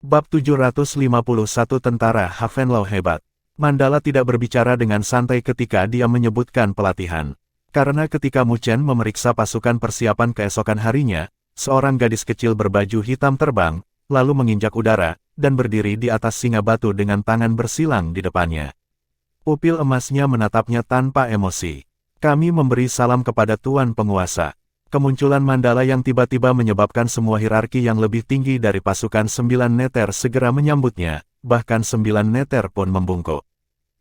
Bab 751 Tentara Havenlau hebat. Mandala tidak berbicara dengan santai ketika dia menyebutkan pelatihan. Karena ketika Mu Chen memeriksa pasukan persiapan keesokan harinya, seorang gadis kecil berbaju hitam terbang, lalu menginjak udara, dan berdiri di atas singa batu dengan tangan bersilang di depannya. Pupil emasnya menatapnya tanpa emosi. Kami memberi salam kepada Tuan Penguasa. Kemunculan Mandala yang tiba-tiba menyebabkan semua hierarki yang lebih tinggi dari pasukan 9 neter segera menyambutnya, bahkan 9 neter pun membungkuk.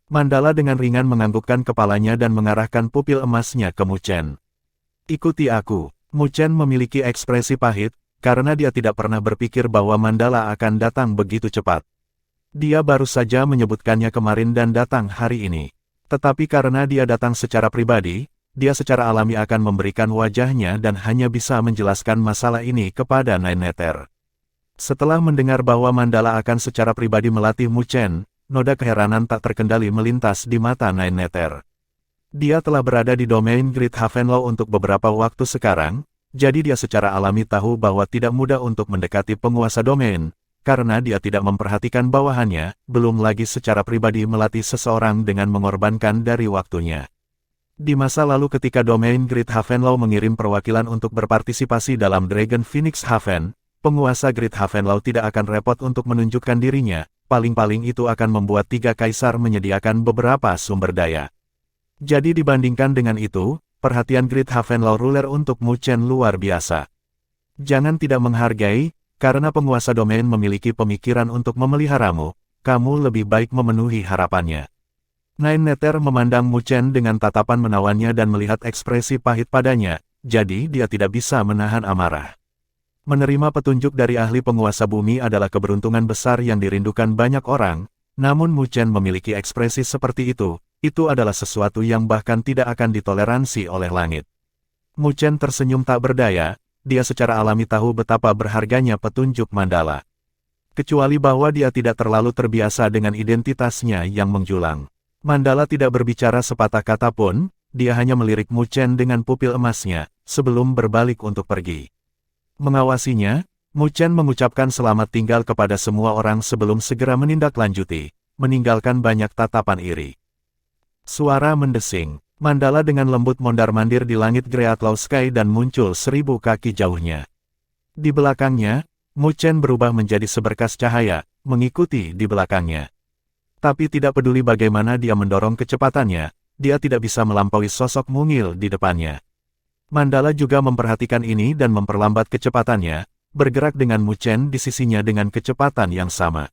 Mandala dengan ringan menganggukkan kepalanya dan mengarahkan pupil emasnya ke Mu Chen. Ikuti aku. Mu Chen memiliki ekspresi pahit, karena dia tidak pernah berpikir bahwa Mandala akan datang begitu cepat. Dia baru saja menyebutkannya kemarin dan datang hari ini. Tetapi karena dia datang secara pribadi, dia secara alami akan memberikan wajahnya dan hanya bisa menjelaskan masalah ini kepada Nine Neter. Setelah mendengar bahwa Mandala akan secara pribadi melatih Mu Chen, noda keheranan tak terkendali melintas di mata Nine Neter. Dia telah berada di domain Great Havenlau untuk beberapa waktu sekarang, jadi dia secara alami tahu bahwa tidak mudah untuk mendekati penguasa domain, karena dia tidak memperhatikan bawahannya, belum lagi secara pribadi melatih seseorang dengan mengorbankan dari waktunya. Di masa lalu ketika domain Great Havenlau mengirim perwakilan untuk berpartisipasi dalam Dragon Phoenix Haven, penguasa Great Havenlau tidak akan repot untuk menunjukkan dirinya, paling-paling itu akan membuat 3 kaisar menyediakan beberapa sumber daya. Jadi dibandingkan dengan itu, perhatian Great Havenlau ruler untuk Mu Chen luar biasa. Jangan tidak menghargai, karena penguasa domain memiliki pemikiran untuk memeliharamu, kamu lebih baik memenuhi harapannya. Nine Neter memandang Mu Chen dengan tatapan menawannya dan melihat ekspresi pahit padanya, jadi dia tidak bisa menahan amarah. Menerima petunjuk dari ahli penguasa bumi adalah keberuntungan besar yang dirindukan banyak orang, namun Mu Chen memiliki ekspresi seperti itu adalah sesuatu yang bahkan tidak akan ditoleransi oleh langit. Mu Chen tersenyum tak berdaya, dia secara alami tahu betapa berharganya petunjuk Mandala. Kecuali bahwa dia tidak terlalu terbiasa dengan identitasnya yang menjulang. Mandala tidak berbicara sepatah kata pun, dia hanya melirik Mu Chen dengan pupil emasnya, sebelum berbalik untuk pergi. Mengawasinya, Mu Chen mengucapkan selamat tinggal kepada semua orang sebelum segera menindaklanjuti, meninggalkan banyak tatapan iri. Suara mendesing, Mandala dengan lembut mondar-mandir di langit Great Sky dan muncul 1000 kaki jauhnya. Di belakangnya, Mu Chen berubah menjadi seberkas cahaya, mengikuti di belakangnya. Tapi tidak peduli bagaimana dia mendorong kecepatannya, dia tidak bisa melampaui sosok mungil di depannya. Mandala juga memperhatikan ini dan memperlambat kecepatannya, bergerak dengan Mu Chen di sisinya dengan kecepatan yang sama.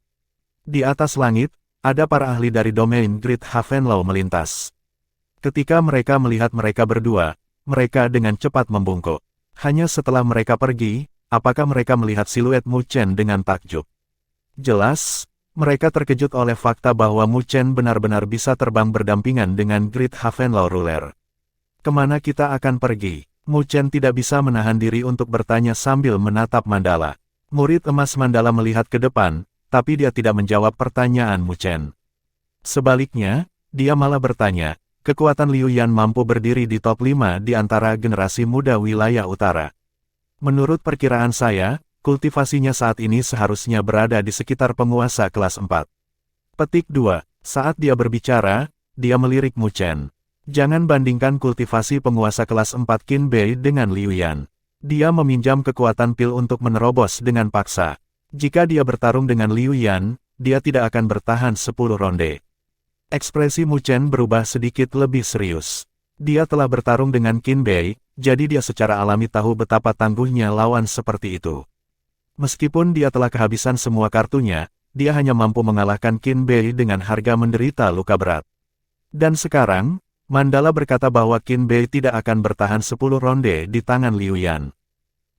Di atas langit, ada para ahli dari domain Great Havenlau melintas. Ketika mereka melihat mereka berdua, mereka dengan cepat membungkuk. Hanya setelah mereka pergi, apakah mereka melihat siluet Mu Chen dengan takjub? Jelas, mereka terkejut oleh fakta bahwa Mu Chen benar-benar bisa terbang berdampingan dengan Great Havenlau ruler. Kemana kita akan pergi? Mu Chen tidak bisa menahan diri untuk bertanya sambil menatap Mandala. Murid emas Mandala melihat ke depan, tapi dia tidak menjawab pertanyaan Mu Chen. Sebaliknya, dia malah bertanya, kekuatan Liu Yan mampu berdiri di top 5 di antara generasi muda wilayah utara. Menurut perkiraan saya, kultivasinya saat ini seharusnya berada di sekitar penguasa kelas 4. Petik 2. Saat dia berbicara, dia melirik Mu Chen. Jangan bandingkan kultivasi penguasa kelas 4 Qin Bei dengan Liu Yan. Dia meminjam kekuatan pil untuk menerobos dengan paksa. Jika dia bertarung dengan Liu Yan, dia tidak akan bertahan 10 ronde. Ekspresi Mu Chen berubah sedikit lebih serius. Dia telah bertarung dengan Qin Bei, jadi dia secara alami tahu betapa tangguhnya lawan seperti itu. Meskipun dia telah kehabisan semua kartunya, dia hanya mampu mengalahkan Qin Bei dengan harga menderita luka berat. Dan sekarang, Mandala berkata bahwa Qin Bei tidak akan bertahan 10 ronde di tangan Liu Yan.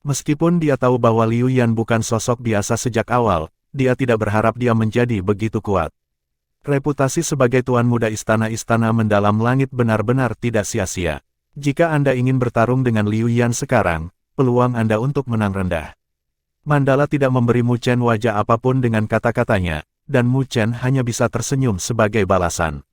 Meskipun dia tahu bahwa Liu Yan bukan sosok biasa sejak awal, dia tidak berharap dia menjadi begitu kuat. Reputasi sebagai tuan muda istana-istana mendalam langit benar-benar tidak sia-sia. Jika Anda ingin bertarung dengan Liu Yan sekarang, peluang Anda untuk menang rendah. Mandala tidak memberi Mu Chen wajah apapun dengan kata-katanya, dan Mu Chen hanya bisa tersenyum sebagai balasan.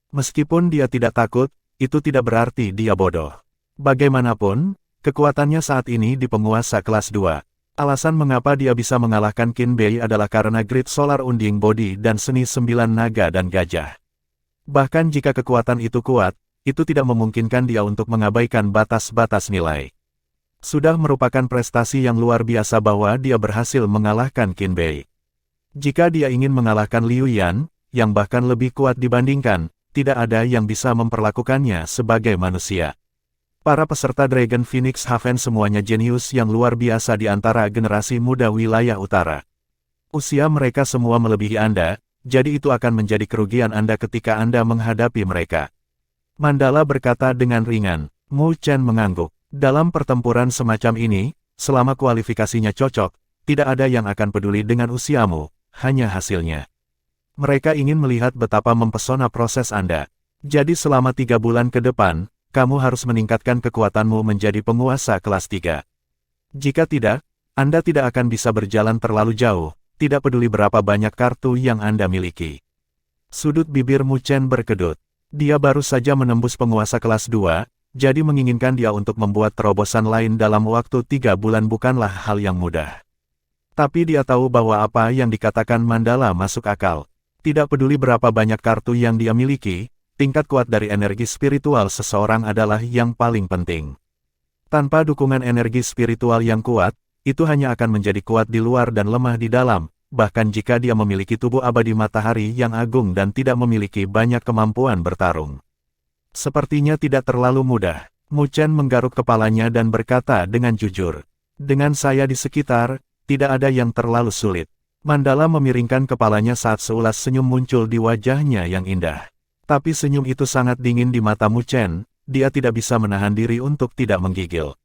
Meskipun dia tidak takut, itu tidak berarti dia bodoh. Bagaimanapun, kekuatannya saat ini di penguasa kelas 2. Alasan mengapa dia bisa mengalahkan Qin Bei adalah karena Grid Solar Unding Body dan Seni Sembilan Naga dan Gajah. Bahkan jika kekuatan itu kuat, itu tidak memungkinkan dia untuk mengabaikan batas-batas nilai. Sudah merupakan prestasi yang luar biasa bahwa dia berhasil mengalahkan Qin Bei. Jika dia ingin mengalahkan Liu Yan, yang bahkan lebih kuat dibandingkan, tidak ada yang bisa memperlakukannya sebagai manusia. Para peserta Dragon Phoenix Haven semuanya jenius yang luar biasa di antara generasi muda wilayah utara. Usia mereka semua melebihi Anda, jadi itu akan menjadi kerugian Anda ketika Anda menghadapi mereka. Mandala berkata dengan ringan. Mu Chen mengangguk. Dalam pertempuran semacam ini, selama kualifikasinya cocok, tidak ada yang akan peduli dengan usiamu, hanya hasilnya. Mereka ingin melihat betapa mempesona proses Anda. Jadi selama 3 bulan ke depan, kamu harus meningkatkan kekuatanmu menjadi penguasa kelas 3. Jika tidak, Anda tidak akan bisa berjalan terlalu jauh, tidak peduli berapa banyak kartu yang Anda miliki. Sudut bibir Mu Chen berkedut. Dia baru saja menembus penguasa kelas 2, jadi menginginkan dia untuk membuat terobosan lain dalam waktu 3 bulan bukanlah hal yang mudah. Tapi dia tahu bahwa apa yang dikatakan Mandala masuk akal. Tidak peduli berapa banyak kartu yang dia miliki, tingkat kuat dari energi spiritual seseorang adalah yang paling penting. Tanpa dukungan energi spiritual yang kuat, itu hanya akan menjadi kuat di luar dan lemah di dalam, bahkan jika dia memiliki tubuh abadi matahari yang agung dan tidak memiliki banyak kemampuan bertarung. Sepertinya tidak terlalu mudah. Mu Chen menggaruk kepalanya dan berkata dengan jujur. Dengan saya di sekitar, tidak ada yang terlalu sulit. Mandala memiringkan kepalanya saat seulas senyum muncul di wajahnya yang indah. Tapi senyum itu sangat dingin di mata Mu Chen, dia tidak bisa menahan diri untuk tidak menggigil.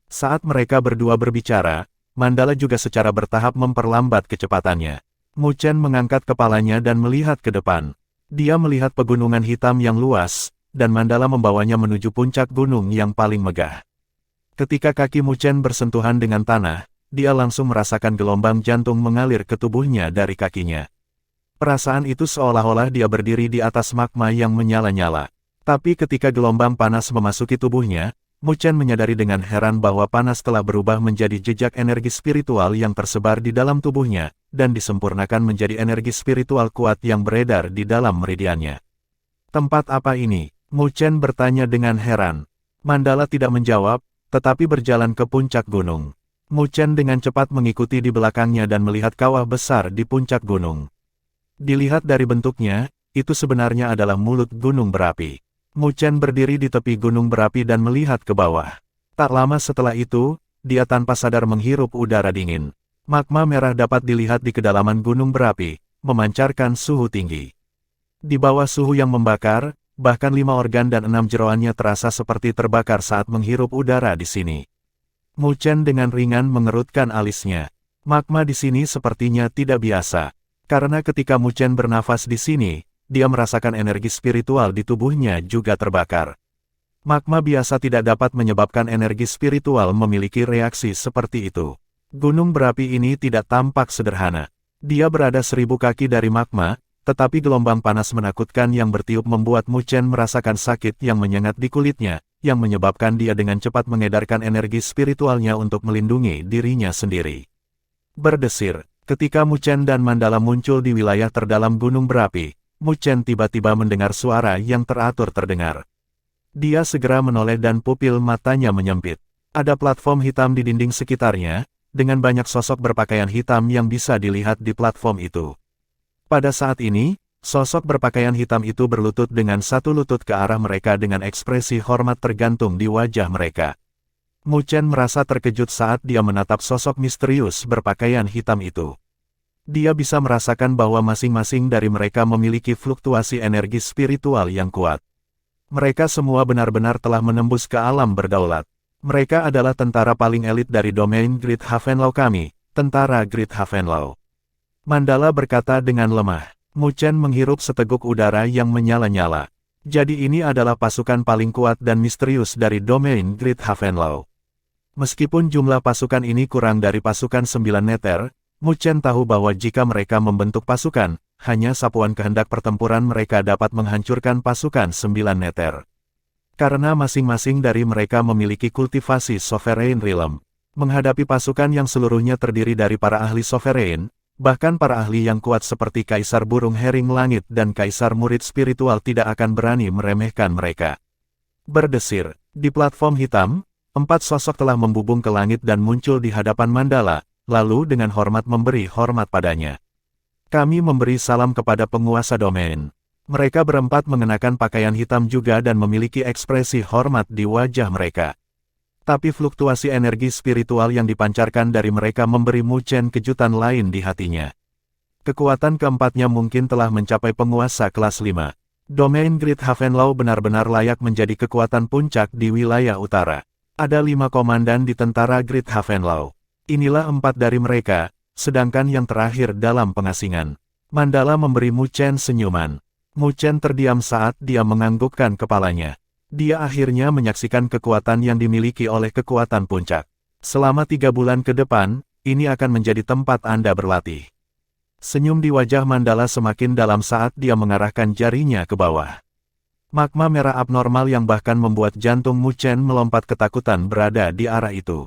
Saat mereka berdua berbicara, Mandala juga secara bertahap memperlambat kecepatannya. Mu Chen mengangkat kepalanya dan melihat ke depan. Dia melihat pegunungan hitam yang luas, dan Mandala membawanya menuju puncak gunung yang paling megah. Ketika kaki Mu Chen bersentuhan dengan tanah, dia langsung merasakan gelombang jantung mengalir ke tubuhnya dari kakinya. Perasaan itu seolah-olah dia berdiri di atas magma yang menyala-nyala. Tapi ketika gelombang panas memasuki tubuhnya, Mu Chen menyadari dengan heran bahwa panas telah berubah menjadi jejak energi spiritual yang tersebar di dalam tubuhnya, dan disempurnakan menjadi energi spiritual kuat yang beredar di dalam meridiannya. Tempat apa ini? Mu Chen bertanya dengan heran. Mandala tidak menjawab, tetapi berjalan ke puncak gunung. Mu Chen dengan cepat mengikuti di belakangnya dan melihat kawah besar di puncak gunung. Dilihat dari bentuknya, itu sebenarnya adalah mulut gunung berapi. Mu Chen berdiri di tepi gunung berapi dan melihat ke bawah. Tak lama setelah itu, dia tanpa sadar menghirup udara dingin. Magma merah dapat dilihat di kedalaman gunung berapi, memancarkan suhu tinggi. Di bawah suhu yang membakar, bahkan 5 organ dan 6 jeroannya terasa seperti terbakar saat menghirup udara di sini. Mu Chen dengan ringan mengerutkan alisnya. Magma di sini sepertinya tidak biasa. Karena ketika Mu Chen bernafas di sini, dia merasakan energi spiritual di tubuhnya juga terbakar. Magma biasa tidak dapat menyebabkan energi spiritual memiliki reaksi seperti itu. Gunung berapi ini tidak tampak sederhana. Dia berada 1000 kaki dari magma, tetapi gelombang panas menakutkan yang bertiup membuat Mu Chen merasakan sakit yang menyengat di kulitnya, yang menyebabkan dia dengan cepat mengedarkan energi spiritualnya untuk melindungi dirinya sendiri. Berdesir. Ketika Mu Chen dan Mandala muncul di wilayah terdalam gunung berapi, Mu Chen tiba-tiba mendengar suara yang teratur terdengar. Dia segera menoleh dan pupil matanya menyempit. Ada platform hitam di dinding sekitarnya, dengan banyak sosok berpakaian hitam yang bisa dilihat di platform itu. Pada saat ini, sosok berpakaian hitam itu berlutut dengan satu lutut ke arah mereka dengan ekspresi hormat tergantung di wajah mereka. Mu Chen merasa terkejut saat dia menatap sosok misterius berpakaian hitam itu. Dia bisa merasakan bahwa masing-masing dari mereka memiliki fluktuasi energi spiritual yang kuat. Mereka semua benar-benar telah menembus ke alam berdaulat. Mereka adalah tentara paling elit dari domain Great Havenlau kami, tentara Great Havenlau. Mandala berkata dengan lemah. Mu Chen menghirup seteguk udara yang menyala-nyala. Jadi ini adalah pasukan paling kuat dan misterius dari domain Great Havenlau. Meskipun jumlah pasukan ini kurang dari pasukan 9 neter, Mu Chen tahu bahwa jika mereka membentuk pasukan, hanya sapuan kehendak pertempuran mereka dapat menghancurkan pasukan 9 neter. Karena masing-masing dari mereka memiliki kultivasi Sovereign Realm. Menghadapi pasukan yang seluruhnya terdiri dari para ahli sovereign, bahkan para ahli yang kuat seperti Kaisar Burung Hering Langit dan Kaisar Murid Spiritual tidak akan berani meremehkan mereka. Berdesir, di platform hitam, 4 sosok telah membubung ke langit dan muncul di hadapan Mandala, lalu dengan hormat memberi hormat padanya. Kami memberi salam kepada penguasa domain. Mereka berempat mengenakan pakaian hitam juga dan memiliki ekspresi hormat di wajah mereka. Tapi fluktuasi energi spiritual yang dipancarkan dari mereka memberi Mu Chen kejutan lain di hatinya. Kekuatan keempatnya mungkin telah mencapai penguasa kelas 5. Domain Great Havenlau benar-benar layak menjadi kekuatan puncak di wilayah utara. Ada 5 komandan di tentara Great Havenlau. Inilah 4 dari mereka, sedangkan yang terakhir dalam pengasingan. Mandala memberi Mu Chen senyuman. Mu Chen terdiam saat dia menganggukkan kepalanya. Dia akhirnya menyaksikan kekuatan yang dimiliki oleh kekuatan puncak. Selama 3 bulan ke depan, ini akan menjadi tempat Anda berlatih. Senyum di wajah Mandala semakin dalam saat dia mengarahkan jarinya ke bawah. Magma merah abnormal yang bahkan membuat jantung Mu Chen melompat ketakutan berada di arah itu.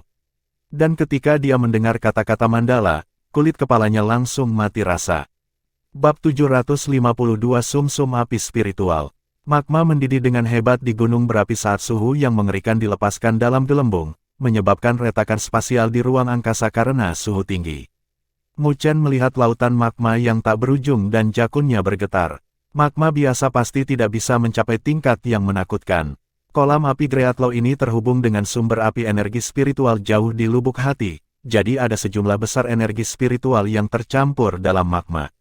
Dan ketika dia mendengar kata-kata Mandala, kulit kepalanya langsung mati rasa. Bab 752 Sum-Sum Api Spiritual. Magma mendidih dengan hebat di gunung berapi saat suhu yang mengerikan dilepaskan dalam gelembung, menyebabkan retakan spasial di ruang angkasa karena suhu tinggi. Mu Chen melihat lautan magma yang tak berujung dan jakunnya bergetar. Magma biasa pasti tidak bisa mencapai tingkat yang menakutkan. Kolam api Greatlaw ini terhubung dengan sumber api energi spiritual jauh di lubuk hati, jadi ada sejumlah besar energi spiritual yang tercampur dalam magma.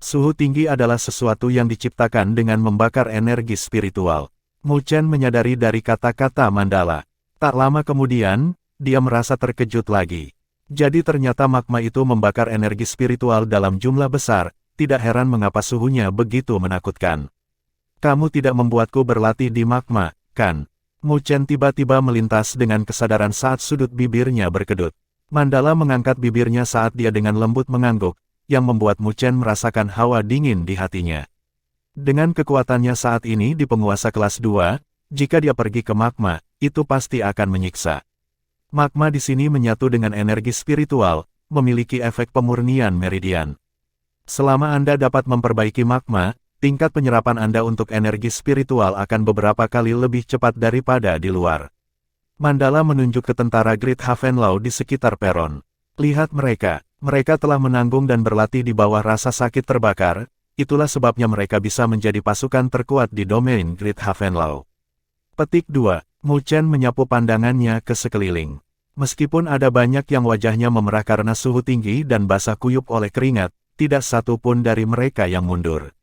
Suhu tinggi adalah sesuatu yang diciptakan dengan membakar energi spiritual. Mu Chen menyadari dari kata-kata Mandala. Tak lama kemudian, dia merasa terkejut lagi. Jadi ternyata magma itu membakar energi spiritual dalam jumlah besar, tidak heran mengapa suhunya begitu menakutkan. Kamu tidak membuatku berlatih di magma, kan? Mu Chen tiba-tiba melintas dengan kesadaran saat sudut bibirnya berkedut. Mandala mengangkat bibirnya saat dia dengan lembut mengangguk, yang membuat Mu Chen merasakan hawa dingin di hatinya. Dengan kekuatannya saat ini di penguasa kelas 2, jika dia pergi ke magma, itu pasti akan menyiksa. Magma di sini menyatu dengan energi spiritual, memiliki efek pemurnian meridian. Selama Anda dapat memperbaiki magma, tingkat penyerapan Anda untuk energi spiritual akan beberapa kali lebih cepat daripada di luar. Mandala menunjuk ke tentara Great Havenlau di sekitar peron. Lihat mereka. Mereka telah menanggung dan berlatih di bawah rasa sakit terbakar, itulah sebabnya mereka bisa menjadi pasukan terkuat di domain Great Havenlau. Petik 2. Mu Chen menyapu pandangannya ke sekeliling. Meskipun ada banyak yang wajahnya memerah karena suhu tinggi dan basah kuyup oleh keringat, tidak satu pun dari mereka yang mundur.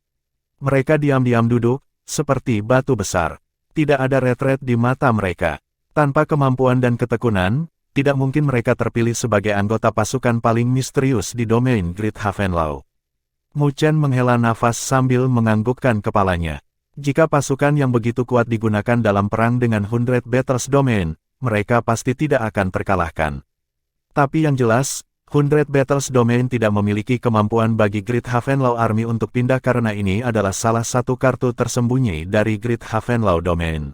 Mereka diam-diam duduk, seperti batu besar. Tidak ada retret di mata mereka. Tanpa kemampuan dan ketekunan, tidak mungkin mereka terpilih sebagai anggota pasukan paling misterius di domain Great Havenlau. Mu Chen menghela nafas sambil menganggukkan kepalanya. Jika pasukan yang begitu kuat digunakan dalam perang dengan 100 Battles Domain, mereka pasti tidak akan terkalahkan. Tapi yang jelas, 100 Battles Domain tidak memiliki kemampuan bagi Great Havenlau Army untuk pindah karena ini adalah salah satu kartu tersembunyi dari Great Havenlau Domain.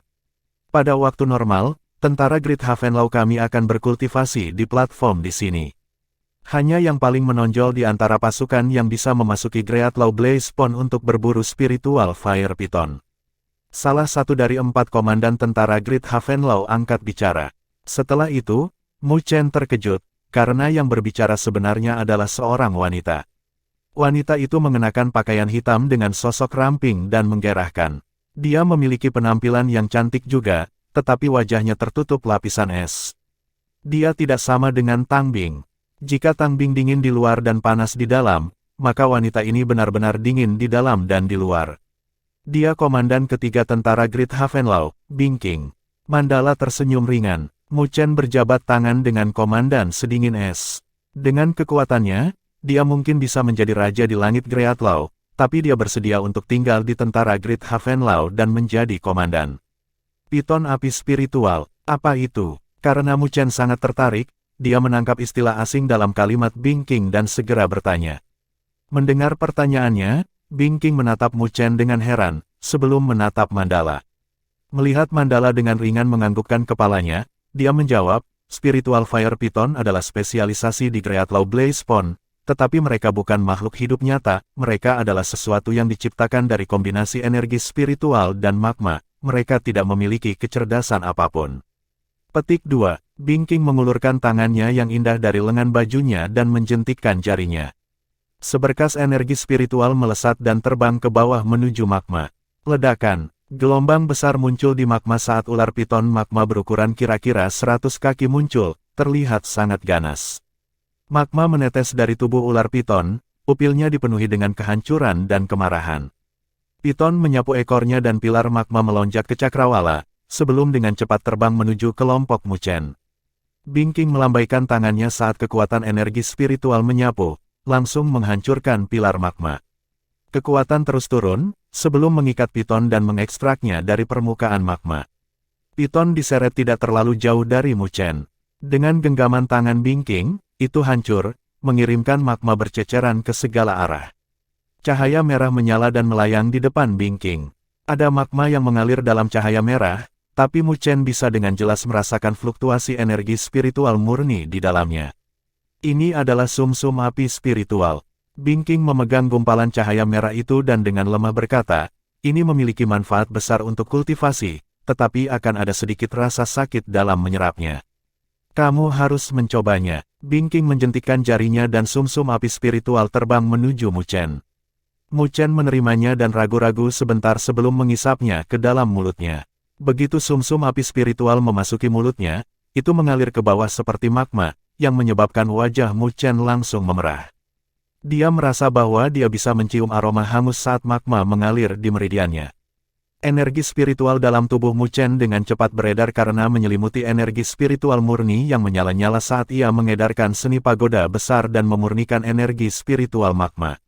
Pada waktu normal, tentara Great Havenlau kami akan berkultivasi di platform di sini. Hanya yang paling menonjol di antara pasukan yang bisa memasuki Greatlaw Blaze Pond untuk berburu spiritual Fire Python. Salah satu dari 4 komandan tentara Great Havenlau angkat bicara. Setelah itu, Mu Chen terkejut, karena yang berbicara sebenarnya adalah seorang wanita. Wanita itu mengenakan pakaian hitam dengan sosok ramping dan menggerahkan. Dia memiliki penampilan yang cantik juga, tetapi wajahnya tertutup lapisan es. Dia tidak sama dengan Tang Bing. Jika Tang Bing dingin di luar dan panas di dalam, maka wanita ini benar-benar dingin di dalam dan di luar. Dia komandan ketiga tentara Great Havenlau, Bing King. Mandala tersenyum ringan. Mu Chen berjabat tangan dengan komandan sedingin es. Dengan kekuatannya, dia mungkin bisa menjadi raja di langit Greatlaw, tapi dia bersedia untuk tinggal di tentara Great Havenlau dan menjadi komandan. Piton api spiritual, apa itu? Karena Mu Chen sangat tertarik, dia menangkap istilah asing dalam kalimat Bing King dan segera bertanya. Mendengar pertanyaannya, Bing King menatap Mu Chen dengan heran, sebelum menatap Mandala. Melihat Mandala dengan ringan menganggukkan kepalanya, dia menjawab, Spiritual Fire Python adalah spesialisasi di Greatlaw Blaze Pond, tetapi mereka bukan makhluk hidup nyata, mereka adalah sesuatu yang diciptakan dari kombinasi energi spiritual dan magma, mereka tidak memiliki kecerdasan apapun. Petik 2. Binking mengulurkan tangannya yang indah dari lengan bajunya dan menjentikkan jarinya. Seberkas energi spiritual melesat dan terbang ke bawah menuju magma. Ledakan. Gelombang besar muncul di magma saat ular piton magma berukuran kira-kira 100 kaki muncul, terlihat sangat ganas. Magma menetes dari tubuh ular piton, pupilnya dipenuhi dengan kehancuran dan kemarahan. Piton menyapu ekornya dan pilar magma melonjak ke cakrawala, sebelum dengan cepat terbang menuju kelompok Muchen. Binking melambaikan tangannya saat kekuatan energi spiritual menyapu, langsung menghancurkan pilar magma. Kekuatan terus turun, sebelum mengikat piton dan mengekstraknya dari permukaan magma. Piton diseret tidak terlalu jauh dari Muchen. Dengan genggaman tangan Binking, itu hancur, mengirimkan magma berceceran ke segala arah. Cahaya merah menyala dan melayang di depan Binking. Ada magma yang mengalir dalam cahaya merah, tapi Muchen bisa dengan jelas merasakan fluktuasi energi spiritual murni di dalamnya. Ini adalah sumsum api spiritual. Binking memegang gumpalan cahaya merah itu dan dengan lemah berkata, ini memiliki manfaat besar untuk kultivasi, tetapi akan ada sedikit rasa sakit dalam menyerapnya. Kamu harus mencobanya. Binking menjentikkan jarinya dan sumsum api spiritual terbang menuju Muchen. Muchen menerimanya dan ragu-ragu sebentar sebelum mengisapnya ke dalam mulutnya. Begitu sumsum api spiritual memasuki mulutnya, itu mengalir ke bawah seperti magma, yang menyebabkan wajah Muchen langsung memerah. Dia merasa bahwa dia bisa mencium aroma hangus saat magma mengalir di meridiannya. Energi spiritual dalam tubuh Muchen dengan cepat beredar karena menyelimuti energi spiritual murni yang menyala-nyala saat ia mengedarkan seni pagoda besar dan memurnikan energi spiritual magma.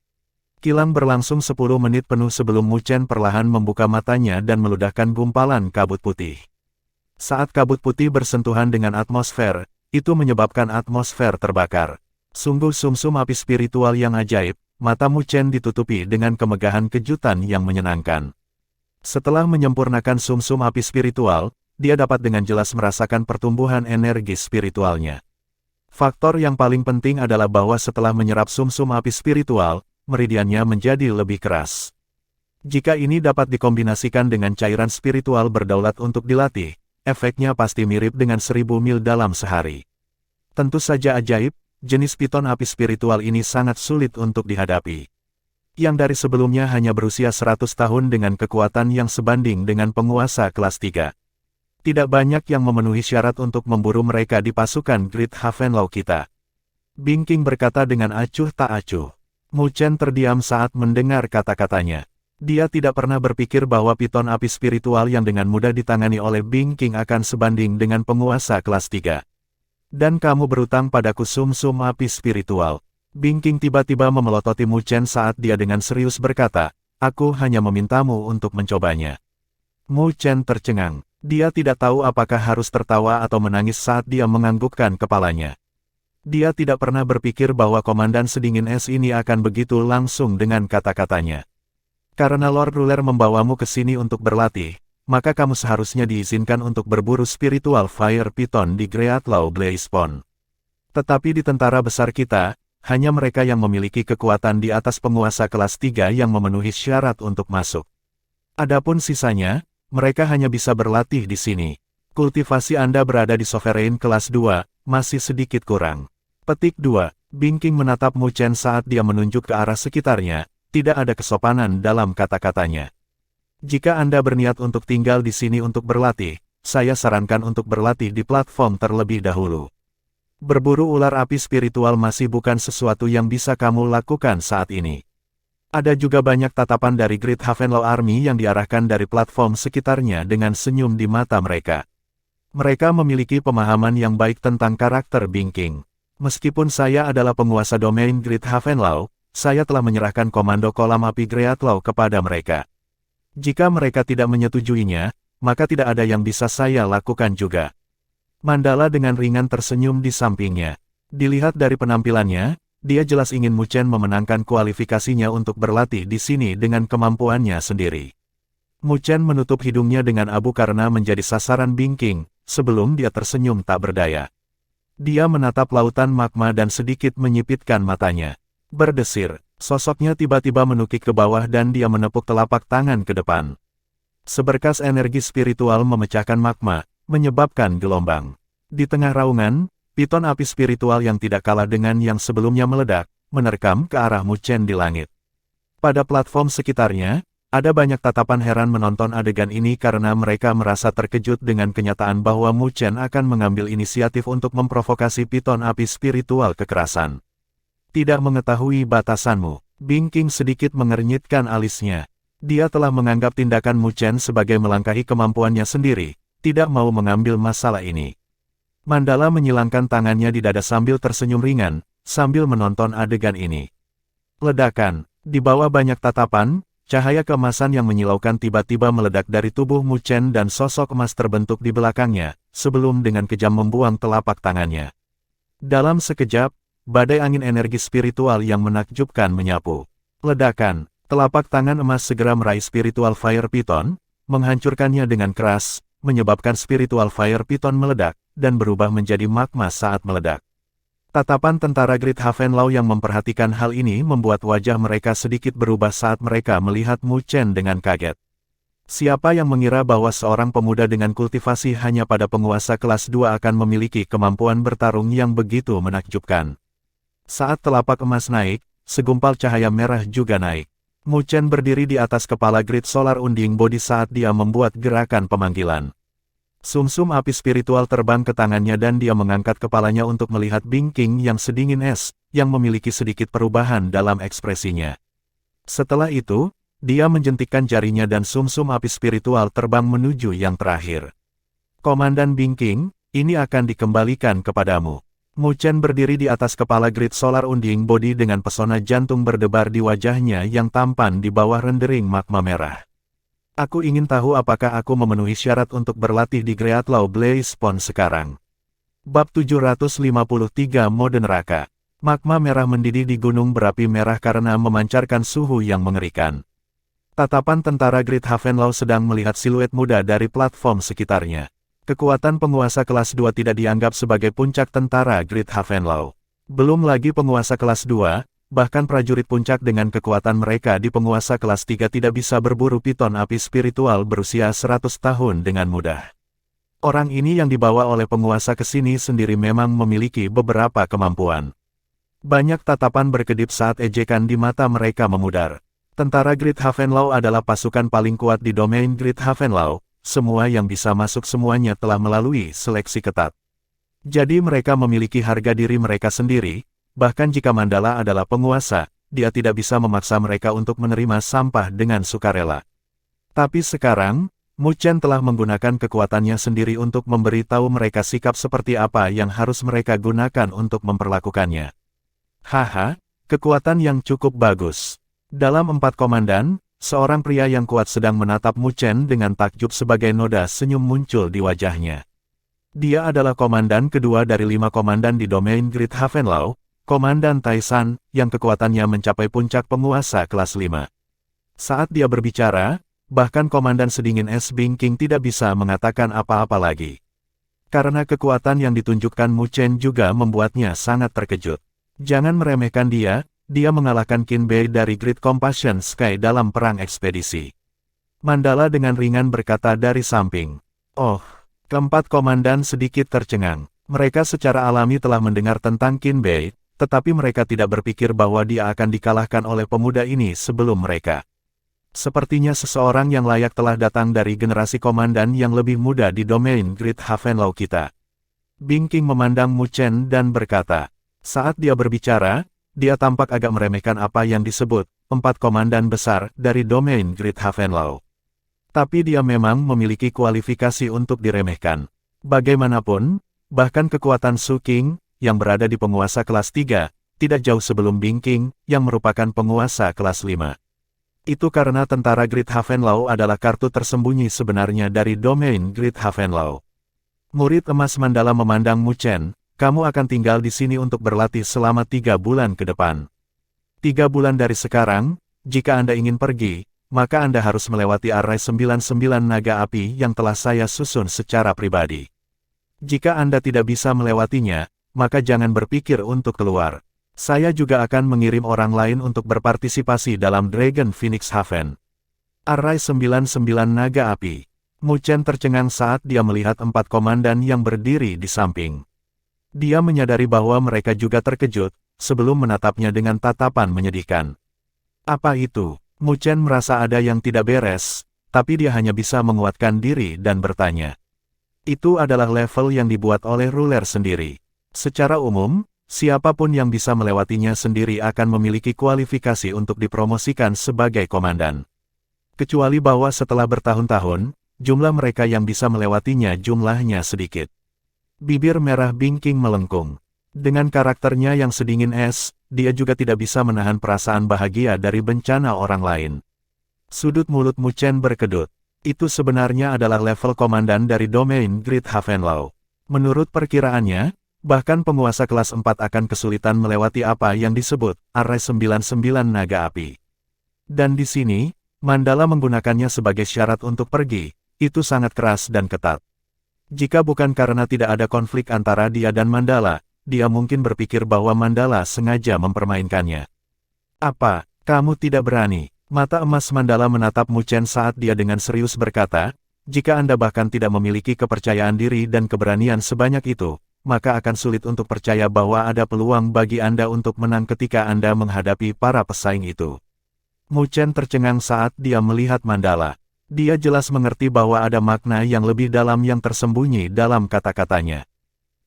Kilang berlangsung 10 menit penuh sebelum Muchen perlahan membuka matanya dan meludahkan gumpalan kabut putih. Saat kabut putih bersentuhan dengan atmosfer, itu menyebabkan atmosfer terbakar. Sungguh sumsum api spiritual yang ajaib, mata Muchen ditutupi dengan kemegahan kejutan yang menyenangkan. Setelah menyempurnakan sumsum api spiritual, dia dapat dengan jelas merasakan pertumbuhan energi spiritualnya. Faktor yang paling penting adalah bahwa setelah menyerap sumsum api spiritual, meridiannya menjadi lebih keras. Jika ini dapat dikombinasikan dengan cairan spiritual berdaulat untuk dilatih, efeknya pasti mirip dengan 1000 mil dalam sehari. Tentu saja ajaib, jenis piton api spiritual ini sangat sulit untuk dihadapi. Yang dari sebelumnya hanya berusia 100 tahun dengan kekuatan yang sebanding dengan penguasa kelas 3. Tidak banyak yang memenuhi syarat untuk memburu mereka di pasukan Great Havenlaw kita. Binking berkata dengan acuh tak acuh. Muchen terdiam saat mendengar kata-katanya. Dia tidak pernah berpikir bahwa piton api spiritual yang dengan mudah ditangani oleh Binking akan sebanding dengan penguasa kelas 3. Dan kamu berutang padaku sumsum api spiritual. Binking tiba-tiba memelototi Muchen saat dia dengan serius berkata, aku hanya memintamu untuk mencobanya. Muchen tercengang. Dia tidak tahu apakah harus tertawa atau menangis saat dia menganggukkan kepalanya. Dia tidak pernah berpikir bahwa komandan sedingin es ini akan begitu langsung dengan kata-katanya. Karena Lord Ruler membawamu ke sini untuk berlatih, maka kamu seharusnya diizinkan untuk berburu spiritual Fire Python di Greatlaw Blaze Pond. Tetapi di tentara besar kita, hanya mereka yang memiliki kekuatan di atas penguasa kelas 3 yang memenuhi syarat untuk masuk. Adapun sisanya, mereka hanya bisa berlatih di sini. Kultivasi Anda berada di Sovereign kelas 2, masih sedikit kurang. Petik 2. Binking menatap Muchen saat dia menunjuk ke arah sekitarnya, tidak ada kesopanan dalam kata-katanya. Jika Anda berniat untuk tinggal di sini untuk berlatih, saya sarankan untuk berlatih di platform terlebih dahulu. Berburu ular api spiritual masih bukan sesuatu yang bisa kamu lakukan saat ini. Ada juga banyak tatapan dari Great Havenlaw Army yang diarahkan dari platform sekitarnya dengan senyum di mata mereka. Mereka memiliki pemahaman yang baik tentang karakter Binking. Meskipun saya adalah penguasa domain Great Havenlaw, saya telah menyerahkan komando kolam api Greatlaw kepada mereka. Jika mereka tidak menyetujuinya, maka tidak ada yang bisa saya lakukan juga. Mandala dengan ringan tersenyum di sampingnya. Dilihat dari penampilannya, dia jelas ingin Muchen memenangkan kualifikasinya untuk berlatih di sini dengan kemampuannya sendiri. Muchen menutup hidungnya dengan abu karena menjadi sasaran Binking, sebelum dia tersenyum tak berdaya. Dia menatap lautan magma dan sedikit menyipitkan matanya. Berdesir, sosoknya tiba-tiba menukik ke bawah dan dia menepuk telapak tangan ke depan. Seberkas energi spiritual memecahkan magma, menyebabkan gelombang. Di tengah raungan, piton api spiritual yang tidak kalah dengan yang sebelumnya meledak, menerkam ke arah Mu Chen di langit. Pada platform sekitarnya, ada banyak tatapan heran menonton adegan ini karena mereka merasa terkejut dengan kenyataan bahwa Mu Chen akan mengambil inisiatif untuk memprovokasi piton api spiritual kekerasan. Tidak mengetahui batasanmu, Bing King sedikit mengernyitkan alisnya. Dia telah menganggap tindakan Mu Chen sebagai melangkahi kemampuannya sendiri, tidak mau mengambil masalah ini. Mandala menyilangkan tangannya di dada sambil tersenyum ringan, sambil menonton adegan ini. Ledakan, di bawah banyak tatapan, cahaya keemasan yang menyilaukan tiba-tiba meledak dari tubuh Mu Chen dan sosok emas terbentuk di belakangnya, sebelum dengan kejam membuang telapak tangannya. Dalam sekejap, badai angin energi spiritual yang menakjubkan menyapu. Ledakan, telapak tangan emas segera meraih spiritual fire piton, menghancurkannya dengan keras, menyebabkan spiritual fire piton meledak, dan berubah menjadi magma saat meledak. Tatapan tentara Great Havenlau yang memperhatikan hal ini membuat wajah mereka sedikit berubah saat mereka melihat Mu Chen dengan kaget. Siapa yang mengira bahwa seorang pemuda dengan kultivasi hanya pada penguasa kelas 2 akan memiliki kemampuan bertarung yang begitu menakjubkan. Saat telapak emas naik, segumpal cahaya merah juga naik. Mu Chen berdiri di atas kepala Great Solar Unding Body saat dia membuat gerakan pemanggilan. Sumsum api spiritual terbang ke tangannya dan dia mengangkat kepalanya untuk melihat Bing King yang sedingin es, yang memiliki sedikit perubahan dalam ekspresinya. Setelah itu, dia menjentikkan jarinya dan sumsum api spiritual terbang menuju yang terakhir. Komandan Bing King, ini akan dikembalikan kepadamu. Mu Chen berdiri di atas kepala Great Solar Unding Body dengan pesona jantung berdebar di wajahnya yang tampan di bawah rendering magma merah. Aku ingin tahu apakah aku memenuhi syarat untuk berlatih di Greatlaw Blaze Pond sekarang. Bab 753 Mode Neraka. Magma merah mendidih di gunung berapi merah karena memancarkan suhu yang mengerikan. Tatapan tentara Great Havenlau sedang melihat siluet muda dari platform sekitarnya. Kekuatan penguasa kelas 2 tidak dianggap sebagai puncak tentara Great Havenlau. Belum lagi penguasa kelas 2, bahkan prajurit puncak dengan kekuatan mereka di penguasa kelas 3 tidak bisa berburu piton api spiritual berusia 100 tahun dengan mudah. Orang ini yang dibawa oleh penguasa ke sini sendiri memang memiliki beberapa kemampuan. Banyak tatapan berkedip saat ejekan di mata mereka memudar. Tentara Great Havenlau adalah pasukan paling kuat di domain Great Havenlau, semua yang bisa masuk semuanya telah melalui seleksi ketat. Jadi mereka memiliki harga diri mereka sendiri. Bahkan jika Mandala adalah penguasa, dia tidak bisa memaksa mereka untuk menerima sampah dengan sukarela. Tapi sekarang, Mu Chen telah menggunakan kekuatannya sendiri untuk memberi tahu mereka sikap seperti apa yang harus mereka gunakan untuk memperlakukannya. Haha, kekuatan yang cukup bagus. Dalam 4 komandan, seorang pria yang kuat sedang menatap Mu Chen dengan takjub sebagai noda senyum muncul di wajahnya. Dia adalah komandan kedua dari 5 komandan di domain Great Havenlau, Komandan Taisan, yang kekuatannya mencapai puncak penguasa kelas 5. Saat dia berbicara, bahkan Komandan Sedingin es Bing King tidak bisa mengatakan apa-apa lagi. Karena kekuatan yang ditunjukkan Mu Chen juga membuatnya sangat terkejut. Jangan meremehkan dia mengalahkan Qin Bei dari Great Compassion Sky dalam perang ekspedisi. Mandala dengan ringan berkata dari samping. Oh, keempat komandan sedikit tercengang. Mereka secara alami telah mendengar tentang Qin Bei, tetapi mereka tidak berpikir bahwa dia akan dikalahkan oleh pemuda ini sebelum mereka. Sepertinya seseorang yang layak telah datang dari generasi komandan yang lebih muda di domain Great Havenlau kita. Bing King memandang Mu Chen dan berkata, saat dia berbicara, dia tampak agak meremehkan apa yang disebut 4 komandan besar dari domain Great Havenlau. Tapi dia memang memiliki kualifikasi untuk diremehkan. Bagaimanapun, bahkan kekuatan Su King, yang berada di penguasa kelas 3, tidak jauh sebelum Bing King, yang merupakan penguasa kelas 5. Itu karena tentara Great Havenlau adalah kartu tersembunyi sebenarnya dari domain Great Havenlau. Murid emas Mandala memandang Mu Chen, kamu akan tinggal di sini untuk berlatih selama 3 bulan ke depan. 3 bulan dari sekarang, jika Anda ingin pergi, maka Anda harus melewati Array 99 naga api yang telah saya susun secara pribadi. Jika Anda tidak bisa melewatinya, maka jangan berpikir untuk keluar. Saya juga akan mengirim orang lain untuk berpartisipasi dalam Dragon Phoenix Haven. Array 99 Naga Api. Mu Chen tercengang saat dia melihat 4 komandan yang berdiri di samping. Dia menyadari bahwa mereka juga terkejut, sebelum menatapnya dengan tatapan menyedihkan. Apa itu? Mu Chen merasa ada yang tidak beres, tapi dia hanya bisa menguatkan diri dan bertanya. Itu adalah level yang dibuat oleh ruler sendiri. Secara umum, siapapun yang bisa melewatinya sendiri akan memiliki kualifikasi untuk dipromosikan sebagai komandan. Kecuali bahwa setelah bertahun-tahun, jumlah mereka yang bisa melewatinya jumlahnya sedikit. Bibir merah Bingking melengkung. Dengan karakternya yang sedingin es, dia juga tidak bisa menahan perasaan bahagia dari bencana orang lain. Sudut mulut Mu Chen berkedut. Itu sebenarnya adalah level komandan dari domain Great Havenlaw. Menurut perkiraannya, bahkan penguasa kelas 4 akan kesulitan melewati apa yang disebut Array 99 Naga Api. Dan di sini, Mandala menggunakannya sebagai syarat untuk pergi. Itu sangat keras dan ketat. Jika bukan karena tidak ada konflik antara dia dan Mandala, dia mungkin berpikir bahwa Mandala sengaja mempermainkannya. Apa, kamu tidak berani? Mata emas Mandala menatap Mu Chen saat dia dengan serius berkata, jika Anda bahkan tidak memiliki kepercayaan diri dan keberanian sebanyak itu, maka akan sulit untuk percaya bahwa ada peluang bagi Anda untuk menang ketika Anda menghadapi para pesaing itu. Mu Chen tercengang saat dia melihat Mandala. Dia jelas mengerti bahwa ada makna yang lebih dalam yang tersembunyi dalam kata-katanya.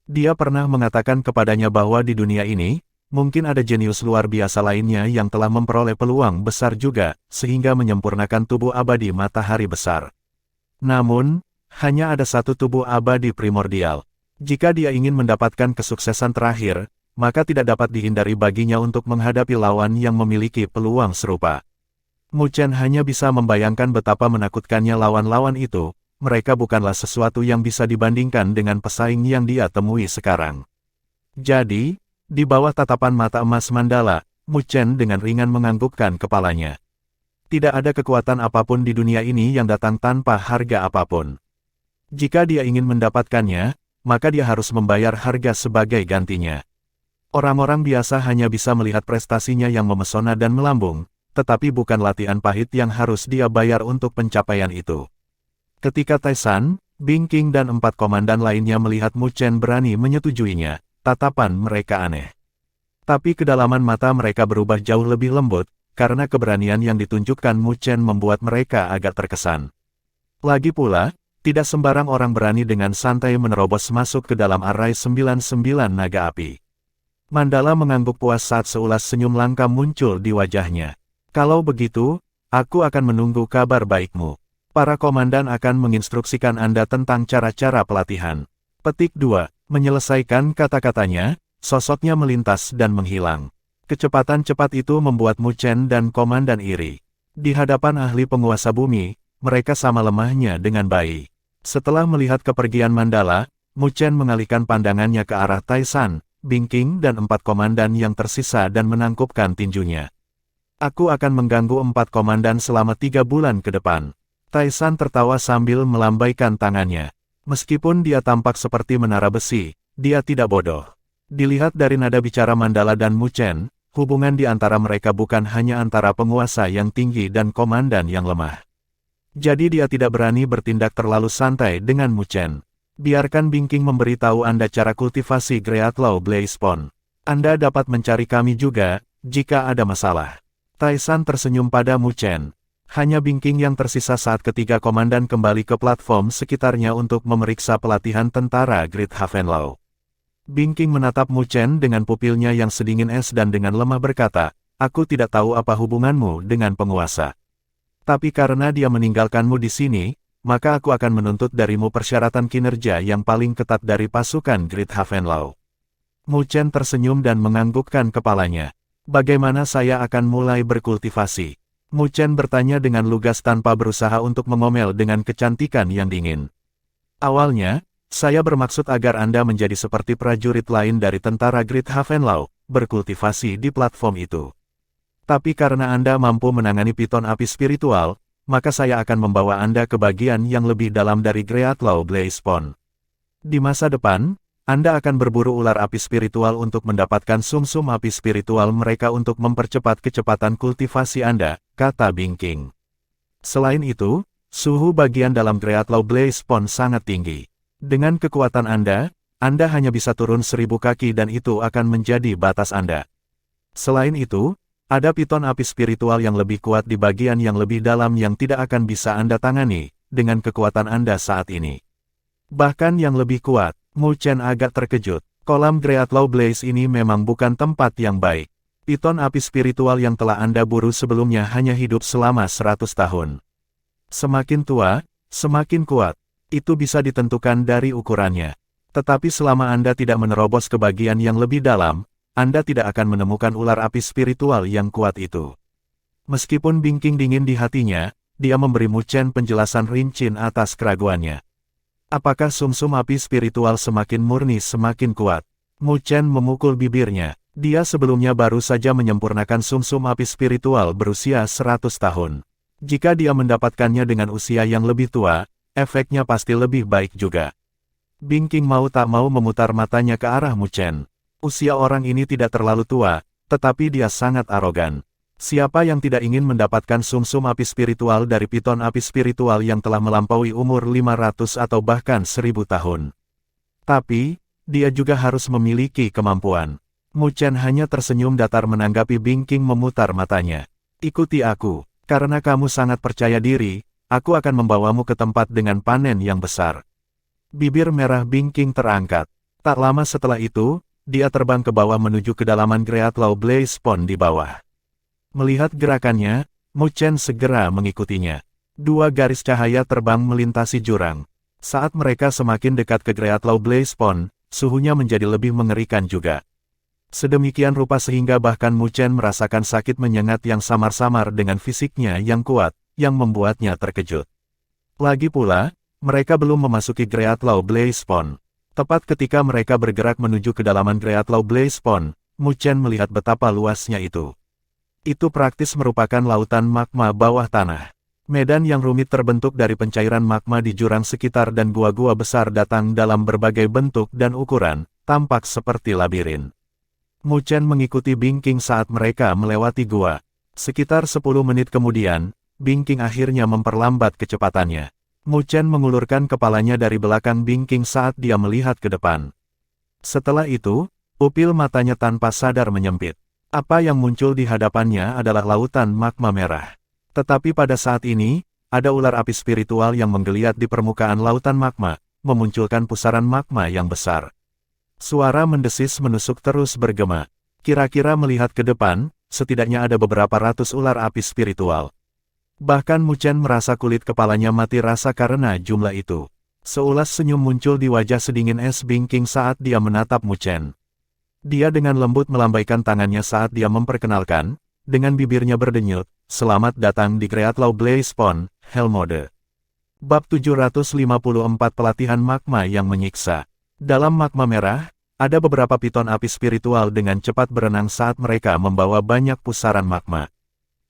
Dia pernah mengatakan kepadanya bahwa di dunia ini, mungkin ada jenius luar biasa lainnya yang telah memperoleh peluang besar juga, sehingga menyempurnakan tubuh abadi matahari besar. Namun, hanya ada satu tubuh abadi primordial. Jika dia ingin mendapatkan kesuksesan terakhir, maka tidak dapat dihindari baginya untuk menghadapi lawan yang memiliki peluang serupa. Mu Chen hanya bisa membayangkan betapa menakutkannya lawan-lawan itu. Mereka bukanlah sesuatu yang bisa dibandingkan dengan pesaing yang dia temui sekarang. Jadi, di bawah tatapan mata emas Mandala, Mu Chen dengan ringan menganggukkan kepalanya. Tidak ada kekuatan apapun di dunia ini yang datang tanpa harga apapun. Jika dia ingin mendapatkannya, maka dia harus membayar harga sebagai gantinya. Orang-orang biasa hanya bisa melihat prestasinya yang memesona dan melambung, tetapi bukan latihan pahit yang harus dia bayar untuk pencapaian itu. Ketika Taisan, Bingking dan 4 komandan lainnya melihat Mu Chen berani menyetujuinya, tatapan mereka aneh. Tapi kedalaman mata mereka berubah jauh lebih lembut, karena keberanian yang ditunjukkan Mu Chen membuat mereka agak terkesan. Lagi pula, tidak sembarang orang berani dengan santai menerobos masuk ke dalam Array 99 Naga Api. Mandala mengangguk puas saat seulas senyum langka muncul di wajahnya. Kalau begitu, aku akan menunggu kabar baikmu. Para komandan akan menginstruksikan Anda tentang cara-cara pelatihan. Petik 2. Menyelesaikan kata-katanya, sosoknya melintas dan menghilang. Kecepatan cepat itu membuat Mu Chen dan komandan iri. Di hadapan ahli penguasa bumi, mereka sama lemahnya dengan bayi. Setelah melihat kepergian Mandala, Mu Chen mengalihkan pandangannya ke arah Taisan, Bingking dan 4 komandan yang tersisa dan menangkupkan tinjunya. Aku akan mengganggu 4 komandan selama 3 bulan ke depan. Taisan tertawa sambil melambaikan tangannya. Meskipun dia tampak seperti menara besi, dia tidak bodoh. Dilihat dari nada bicara Mandala dan Mu Chen, hubungan di antara mereka bukan hanya antara penguasa yang tinggi dan komandan yang lemah. Jadi dia tidak berani bertindak terlalu santai dengan Mu Chen. Biarkan Bingking memberitahu Anda cara kultivasi Greatlaw Blazepon. Anda dapat mencari kami juga, jika ada masalah. Taisan tersenyum pada Mu Chen. Hanya Bingking yang tersisa saat ketiga komandan kembali ke platform sekitarnya untuk memeriksa pelatihan tentara Great Havenlaw. Bingking menatap Mu Chen dengan pupilnya yang sedingin es dan dengan lemah berkata, aku tidak tahu apa hubunganmu dengan penguasa. Tapi karena dia meninggalkanmu di sini, maka aku akan menuntut darimu persyaratan kinerja yang paling ketat dari pasukan Great Havenlaw. Mu Chen tersenyum dan menganggukkan kepalanya. Bagaimana saya akan mulai berkultivasi? Mu Chen bertanya dengan lugas tanpa berusaha untuk mengomel dengan kecantikan yang dingin. Awalnya, saya bermaksud agar Anda menjadi seperti prajurit lain dari tentara Great Havenlaw, berkultivasi di platform itu. Tapi karena Anda mampu menangani piton api spiritual, maka saya akan membawa Anda ke bagian yang lebih dalam dari Greatlaw Blazepon. Di masa depan, Anda akan berburu ular api spiritual untuk mendapatkan sumsum api spiritual mereka untuk mempercepat kecepatan kultivasi Anda, kata Bing King. Selain itu, suhu bagian dalam Great Law Blaze Pond sangat tinggi. Dengan kekuatan Anda hanya bisa turun 1000 kaki dan itu akan menjadi batas Anda. Selain itu, ada piton api spiritual yang lebih kuat di bagian yang lebih dalam yang tidak akan bisa Anda tangani, dengan kekuatan Anda saat ini. Bahkan yang lebih kuat. Mu Chen agak terkejut. Kolam Great Law Blaze ini memang bukan tempat yang baik. Piton api spiritual yang telah Anda buru sebelumnya hanya hidup selama 100 tahun. Semakin tua, semakin kuat. Itu bisa ditentukan dari ukurannya. Tetapi selama Anda tidak menerobos ke bagian yang lebih dalam, Anda tidak akan menemukan ular api spiritual yang kuat itu. Meskipun Bing King dingin di hatinya, dia memberi Mu Chen penjelasan rinci atas keraguannya. Apakah sumsum api spiritual semakin murni semakin kuat? Mu Chen memukul bibirnya. Dia sebelumnya baru saja menyempurnakan sumsum api spiritual berusia 100 tahun. Jika dia mendapatkannya dengan usia yang lebih tua, efeknya pasti lebih baik juga. Bing King mau tak mau memutar matanya ke arah Mu Chen. Usia orang ini tidak terlalu tua, tetapi dia sangat arogan. Siapa yang tidak ingin mendapatkan sumsum api spiritual dari piton api spiritual yang telah melampaui umur 500 atau bahkan 1000 tahun? Tapi, dia juga harus memiliki kemampuan. Mu Chen hanya tersenyum datar menanggapi Bing King memutar matanya. Ikuti aku, karena kamu sangat percaya diri, aku akan membawamu ke tempat dengan panen yang besar. Bibir merah Bing King terangkat. Tak lama setelah itu, dia terbang ke bawah menuju kedalaman Great Law Blaze Pond di bawah. Melihat gerakannya, Mu Chen segera mengikutinya. Dua garis cahaya terbang melintasi jurang. Saat mereka semakin dekat ke Great Law Blaze Pond, suhunya menjadi lebih mengerikan juga. Sedemikian rupa sehingga bahkan Mu Chen merasakan sakit menyengat yang samar-samar dengan fisiknya yang kuat, yang membuatnya terkejut. Lagi pula, mereka belum memasuki Great Law Blaze Pond. Tepat ketika mereka bergerak menuju kedalaman Great Law Blaze Pond, Mu Chen melihat betapa luasnya itu. Itu praktis merupakan lautan magma bawah tanah. Medan yang rumit terbentuk dari pencairan magma di jurang sekitar dan gua-gua besar datang dalam berbagai bentuk dan ukuran, tampak seperti labirin. Mu Chen mengikuti Bing King saat mereka melewati gua. Sekitar 10 menit kemudian, Bing King akhirnya memperlambat kecepatannya. Mu Chen mengulurkan kepalanya dari belakang Bing King saat dia melihat ke depan. Setelah itu, pupil matanya tanpa sadar menyempit. Apa yang muncul di hadapannya adalah lautan magma merah. Tetapi pada saat ini, ada ular api spiritual yang menggeliat di permukaan lautan magma, memunculkan pusaran magma yang besar. Suara mendesis menusuk terus bergema. Kira-kira melihat ke depan, setidaknya ada beberapa ratus ular api spiritual. Bahkan Mu Chen merasa kulit kepalanya mati rasa karena jumlah itu. Seulas senyum muncul di wajah sedingin es Bing King saat dia menatap Mu Chen. Dia dengan lembut melambaikan tangannya saat dia memperkenalkan, dengan bibirnya berdenyut, "Selamat datang di Great Law Blaze Pond, Hellmode." Bab 754 Pelatihan Magma yang Menyiksa. Dalam magma merah, ada beberapa piton api spiritual dengan cepat berenang saat mereka membawa banyak pusaran magma.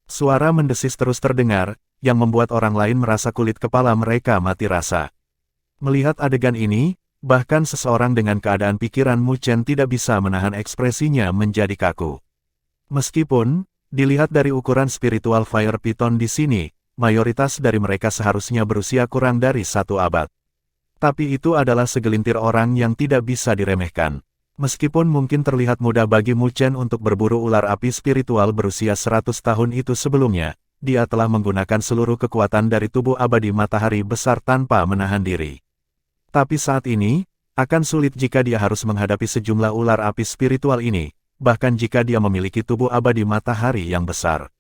Suara mendesis terus terdengar, yang membuat orang lain merasa kulit kepala mereka mati rasa. Melihat adegan ini, bahkan seseorang dengan keadaan pikiran Mu Chen tidak bisa menahan ekspresinya menjadi kaku. Meskipun, dilihat dari ukuran spiritual Fire Python di sini, mayoritas dari mereka seharusnya berusia kurang dari 1 abad. Tapi itu adalah segelintir orang yang tidak bisa diremehkan. Meskipun mungkin terlihat mudah bagi Mu Chen untuk berburu ular api spiritual berusia 100 tahun itu sebelumnya, dia telah menggunakan seluruh kekuatan dari tubuh abadi matahari besar tanpa menahan diri. Tapi saat ini, akan sulit jika dia harus menghadapi sejumlah ular api spiritual ini, bahkan jika dia memiliki tubuh abadi matahari yang besar.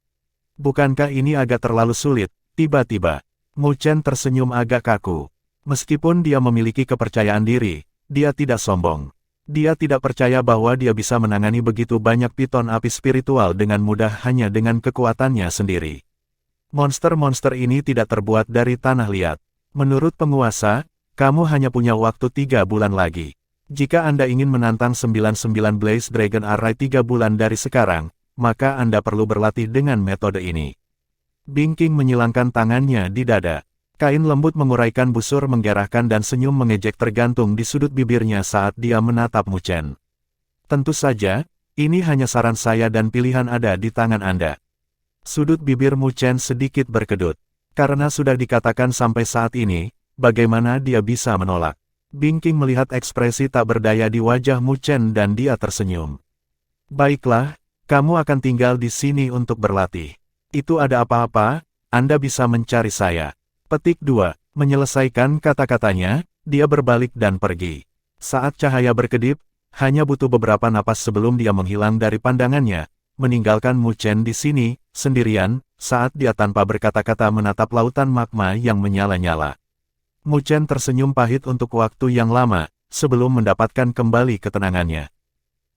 Bukankah ini agak terlalu sulit? Tiba-tiba, Mu Chen tersenyum agak kaku. Meskipun dia memiliki kepercayaan diri, dia tidak sombong. Dia tidak percaya bahwa dia bisa menangani begitu banyak piton api spiritual dengan mudah hanya dengan kekuatannya sendiri. Monster-monster ini tidak terbuat dari tanah liat. Menurut penguasa, kamu hanya punya waktu 3 bulan lagi. Jika Anda ingin menantang 99 Blaze Dragon Array 3 bulan dari sekarang, maka Anda perlu berlatih dengan metode ini. Bing King menyilangkan tangannya di dada. Kain lembut menguraikan busur menggerahkan dan senyum mengejek tergantung di sudut bibirnya saat dia menatap Mu Chen. Tentu saja, ini hanya saran saya dan pilihan ada di tangan Anda. Sudut bibir Mu Chen sedikit berkedut. Karena sudah dikatakan sampai saat ini, bagaimana dia bisa menolak? Bing King melihat ekspresi tak berdaya di wajah Mu Chen dan dia tersenyum. Baiklah, kamu akan tinggal di sini untuk berlatih. Itu ada apa-apa, Anda bisa mencari saya. Petik 2. Menyelesaikan kata-katanya, dia berbalik dan pergi. Saat cahaya berkedip, hanya butuh beberapa napas sebelum dia menghilang dari pandangannya, meninggalkan Mu Chen di sini, sendirian, saat dia tanpa berkata-kata menatap lautan magma yang menyala-nyala. Mu Chen tersenyum pahit untuk waktu yang lama, sebelum mendapatkan kembali ketenangannya.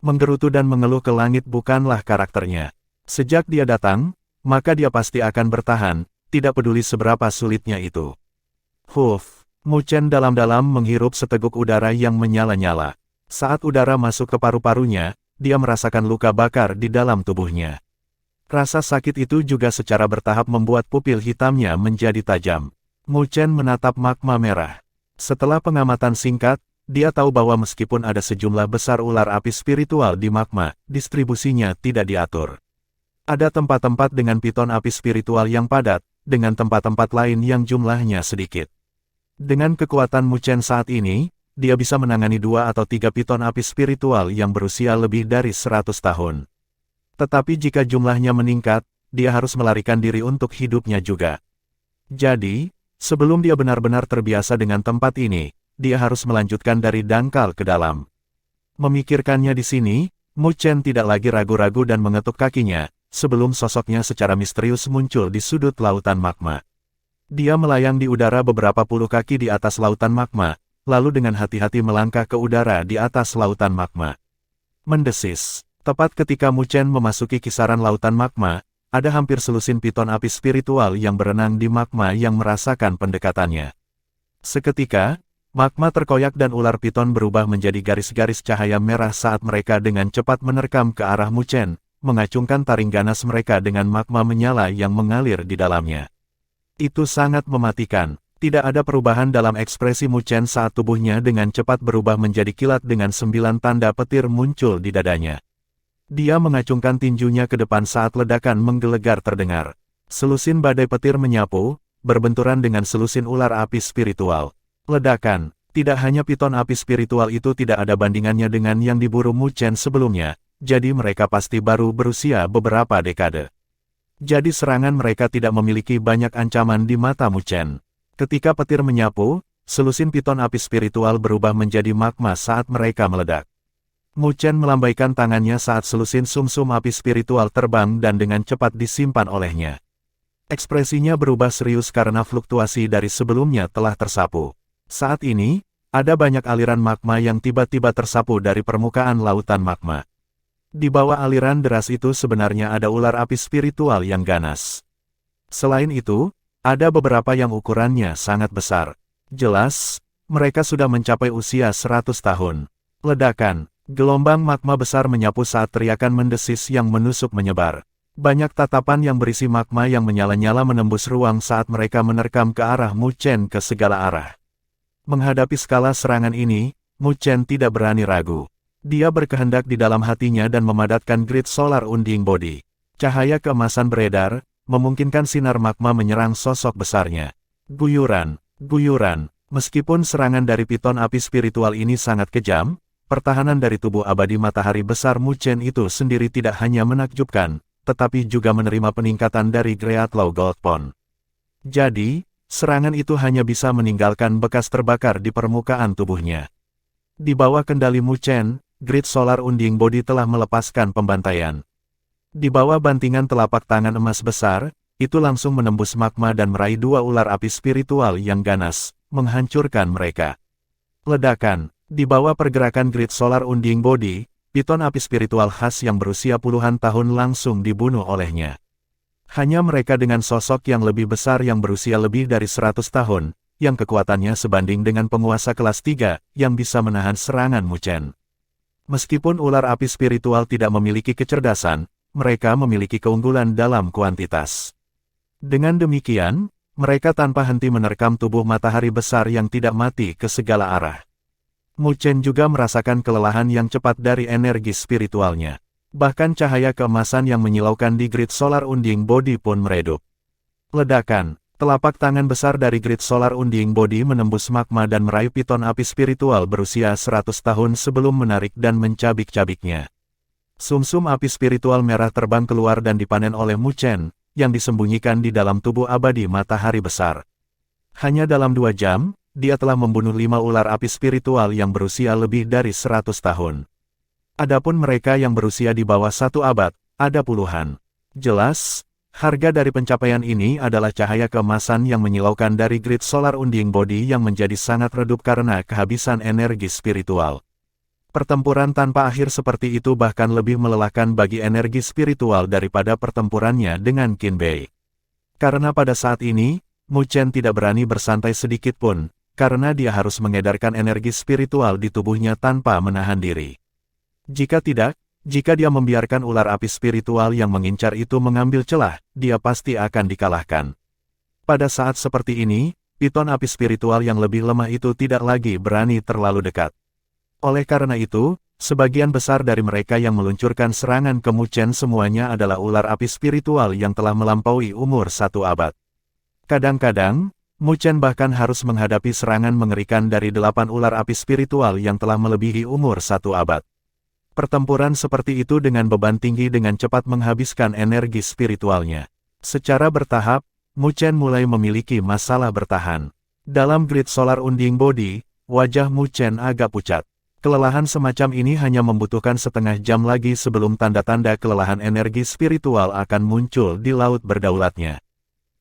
Menggerutu dan mengeluh ke langit bukanlah karakternya. Sejak dia datang, maka dia pasti akan bertahan, tidak peduli seberapa sulitnya itu. Huff, Mu Chen dalam-dalam menghirup seteguk udara yang menyala-nyala. Saat udara masuk ke paru-parunya, dia merasakan luka bakar di dalam tubuhnya. Rasa sakit itu juga secara bertahap membuat pupil hitamnya menjadi tajam. Mu Chen menatap magma merah. Setelah pengamatan singkat, dia tahu bahwa meskipun ada sejumlah besar ular api spiritual di magma, distribusinya tidak diatur. Ada tempat-tempat dengan piton api spiritual yang padat, dengan tempat-tempat lain yang jumlahnya sedikit. Dengan kekuatan Mu Chen saat ini, dia bisa menangani 2 atau 3 piton api spiritual yang berusia lebih dari 100 tahun. Tetapi jika jumlahnya meningkat, dia harus melarikan diri untuk hidupnya juga. Jadi, sebelum dia benar-benar terbiasa dengan tempat ini, dia harus melanjutkan dari dangkal ke dalam. Memikirkannya di sini, Mu Chen tidak lagi ragu-ragu dan mengetuk kakinya, sebelum sosoknya secara misterius muncul di sudut lautan magma. Dia melayang di udara beberapa puluh kaki di atas lautan magma, lalu dengan hati-hati melangkah ke udara di atas lautan magma. Mendesis. Tepat ketika Mu Chen memasuki kisaran lautan magma, ada hampir selusin piton api spiritual yang berenang di magma yang merasakan pendekatannya. Seketika, magma terkoyak dan ular piton berubah menjadi garis-garis cahaya merah saat mereka dengan cepat menerkam ke arah Mu Chen, mengacungkan taring ganas mereka dengan magma menyala yang mengalir di dalamnya. Itu sangat mematikan. Tidak ada perubahan dalam ekspresi Mu Chen saat tubuhnya dengan cepat berubah menjadi kilat dengan 9 tanda petir muncul di dadanya. Dia mengacungkan tinjunya ke depan saat ledakan menggelegar terdengar. Selusin badai petir menyapu, berbenturan dengan selusin ular api spiritual. Ledakan. Tidak hanya piton api spiritual itu tidak ada bandingannya dengan yang diburu Mu Chen sebelumnya, jadi mereka pasti baru berusia beberapa dekade. Jadi serangan mereka tidak memiliki banyak ancaman di mata Mu Chen. Ketika petir menyapu, selusin piton api spiritual berubah menjadi magma saat mereka meledak. Mu Chen melambaikan tangannya saat selusin sumsum api spiritual terbang dan dengan cepat disimpan olehnya. Ekspresinya berubah serius karena fluktuasi dari sebelumnya telah tersapu. Saat ini, ada banyak aliran magma yang tiba-tiba tersapu dari permukaan lautan magma. Di bawah aliran deras itu sebenarnya ada ular api spiritual yang ganas. Selain itu, ada beberapa yang ukurannya sangat besar. Jelas, mereka sudah mencapai usia 100 tahun. Ledakan, gelombang magma besar menyapu saat teriakan mendesis yang menusuk menyebar. Banyak tatapan yang berisi magma yang menyala-nyala menembus ruang saat mereka menerkam ke arah Mu Chen ke segala arah. Menghadapi skala serangan ini, Mu Chen tidak berani ragu. Dia berkehendak di dalam hatinya dan memadatkan grid solar unding body. Cahaya keemasan beredar, memungkinkan sinar magma menyerang sosok besarnya. Guyuran, guyuran. Meskipun serangan dari piton api spiritual ini sangat kejam, pertahanan dari tubuh abadi matahari besar Mu Chen itu sendiri tidak hanya menakjubkan, tetapi juga menerima peningkatan dari Great Law Gold Pond. Jadi, serangan itu hanya bisa meninggalkan bekas terbakar di permukaan tubuhnya. Di bawah kendali Mu Chen, Grid Solar Unding Body telah melepaskan pembantaian. Di bawah bantingan telapak tangan emas besar, itu langsung menembus magma dan meraih 2 ular api spiritual yang ganas, menghancurkan mereka. Ledakan. Di bawah pergerakan Grid Solar Unding Body, piton api spiritual khas yang berusia puluhan tahun langsung dibunuh olehnya. Hanya mereka dengan sosok yang lebih besar yang berusia lebih dari 100 tahun, yang kekuatannya sebanding dengan penguasa kelas 3, yang bisa menahan serangan Mu Chen. Meskipun ular api spiritual tidak memiliki kecerdasan, mereka memiliki keunggulan dalam kuantitas. Dengan demikian, mereka tanpa henti menerkam tubuh matahari besar yang tidak mati ke segala arah. Mu Chen juga merasakan kelelahan yang cepat dari energi spiritualnya. Bahkan cahaya keemasan yang menyilaukan di grid solar unding body pun meredup. Ledakan, telapak tangan besar dari grid solar unding body menembus magma dan meraih piton api spiritual berusia 100 tahun sebelum menarik dan mencabik-cabiknya. Sumsum api spiritual merah terbang keluar dan dipanen oleh Mu Chen, yang disembunyikan di dalam tubuh abadi matahari besar. Hanya dalam 2 jam, dia telah membunuh 5 ular api spiritual yang berusia lebih dari 100 tahun. Adapun mereka yang berusia di bawah 1 abad, ada puluhan. Jelas, harga dari pencapaian ini adalah cahaya keemasan yang menyilaukan dari grid solar unding body yang menjadi sangat redup karena kehabisan energi spiritual. Pertempuran tanpa akhir seperti itu bahkan lebih melelahkan bagi energi spiritual daripada pertempurannya dengan Qin Bei. Karena pada saat ini, Mu Chen tidak berani bersantai sedikit pun, karena dia harus mengedarkan energi spiritual di tubuhnya tanpa menahan diri. Jika tidak, jika dia membiarkan ular api spiritual yang mengincar itu mengambil celah, dia pasti akan dikalahkan. Pada saat seperti ini, piton api spiritual yang lebih lemah itu tidak lagi berani terlalu dekat. Oleh karena itu, sebagian besar dari mereka yang meluncurkan serangan ke Mu Chen semuanya adalah ular api spiritual yang telah melampaui umur 1 abad. Kadang-kadang, Mu Chen bahkan harus menghadapi serangan mengerikan dari 8 ular api spiritual yang telah melebihi umur 1 abad. Pertempuran seperti itu dengan beban tinggi dengan cepat menghabiskan energi spiritualnya. Secara bertahap, Mu Chen mulai memiliki masalah bertahan. Dalam grid solar unding body, wajah Mu Chen agak pucat. Kelelahan semacam ini hanya membutuhkan setengah jam lagi sebelum tanda-tanda kelelahan energi spiritual akan muncul di laut berdaulatnya.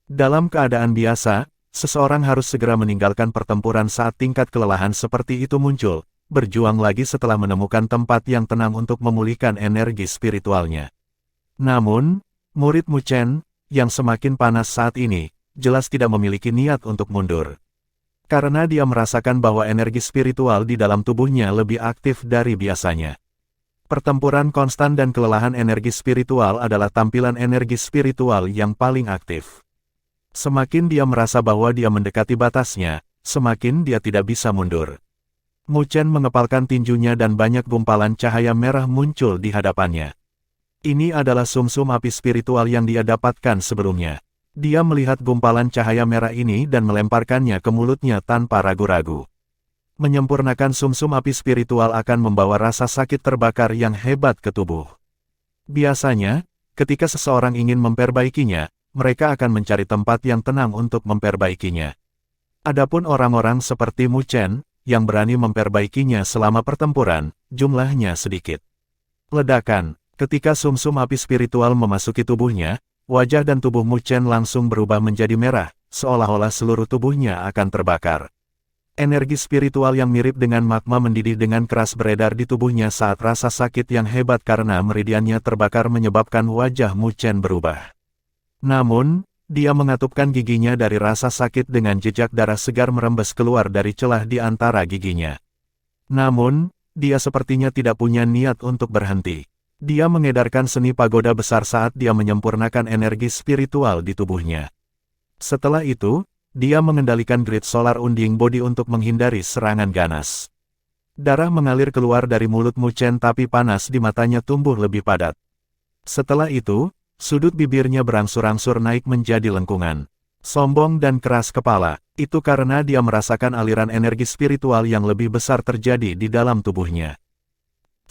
Dalam keadaan biasa, seseorang harus segera meninggalkan pertempuran saat tingkat kelelahan seperti itu muncul, berjuang lagi setelah menemukan tempat yang tenang untuk memulihkan energi spiritualnya. Namun, murid Mu Chen, yang semakin panas saat ini, jelas tidak memiliki niat untuk mundur. Karena dia merasakan bahwa energi spiritual di dalam tubuhnya lebih aktif dari biasanya. Pertempuran konstan dan kelelahan energi spiritual adalah tampilan energi spiritual yang paling aktif. Semakin dia merasa bahwa dia mendekati batasnya, semakin dia tidak bisa mundur. Mu Chen mengepalkan tinjunya dan banyak gumpalan cahaya merah muncul di hadapannya. Ini adalah sumsum api spiritual yang dia dapatkan sebelumnya. Dia melihat gumpalan cahaya merah ini dan melemparkannya ke mulutnya tanpa ragu-ragu. Menyempurnakan sumsum api spiritual akan membawa rasa sakit terbakar yang hebat ke tubuh. Biasanya, ketika seseorang ingin memperbaikinya, mereka akan mencari tempat yang tenang untuk memperbaikinya. Adapun orang-orang seperti Mu Chen, yang berani memperbaikinya selama pertempuran, jumlahnya sedikit. Ledakan, ketika sumsum api spiritual memasuki tubuhnya, wajah dan tubuh Mu Chen langsung berubah menjadi merah, seolah-olah seluruh tubuhnya akan terbakar. Energi spiritual yang mirip dengan magma mendidih dengan keras beredar di tubuhnya saat rasa sakit yang hebat karena meridiannya terbakar menyebabkan wajah Mu Chen berubah. Namun, dia mengatupkan giginya dari rasa sakit dengan jejak darah segar merembes keluar dari celah di antara giginya. Namun, dia sepertinya tidak punya niat untuk berhenti. Dia mengedarkan seni pagoda besar saat dia menyempurnakan energi spiritual di tubuhnya. Setelah itu, dia mengendalikan grid solar unding body untuk menghindari serangan ganas. Darah mengalir keluar dari mulut Mu Chen tapi panas di matanya tumbuh lebih padat. Setelah itu, sudut bibirnya berangsur-angsur naik menjadi lengkungan. Sombong dan keras kepala, itu karena dia merasakan aliran energi spiritual yang lebih besar terjadi di dalam tubuhnya.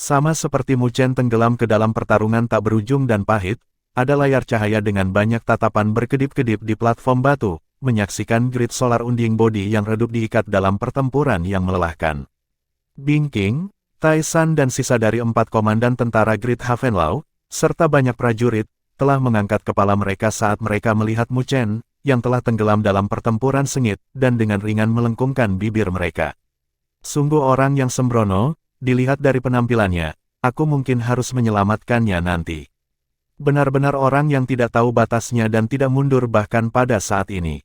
Sama seperti Mu Chen tenggelam ke dalam pertarungan tak berujung dan pahit, ada layar cahaya dengan banyak tatapan berkedip-kedip di platform batu, menyaksikan grid solar unding body yang redup diikat dalam pertempuran yang melelahkan. Bing King, Tai San dan sisa dari 4 komandan tentara grid Havenlau, serta banyak prajurit, telah mengangkat kepala mereka saat mereka melihat Mu Chen, yang telah tenggelam dalam pertempuran sengit, dan dengan ringan melengkungkan bibir mereka. Sungguh orang yang sembrono. Dilihat dari penampilannya, aku mungkin harus menyelamatkannya nanti. Benar-benar orang yang tidak tahu batasnya dan tidak mundur bahkan pada saat ini.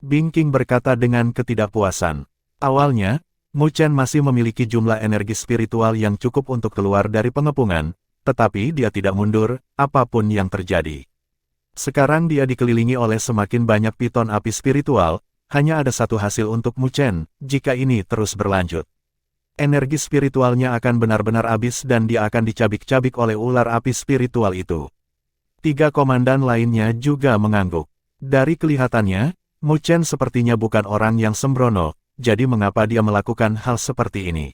Bing King berkata dengan ketidakpuasan. Awalnya, Mu Chen masih memiliki jumlah energi spiritual yang cukup untuk keluar dari pengepungan, tetapi dia tidak mundur, apapun yang terjadi. Sekarang dia dikelilingi oleh semakin banyak piton api spiritual, hanya ada satu hasil untuk Mu Chen, jika ini terus berlanjut. Energi spiritualnya akan benar-benar habis dan dia akan dicabik-cabik oleh ular api spiritual itu. 3 komandan lainnya juga mengangguk. Dari kelihatannya, Mu Chen sepertinya bukan orang yang sembrono, jadi mengapa dia melakukan hal seperti ini?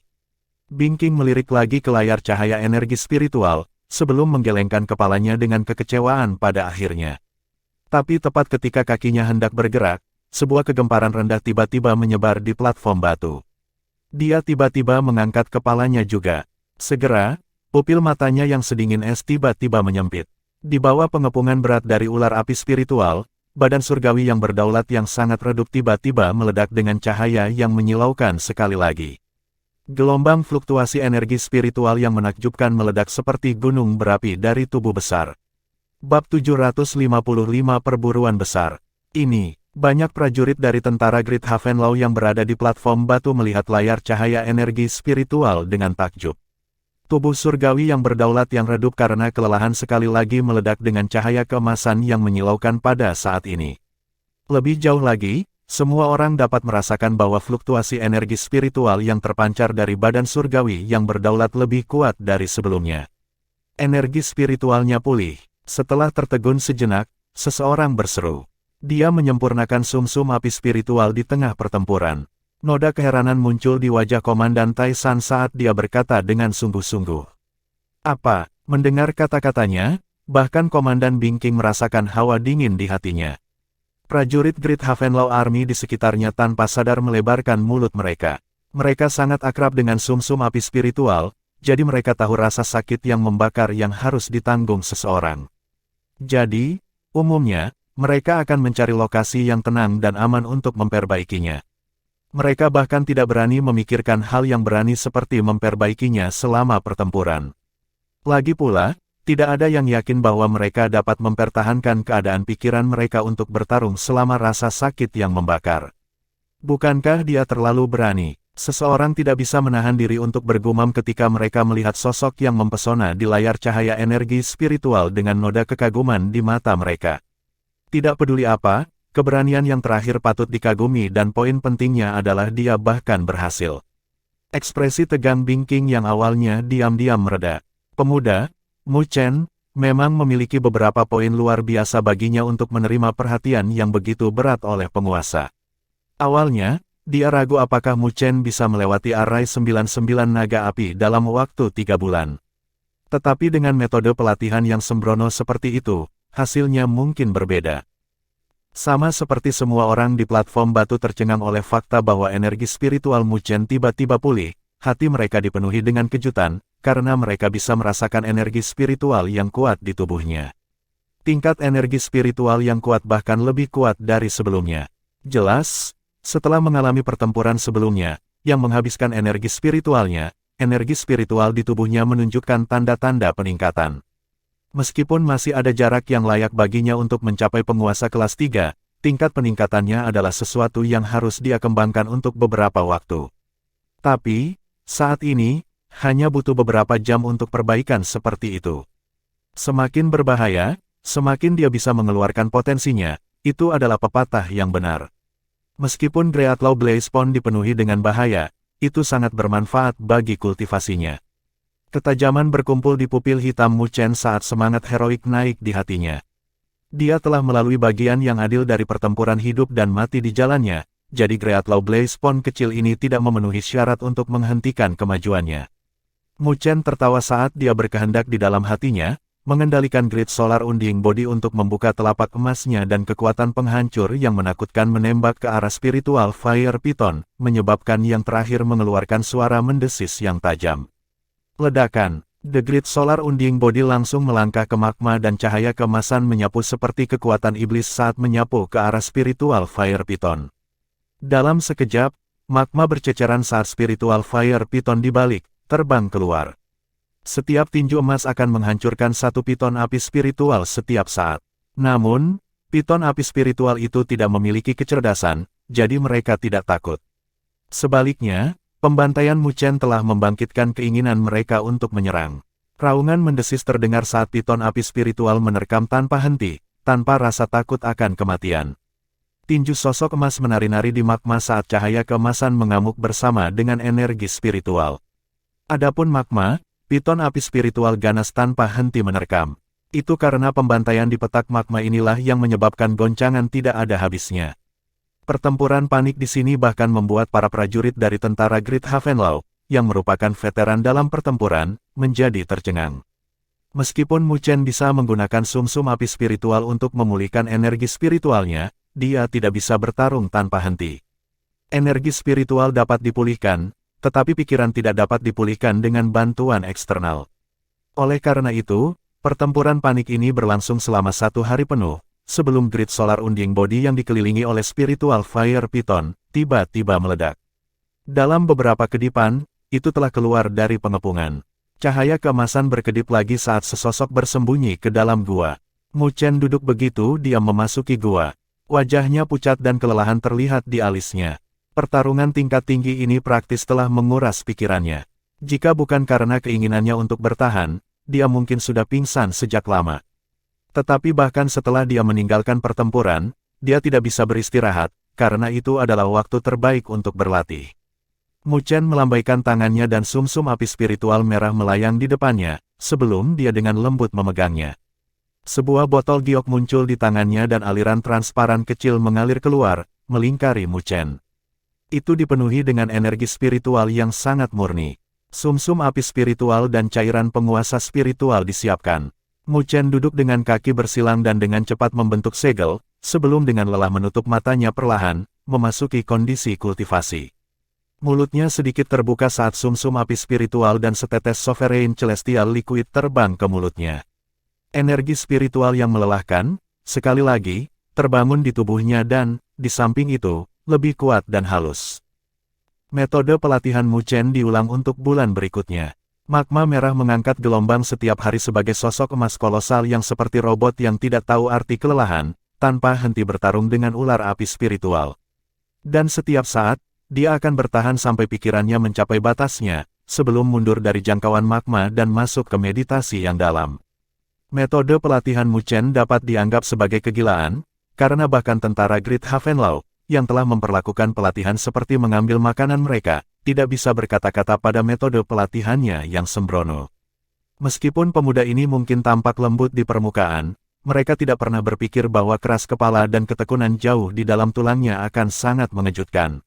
Bingking melirik lagi ke layar cahaya energi spiritual, sebelum menggelengkan kepalanya dengan kekecewaan pada akhirnya. Tapi tepat ketika kakinya hendak bergerak, sebuah kegemparan rendah tiba-tiba menyebar di platform batu. Dia tiba-tiba mengangkat kepalanya juga. Segera, pupil matanya yang sedingin es tiba-tiba menyempit. Di bawah pengepungan berat dari ular api spiritual, badan surgawi yang berdaulat yang sangat redup tiba-tiba meledak dengan cahaya yang menyilaukan sekali lagi. Gelombang fluktuasi energi spiritual yang menakjubkan meledak seperti gunung berapi dari tubuh besar. Bab 755 Perburuan Besar. Ini, banyak prajurit dari tentara Great Havenlaw yang berada di platform batu melihat layar cahaya energi spiritual dengan takjub. Tubuh surgawi yang berdaulat yang redup karena kelelahan sekali lagi meledak dengan cahaya keemasan yang menyilaukan pada saat ini. Lebih jauh lagi, semua orang dapat merasakan bahwa fluktuasi energi spiritual yang terpancar dari badan surgawi yang berdaulat lebih kuat dari sebelumnya. Energi spiritualnya pulih. Setelah tertegun sejenak, seseorang berseru. Dia menyempurnakan sumsum api spiritual di tengah pertempuran. Noda keheranan muncul di wajah Komandan Taisan saat dia berkata dengan sungguh-sungguh. Apa? Mendengar kata-katanya, bahkan Komandan Bingking merasakan hawa dingin di hatinya. Prajurit Great Havenlaw Army di sekitarnya tanpa sadar melebarkan mulut mereka. Mereka sangat akrab dengan sumsum api spiritual, jadi mereka tahu rasa sakit yang membakar yang harus ditanggung seseorang. Jadi, umumnya, mereka akan mencari lokasi yang tenang dan aman untuk memperbaikinya. Mereka bahkan tidak berani memikirkan hal yang berani seperti memperbaikinya selama pertempuran. Lagi pula, tidak ada yang yakin bahwa mereka dapat mempertahankan keadaan pikiran mereka untuk bertarung selama rasa sakit yang membakar. Bukankah dia terlalu berani? Seseorang tidak bisa menahan diri untuk bergumam ketika mereka melihat sosok yang mempesona di layar cahaya energi spiritual dengan noda kekaguman di mata mereka. Tidak peduli apa, keberanian yang terakhir patut dikagumi dan poin pentingnya adalah dia bahkan berhasil. Ekspresi tegang Bingking yang awalnya diam-diam mereda. Pemuda, Mu Chen, memang memiliki beberapa poin luar biasa baginya untuk menerima perhatian yang begitu berat oleh penguasa. Awalnya, dia ragu apakah Mu Chen bisa melewati arai 99 naga api dalam waktu 3 bulan. Tetapi dengan metode pelatihan yang sembrono seperti itu, hasilnya mungkin berbeda. Sama seperti semua orang di platform batu tercengang oleh fakta bahwa energi spiritual Mu Chen tiba-tiba pulih, hati mereka dipenuhi dengan kejutan, karena mereka bisa merasakan energi spiritual yang kuat di tubuhnya. Tingkat energi spiritual yang kuat bahkan lebih kuat dari sebelumnya. Jelas, setelah mengalami pertempuran sebelumnya, yang menghabiskan energi spiritualnya, energi spiritual di tubuhnya menunjukkan tanda-tanda peningkatan. Meskipun masih ada jarak yang layak baginya untuk mencapai penguasa kelas 3, tingkat peningkatannya adalah sesuatu yang harus dia kembangkan untuk beberapa waktu. Tapi, saat ini, hanya butuh beberapa jam untuk perbaikan seperti itu. Semakin berbahaya, semakin dia bisa mengeluarkan potensinya, itu adalah pepatah yang benar. Meskipun Greatlaw Blaze Pond dipenuhi dengan bahaya, itu sangat bermanfaat bagi kultivasinya. Ketajaman berkumpul di pupil hitam Mu Chen saat semangat heroik naik di hatinya. Dia telah melalui bagian yang adil dari pertempuran hidup dan mati di jalannya, jadi Greatlaw Blaze Pond kecil ini tidak memenuhi syarat untuk menghentikan kemajuannya. Mu Chen tertawa saat dia berkehendak di dalam hatinya, mengendalikan Great Solar Unding Body untuk membuka telapak emasnya dan kekuatan penghancur yang menakutkan menembak ke arah spiritual Fire Python, menyebabkan yang terakhir mengeluarkan suara mendesis yang tajam. Ledakan, The Great Solar Unding Body langsung melangkah ke magma dan cahaya keemasan menyapu seperti kekuatan iblis saat menyapu ke arah spiritual Fire Python. Dalam sekejap, magma berceceran saat spiritual Fire Python dibalik, terbang keluar. Setiap tinju emas akan menghancurkan satu piton api spiritual setiap saat. Namun, piton api spiritual itu tidak memiliki kecerdasan, jadi mereka tidak takut. Sebaliknya, pembantaian Mu Chen telah membangkitkan keinginan mereka untuk menyerang. Raungan mendesis terdengar saat piton api spiritual menerkam tanpa henti, tanpa rasa takut akan kematian. Tinju sosok emas menari-nari di magma saat cahaya keemasan mengamuk bersama dengan energi spiritual. Adapun magma, piton api spiritual ganas tanpa henti menerkam. Itu karena pembantaian di petak magma inilah yang menyebabkan goncangan tidak ada habisnya. Pertempuran panik di sini bahkan membuat para prajurit dari tentara Great Havenlau, yang merupakan veteran dalam pertempuran, menjadi tercengang. Meskipun Mu Chen bisa menggunakan sumsum api spiritual untuk memulihkan energi spiritualnya, dia tidak bisa bertarung tanpa henti. Energi spiritual dapat dipulihkan, tetapi pikiran tidak dapat dipulihkan dengan bantuan eksternal. Oleh karena itu, pertempuran panik ini berlangsung selama 1 hari penuh, sebelum Great Solar Unding Body yang dikelilingi oleh Spiritual Fire Python, tiba-tiba meledak. Dalam beberapa kedipan, itu telah keluar dari pengepungan. Cahaya keemasan berkedip lagi saat sesosok bersembunyi ke dalam gua. Mu Chen duduk begitu diam memasuki gua. Wajahnya pucat dan kelelahan terlihat di alisnya. Pertarungan tingkat tinggi ini praktis telah menguras pikirannya. Jika bukan karena keinginannya untuk bertahan, dia mungkin sudah pingsan sejak lama. Tetapi bahkan setelah dia meninggalkan pertempuran, dia tidak bisa beristirahat, karena itu adalah waktu terbaik untuk berlatih. Mu Chen melambaikan tangannya dan sumsum api spiritual merah melayang di depannya, sebelum dia dengan lembut memegangnya. Sebuah botol giok muncul di tangannya dan aliran transparan kecil mengalir keluar, melingkari Mu Chen. Itu dipenuhi dengan energi spiritual yang sangat murni. Sumsum api spiritual dan cairan penguasa spiritual disiapkan. Mu Chen duduk dengan kaki bersilang dan dengan cepat membentuk segel, sebelum dengan lelah menutup matanya perlahan, memasuki kondisi kultivasi. Mulutnya sedikit terbuka saat sumsum api spiritual dan setetes sovereign celestial liquid terbang ke mulutnya. Energi spiritual yang melelahkan, sekali lagi, terbangun di tubuhnya dan, di samping itu, lebih kuat dan halus. Metode pelatihan Mu Chen diulang untuk bulan berikutnya. Magma merah mengangkat gelombang setiap hari sebagai sosok emas kolosal yang seperti robot yang tidak tahu arti kelelahan, tanpa henti bertarung dengan ular api spiritual. Dan setiap saat, dia akan bertahan sampai pikirannya mencapai batasnya, sebelum mundur dari jangkauan magma dan masuk ke meditasi yang dalam. Metode pelatihan Mu Chen dapat dianggap sebagai kegilaan, karena bahkan tentara Great Havenlau, yang telah memperlakukan pelatihan seperti mengambil makanan mereka, tidak bisa berkata-kata pada metode pelatihannya yang sembrono. Meskipun pemuda ini mungkin tampak lembut di permukaan, mereka tidak pernah berpikir bahwa keras kepala dan ketekunan jauh di dalam tulangnya akan sangat mengejutkan.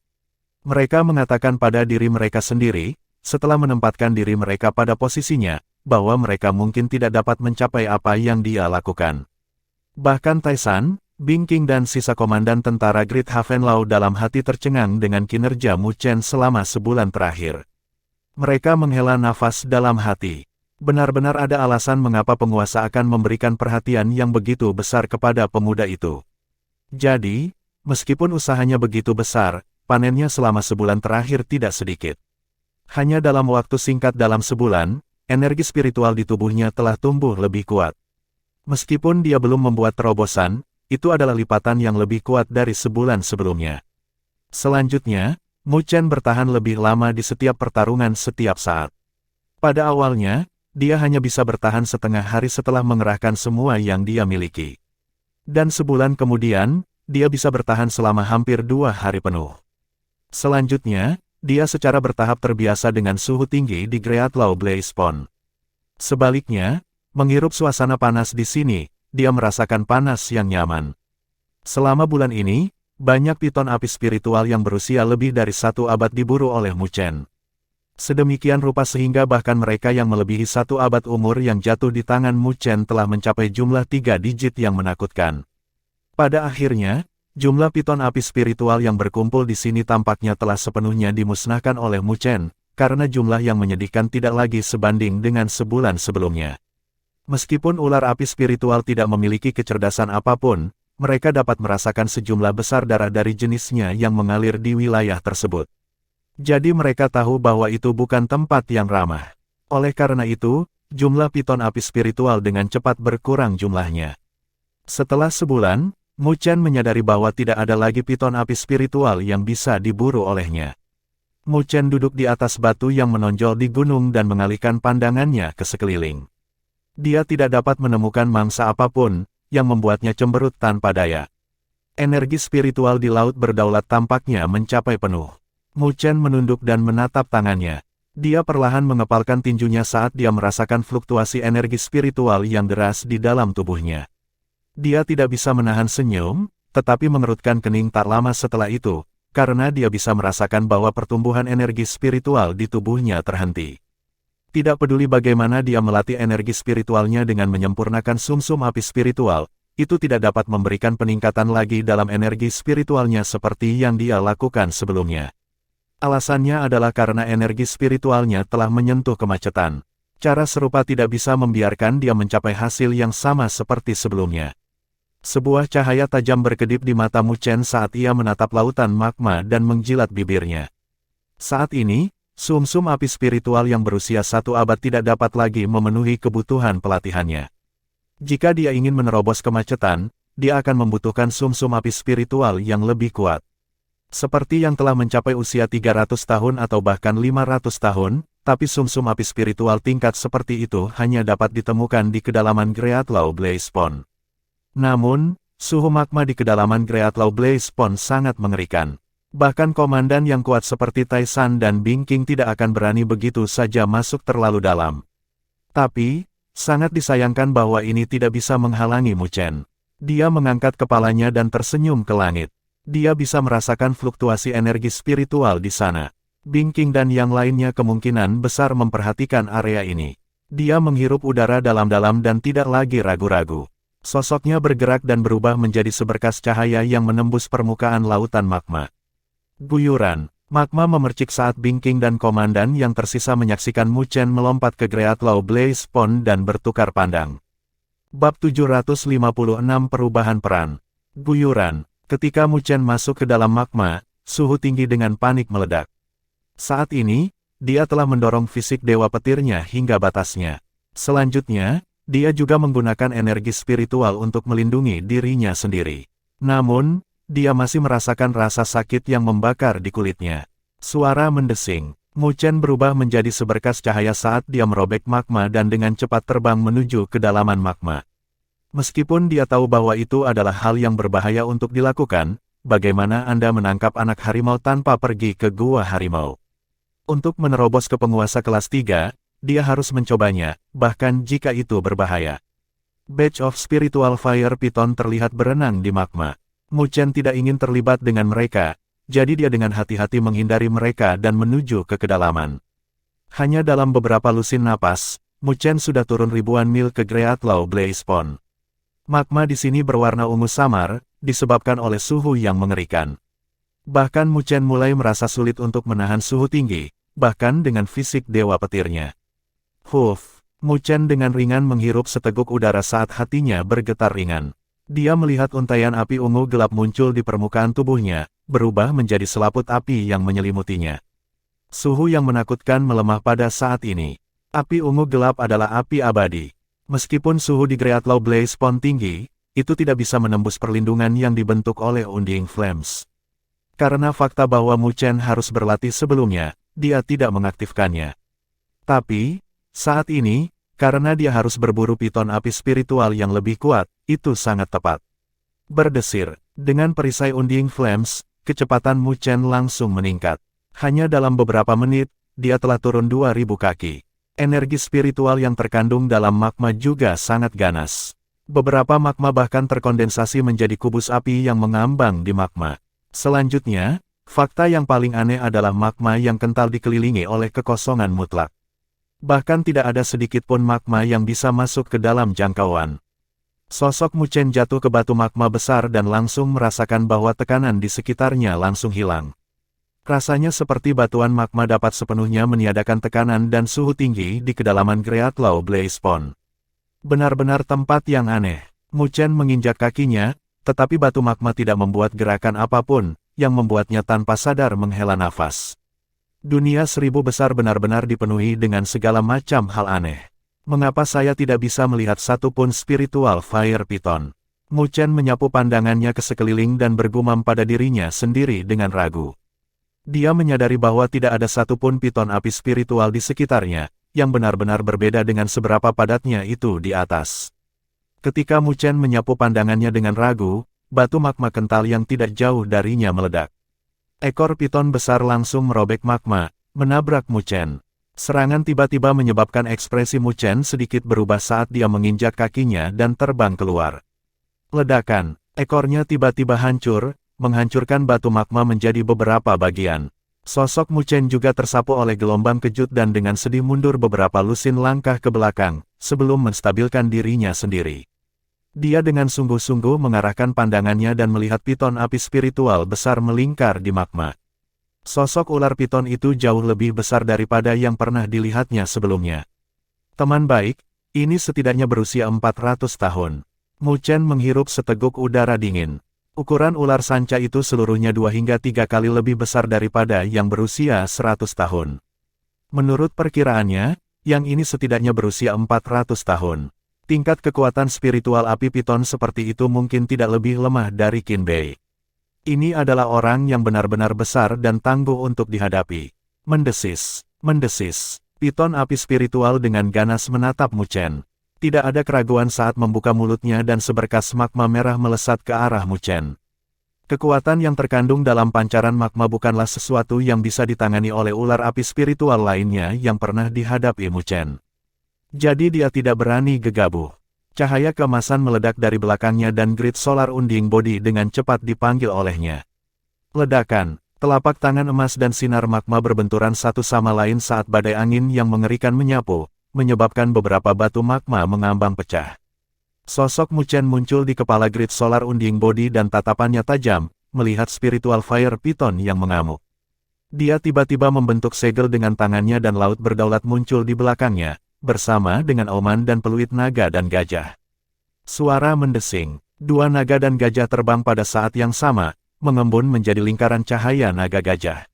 Mereka mengatakan pada diri mereka sendiri, setelah menempatkan diri mereka pada posisinya, bahwa mereka mungkin tidak dapat mencapai apa yang dia lakukan. Bahkan Taisan, Bing King dan sisa komandan tentara Great Havenlau dalam hati tercengang dengan kinerja Mu Chen selama sebulan terakhir. Mereka menghela nafas dalam hati. Benar-benar ada alasan mengapa penguasa akan memberikan perhatian yang begitu besar kepada pemuda itu. Jadi, meskipun usahanya begitu besar, panennya selama sebulan terakhir tidak sedikit. Hanya dalam waktu singkat dalam sebulan, energi spiritual di tubuhnya telah tumbuh lebih kuat. Meskipun dia belum membuat terobosan, itu adalah lipatan yang lebih kuat dari sebulan sebelumnya. Selanjutnya, Mu Chen bertahan lebih lama di setiap pertarungan setiap saat. Pada awalnya, dia hanya bisa bertahan setengah hari setelah mengerahkan semua yang dia miliki. Dan sebulan kemudian, dia bisa bertahan selama hampir 2 hari penuh. Selanjutnya, dia secara bertahap terbiasa dengan suhu tinggi di Greatlaw Blaze Pond. Sebaliknya, menghirup suasana panas di sini, dia merasakan panas yang nyaman. Selama bulan ini, banyak piton api spiritual yang berusia lebih dari 1 abad diburu oleh Mu Chen. Sedemikian rupa sehingga bahkan mereka yang melebihi 1 abad umur yang jatuh di tangan Mu Chen telah mencapai jumlah 3 digit yang menakutkan. Pada akhirnya, jumlah piton api spiritual yang berkumpul di sini tampaknya telah sepenuhnya dimusnahkan oleh Mu Chen, karena jumlah yang menyedihkan tidak lagi sebanding dengan sebulan sebelumnya. Meskipun ular api spiritual tidak memiliki kecerdasan apapun, mereka dapat merasakan sejumlah besar darah dari jenisnya yang mengalir di wilayah tersebut. Jadi mereka tahu bahwa itu bukan tempat yang ramah. Oleh karena itu, jumlah piton api spiritual dengan cepat berkurang jumlahnya. Setelah sebulan, Mu Chen menyadari bahwa tidak ada lagi piton api spiritual yang bisa diburu olehnya. Mu Chen duduk di atas batu yang menonjol di gunung dan mengalihkan pandangannya ke sekeliling. Dia tidak dapat menemukan mangsa apapun, yang membuatnya cemberut tanpa daya. Energi spiritual di laut berdaulat tampaknya mencapai penuh. Mu Chen menunduk dan menatap tangannya. Dia perlahan mengepalkan tinjunya saat dia merasakan fluktuasi energi spiritual yang deras di dalam tubuhnya. Dia tidak bisa menahan senyum, tetapi mengerutkan kening tak lama setelah itu, karena dia bisa merasakan bahwa pertumbuhan energi spiritual di tubuhnya terhenti. Tidak peduli bagaimana dia melatih energi spiritualnya dengan menyempurnakan sumsum api spiritual, itu tidak dapat memberikan peningkatan lagi dalam energi spiritualnya seperti yang dia lakukan sebelumnya. Alasannya adalah karena energi spiritualnya telah menyentuh kemacetan. Cara serupa tidak bisa membiarkan dia mencapai hasil yang sama seperti sebelumnya. Sebuah cahaya tajam berkedip di mata Mu Chen saat ia menatap lautan magma dan menjilat bibirnya. Saat ini, sumsum api spiritual yang berusia 1 abad tidak dapat lagi memenuhi kebutuhan pelatihannya. Jika dia ingin menerobos kemacetan, dia akan membutuhkan sumsum api spiritual yang lebih kuat. Seperti yang telah mencapai usia 300 tahun atau bahkan 500 tahun, tapi sumsum api spiritual tingkat seperti itu hanya dapat ditemukan di kedalaman Great Law Blaze Pond. Namun, suhu magma di kedalaman Great Law Blaze Pond sangat mengerikan. Bahkan komandan yang kuat seperti Tai San dan Bing King tidak akan berani begitu saja masuk terlalu dalam. Tapi, sangat disayangkan bahwa ini tidak bisa menghalangi Mu Chen. Dia mengangkat kepalanya dan tersenyum ke langit. Dia bisa merasakan fluktuasi energi spiritual di sana. Bing King dan yang lainnya kemungkinan besar memperhatikan area ini. Dia menghirup udara dalam-dalam dan tidak lagi ragu-ragu. Sosoknya bergerak dan berubah menjadi seberkas cahaya yang menembus permukaan lautan magma. Guyuran magma memercik saat Bing King dan komandan yang tersisa menyaksikan Mu Chen melompat ke Great Law Blaze Pond dan bertukar pandang. Bab 756 Perubahan Peran. Guyuran. Ketika Mu Chen masuk ke dalam magma, suhu tinggi dengan panik meledak. Saat ini, dia telah mendorong fisik dewa petirnya hingga batasnya. Selanjutnya, dia juga menggunakan energi spiritual untuk melindungi dirinya sendiri. Namun, dia masih merasakan rasa sakit yang membakar di kulitnya. Suara mendesing. Mu Chen berubah menjadi seberkas cahaya saat dia merobek magma dan dengan cepat terbang menuju kedalaman magma. Meskipun dia tahu bahwa itu adalah hal yang berbahaya untuk dilakukan, bagaimana Anda menangkap anak harimau tanpa pergi ke gua harimau? Untuk menerobos ke penguasa kelas 3, dia harus mencobanya, bahkan jika itu berbahaya. Badge of Spiritual Fire Python terlihat berenang di magma. Mu Chen tidak ingin terlibat dengan mereka, jadi dia dengan hati-hati menghindari mereka dan menuju ke kedalaman. Hanya dalam beberapa lusin napas, Mu Chen sudah turun ribuan mil ke Great Law Blaze Pond. Magma di sini berwarna ungu samar, disebabkan oleh suhu yang mengerikan. Bahkan Mu Chen mulai merasa sulit untuk menahan suhu tinggi, bahkan dengan fisik dewa petirnya. Mu Chen dengan ringan menghirup seteguk udara saat hatinya bergetar ringan. Dia melihat untaian api ungu gelap muncul di permukaan tubuhnya, berubah menjadi selaput api yang menyelimutinya. Suhu yang menakutkan melemah pada saat ini. Api ungu gelap adalah api abadi. Meskipun suhu di Great Law Blaze Pond tinggi, itu tidak bisa menembus perlindungan yang dibentuk oleh Undying Flames. Karena fakta bahwa Mu Chen harus berlatih sebelumnya, dia tidak mengaktifkannya. Tapi, saat ini, karena dia harus berburu piton api spiritual yang lebih kuat, itu sangat tepat. Berdesir, dengan perisai Undying Flames, kecepatan Mu Chen langsung meningkat. Hanya dalam beberapa menit, dia telah turun 2000 kaki. Energi spiritual yang terkandung dalam magma juga sangat ganas. Beberapa magma bahkan terkondensasi menjadi kubus api yang mengambang di magma. Selanjutnya, fakta yang paling aneh adalah magma yang kental dikelilingi oleh kekosongan mutlak. Bahkan tidak ada sedikit pun magma yang bisa masuk ke dalam jangkauan. Sosok Mu Chen jatuh ke batu magma besar dan langsung merasakan bahwa tekanan di sekitarnya langsung hilang. Rasanya seperti batuan magma dapat sepenuhnya meniadakan tekanan dan suhu tinggi di kedalaman Great Law Blaze Pond. Benar-benar tempat yang aneh. Mu Chen menginjak kakinya, tetapi batu magma tidak membuat gerakan apapun, yang membuatnya tanpa sadar menghela nafas. Dunia 1000 besar benar-benar dipenuhi dengan segala macam hal aneh. Mengapa saya tidak bisa melihat satupun spiritual fire python? Mu Chen menyapu pandangannya ke sekeliling dan bergumam pada dirinya sendiri dengan ragu. Dia menyadari bahwa tidak ada satupun piton api spiritual di sekitarnya, yang benar-benar berbeda dengan seberapa padatnya itu di atas. Ketika Mu Chen menyapu pandangannya dengan ragu, batu magma kental yang tidak jauh darinya meledak. Ekor piton besar langsung merobek magma, menabrak Mu Chen. Serangan tiba-tiba menyebabkan ekspresi Mu Chen sedikit berubah saat dia menginjak kakinya dan terbang keluar. Ledakan, ekornya tiba-tiba hancur, menghancurkan batu magma menjadi beberapa bagian. Sosok Mu Chen juga tersapu oleh gelombang kejut dan dengan sedih mundur beberapa lusin langkah ke belakang, sebelum menstabilkan dirinya sendiri. Dia dengan sungguh-sungguh mengarahkan pandangannya dan melihat piton api spiritual besar melingkar di magma. Sosok ular piton itu jauh lebih besar daripada yang pernah dilihatnya sebelumnya. Teman baik, ini setidaknya berusia 400 tahun. Mu Chen menghirup seteguk udara dingin. Ukuran ular sanca itu seluruhnya 2 hingga 3 kali lebih besar daripada yang berusia 100 tahun. Menurut perkiraannya, yang ini setidaknya berusia 400 tahun. Tingkat kekuatan spiritual api piton seperti itu mungkin tidak lebih lemah dari Qin Bei. Ini adalah orang yang benar-benar besar dan tangguh untuk dihadapi. Mendesis, mendesis. Piton api spiritual dengan ganas menatap Mu Chen. Tidak ada keraguan saat membuka mulutnya dan seberkas magma merah melesat ke arah Mu Chen. Kekuatan yang terkandung dalam pancaran magma bukanlah sesuatu yang bisa ditangani oleh ular api spiritual lainnya yang pernah dihadapi Mu Chen. Jadi dia tidak berani gegabah. Cahaya keemasan meledak dari belakangnya dan grid solar unding body dengan cepat dipanggil olehnya. Ledakan, telapak tangan emas dan sinar magma berbenturan satu sama lain saat badai angin yang mengerikan menyapu, menyebabkan beberapa batu magma mengambang pecah. Sosok Mu Chen muncul di kepala grid solar unding body dan tatapannya tajam, melihat spiritual fire piton yang mengamuk. Dia tiba-tiba membentuk segel dengan tangannya dan laut berdaulat muncul di belakangnya, bersama dengan auman dan peluit naga dan gajah. Suara mendesing, 2 naga dan gajah terbang pada saat yang sama, mengembun menjadi lingkaran cahaya naga gajah.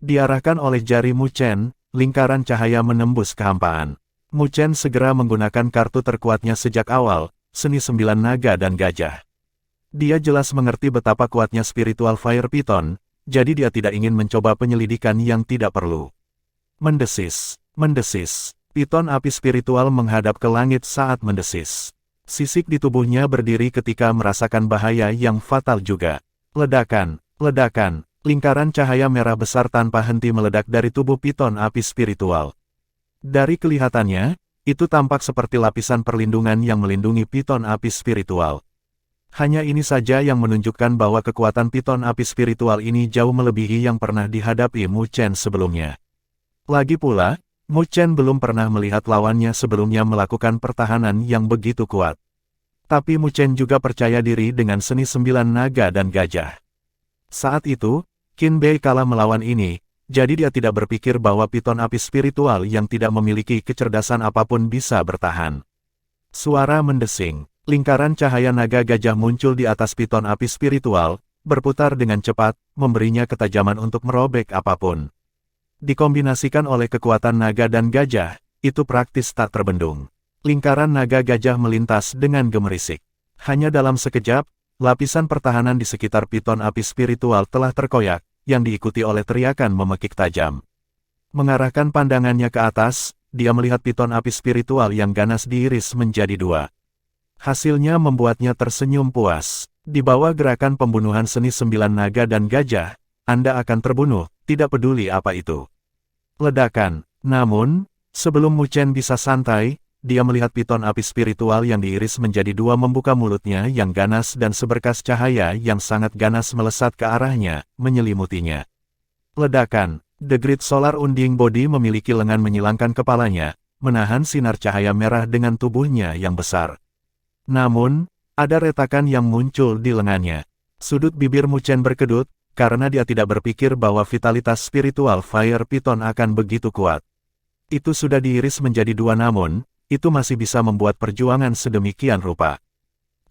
Diarahkan oleh jari Mu Chen, lingkaran cahaya menembus kehampaan. Mu Chen segera menggunakan kartu terkuatnya sejak awal, seni 9 naga dan gajah. Dia jelas mengerti betapa kuatnya spiritual fire piton, jadi dia tidak ingin mencoba penyelidikan yang tidak perlu. Mendesis, mendesis. Piton api spiritual menghadap ke langit saat mendesis. Sisik di tubuhnya berdiri ketika merasakan bahaya yang fatal juga. Ledakan, ledakan, lingkaran cahaya merah besar tanpa henti meledak dari tubuh piton api spiritual. Dari kelihatannya, itu tampak seperti lapisan perlindungan yang melindungi piton api spiritual. Hanya ini saja yang menunjukkan bahwa kekuatan piton api spiritual ini jauh melebihi yang pernah dihadapi Mu Chen sebelumnya. Lagi pula, Mu Chen belum pernah melihat lawannya sebelumnya melakukan pertahanan yang begitu kuat. Tapi Mu Chen juga percaya diri dengan seni 9 naga dan gajah. Saat itu, Qin Bei kalah melawan ini, jadi dia tidak berpikir bahwa piton api spiritual yang tidak memiliki kecerdasan apapun bisa bertahan. Suara mendesing, lingkaran cahaya naga gajah muncul di atas piton api spiritual, berputar dengan cepat, memberinya ketajaman untuk merobek apapun. Dikombinasikan oleh kekuatan naga dan gajah, itu praktis tak terbendung. Lingkaran naga gajah melintas dengan gemerisik. Hanya dalam sekejap, lapisan pertahanan di sekitar piton api spiritual telah terkoyak, yang diikuti oleh teriakan memekik tajam. Mengarahkan pandangannya ke atas, dia melihat piton api spiritual yang ganas diiris menjadi 2. Hasilnya membuatnya tersenyum puas. Di bawah gerakan pembunuhan seni 9 naga dan gajah, Anda akan terbunuh, tidak peduli apa itu. Ledakan. Namun, sebelum Mu Chen bisa santai, dia melihat piton api spiritual yang diiris menjadi 2 membuka mulutnya yang ganas dan seberkas cahaya yang sangat ganas melesat ke arahnya, menyelimutinya. Ledakan. The Great Solar Unding Body memiliki lengan menyilangkan kepalanya, menahan sinar cahaya merah dengan tubuhnya yang besar. Namun, ada retakan yang muncul di lengannya. Sudut bibir Mu Chen berkedut, karena dia tidak berpikir bahwa vitalitas spiritual Fire Piton akan begitu kuat. Itu sudah diiris menjadi 2 namun, itu masih bisa membuat perjuangan sedemikian rupa.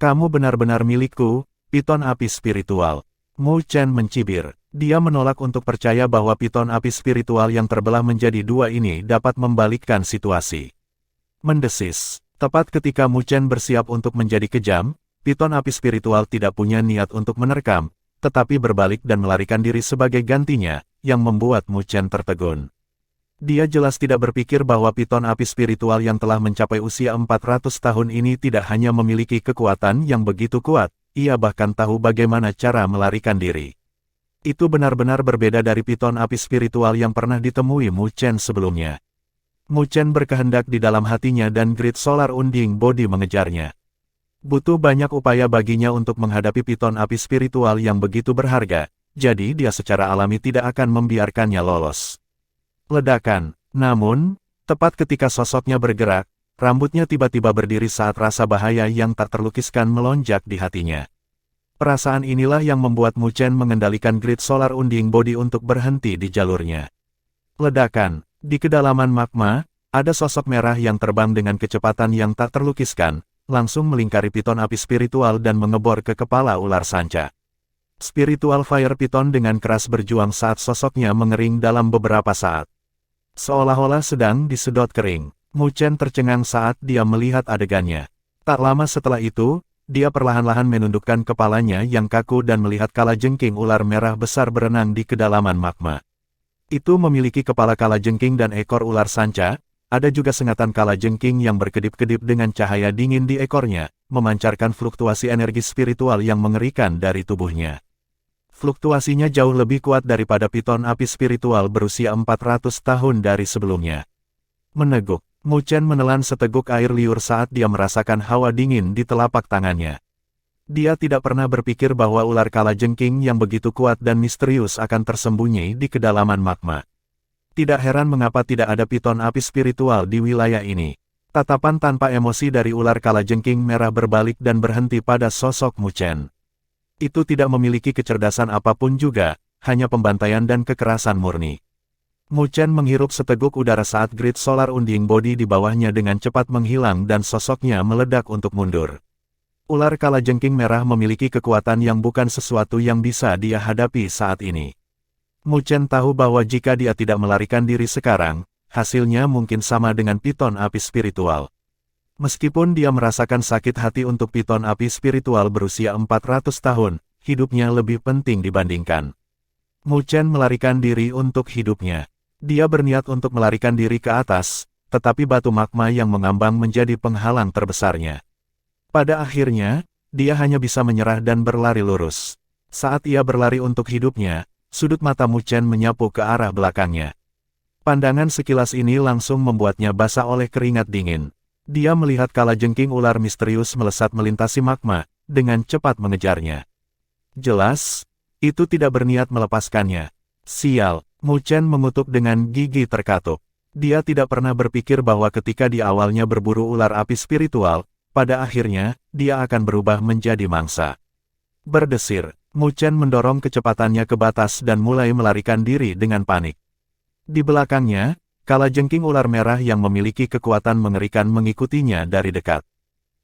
Kamu benar-benar milikku, piton api spiritual. Mu Chen mencibir. Dia menolak untuk percaya bahwa piton api spiritual yang terbelah menjadi 2 ini dapat membalikkan situasi. Mendesis. Tepat ketika Mu Chen bersiap untuk menjadi kejam, piton api spiritual tidak punya niat untuk menerkam, tetapi berbalik dan melarikan diri sebagai gantinya, yang membuat Mu Chen tertegun. Dia jelas tidak berpikir bahwa piton api spiritual yang telah mencapai usia 400 tahun ini tidak hanya memiliki kekuatan yang begitu kuat, ia bahkan tahu bagaimana cara melarikan diri. Itu benar-benar berbeda dari piton api spiritual yang pernah ditemui Mu Chen sebelumnya. Mu Chen berkehendak di dalam hatinya dan Grid Solar Unding Body mengejarnya. Butuh banyak upaya baginya untuk menghadapi piton api spiritual yang begitu berharga, jadi dia secara alami tidak akan membiarkannya lolos. Ledakan. Namun, tepat ketika sosoknya bergerak, rambutnya tiba-tiba berdiri saat rasa bahaya yang tak terlukiskan melonjak di hatinya. Perasaan inilah yang membuat Mu Chen mengendalikan Grid Solar Unding Body untuk berhenti di jalurnya. Ledakan. Di kedalaman magma, ada sosok merah yang terbang dengan kecepatan yang tak terlukiskan, langsung melingkari piton api spiritual dan mengebor ke kepala ular sanca. Spiritual Fire Python dengan keras berjuang saat sosoknya mengering dalam beberapa saat. Seolah-olah sedang disedot kering. Mu Chen tercengang saat dia melihat adegannya. Tak lama setelah itu, dia perlahan-lahan menundukkan kepalanya yang kaku dan melihat kalajengking ular merah besar berenang di kedalaman magma. Itu memiliki kepala kalajengking dan ekor ular sanca, ada juga sengatan kalajengking yang berkedip-kedip dengan cahaya dingin di ekornya, memancarkan fluktuasi energi spiritual yang mengerikan dari tubuhnya. Fluktuasinya jauh lebih kuat daripada piton api spiritual berusia 400 tahun dari sebelumnya. Meneguk, Mu Chen menelan seteguk air liur saat dia merasakan hawa dingin di telapak tangannya. Dia tidak pernah berpikir bahwa ular kalajengking yang begitu kuat dan misterius akan tersembunyi di kedalaman magma. Tidak heran mengapa tidak ada piton api spiritual di wilayah ini. Tatapan tanpa emosi dari ular kalajengking merah berbalik dan berhenti pada sosok Mu Chen. Itu tidak memiliki kecerdasan apapun juga, hanya pembantaian dan kekerasan murni. Mu Chen menghirup seteguk udara saat Grid Solar Unding Body di bawahnya dengan cepat menghilang dan sosoknya meledak untuk mundur. Ular kalajengking merah memiliki kekuatan yang bukan sesuatu yang bisa dia hadapi saat ini. Mu Chen tahu bahwa jika dia tidak melarikan diri sekarang, hasilnya mungkin sama dengan piton api spiritual. Meskipun dia merasakan sakit hati untuk piton api spiritual berusia 400 tahun, hidupnya lebih penting dibandingkan. Mu Chen melarikan diri untuk hidupnya. Dia berniat untuk melarikan diri ke atas, tetapi batu magma yang mengambang menjadi penghalang terbesarnya. Pada akhirnya, dia hanya bisa menyerah dan berlari lurus. Saat ia berlari untuk hidupnya, sudut mata Mu Chen menyapu ke arah belakangnya. Pandangan sekilas ini langsung membuatnya basah oleh keringat dingin. Dia melihat kalajengking ular misterius melesat melintasi magma, dengan cepat mengejarnya. Jelas, itu tidak berniat melepaskannya. Sial, Mu Chen mengutuk dengan gigi terkatuk. Dia tidak pernah berpikir bahwa ketika di awalnya berburu ular api spiritual, pada akhirnya, dia akan berubah menjadi mangsa. Berdesir, Mu Chen mendorong kecepatannya ke batas dan mulai melarikan diri dengan panik. Di belakangnya, kalajengking ular merah yang memiliki kekuatan mengerikan mengikutinya dari dekat.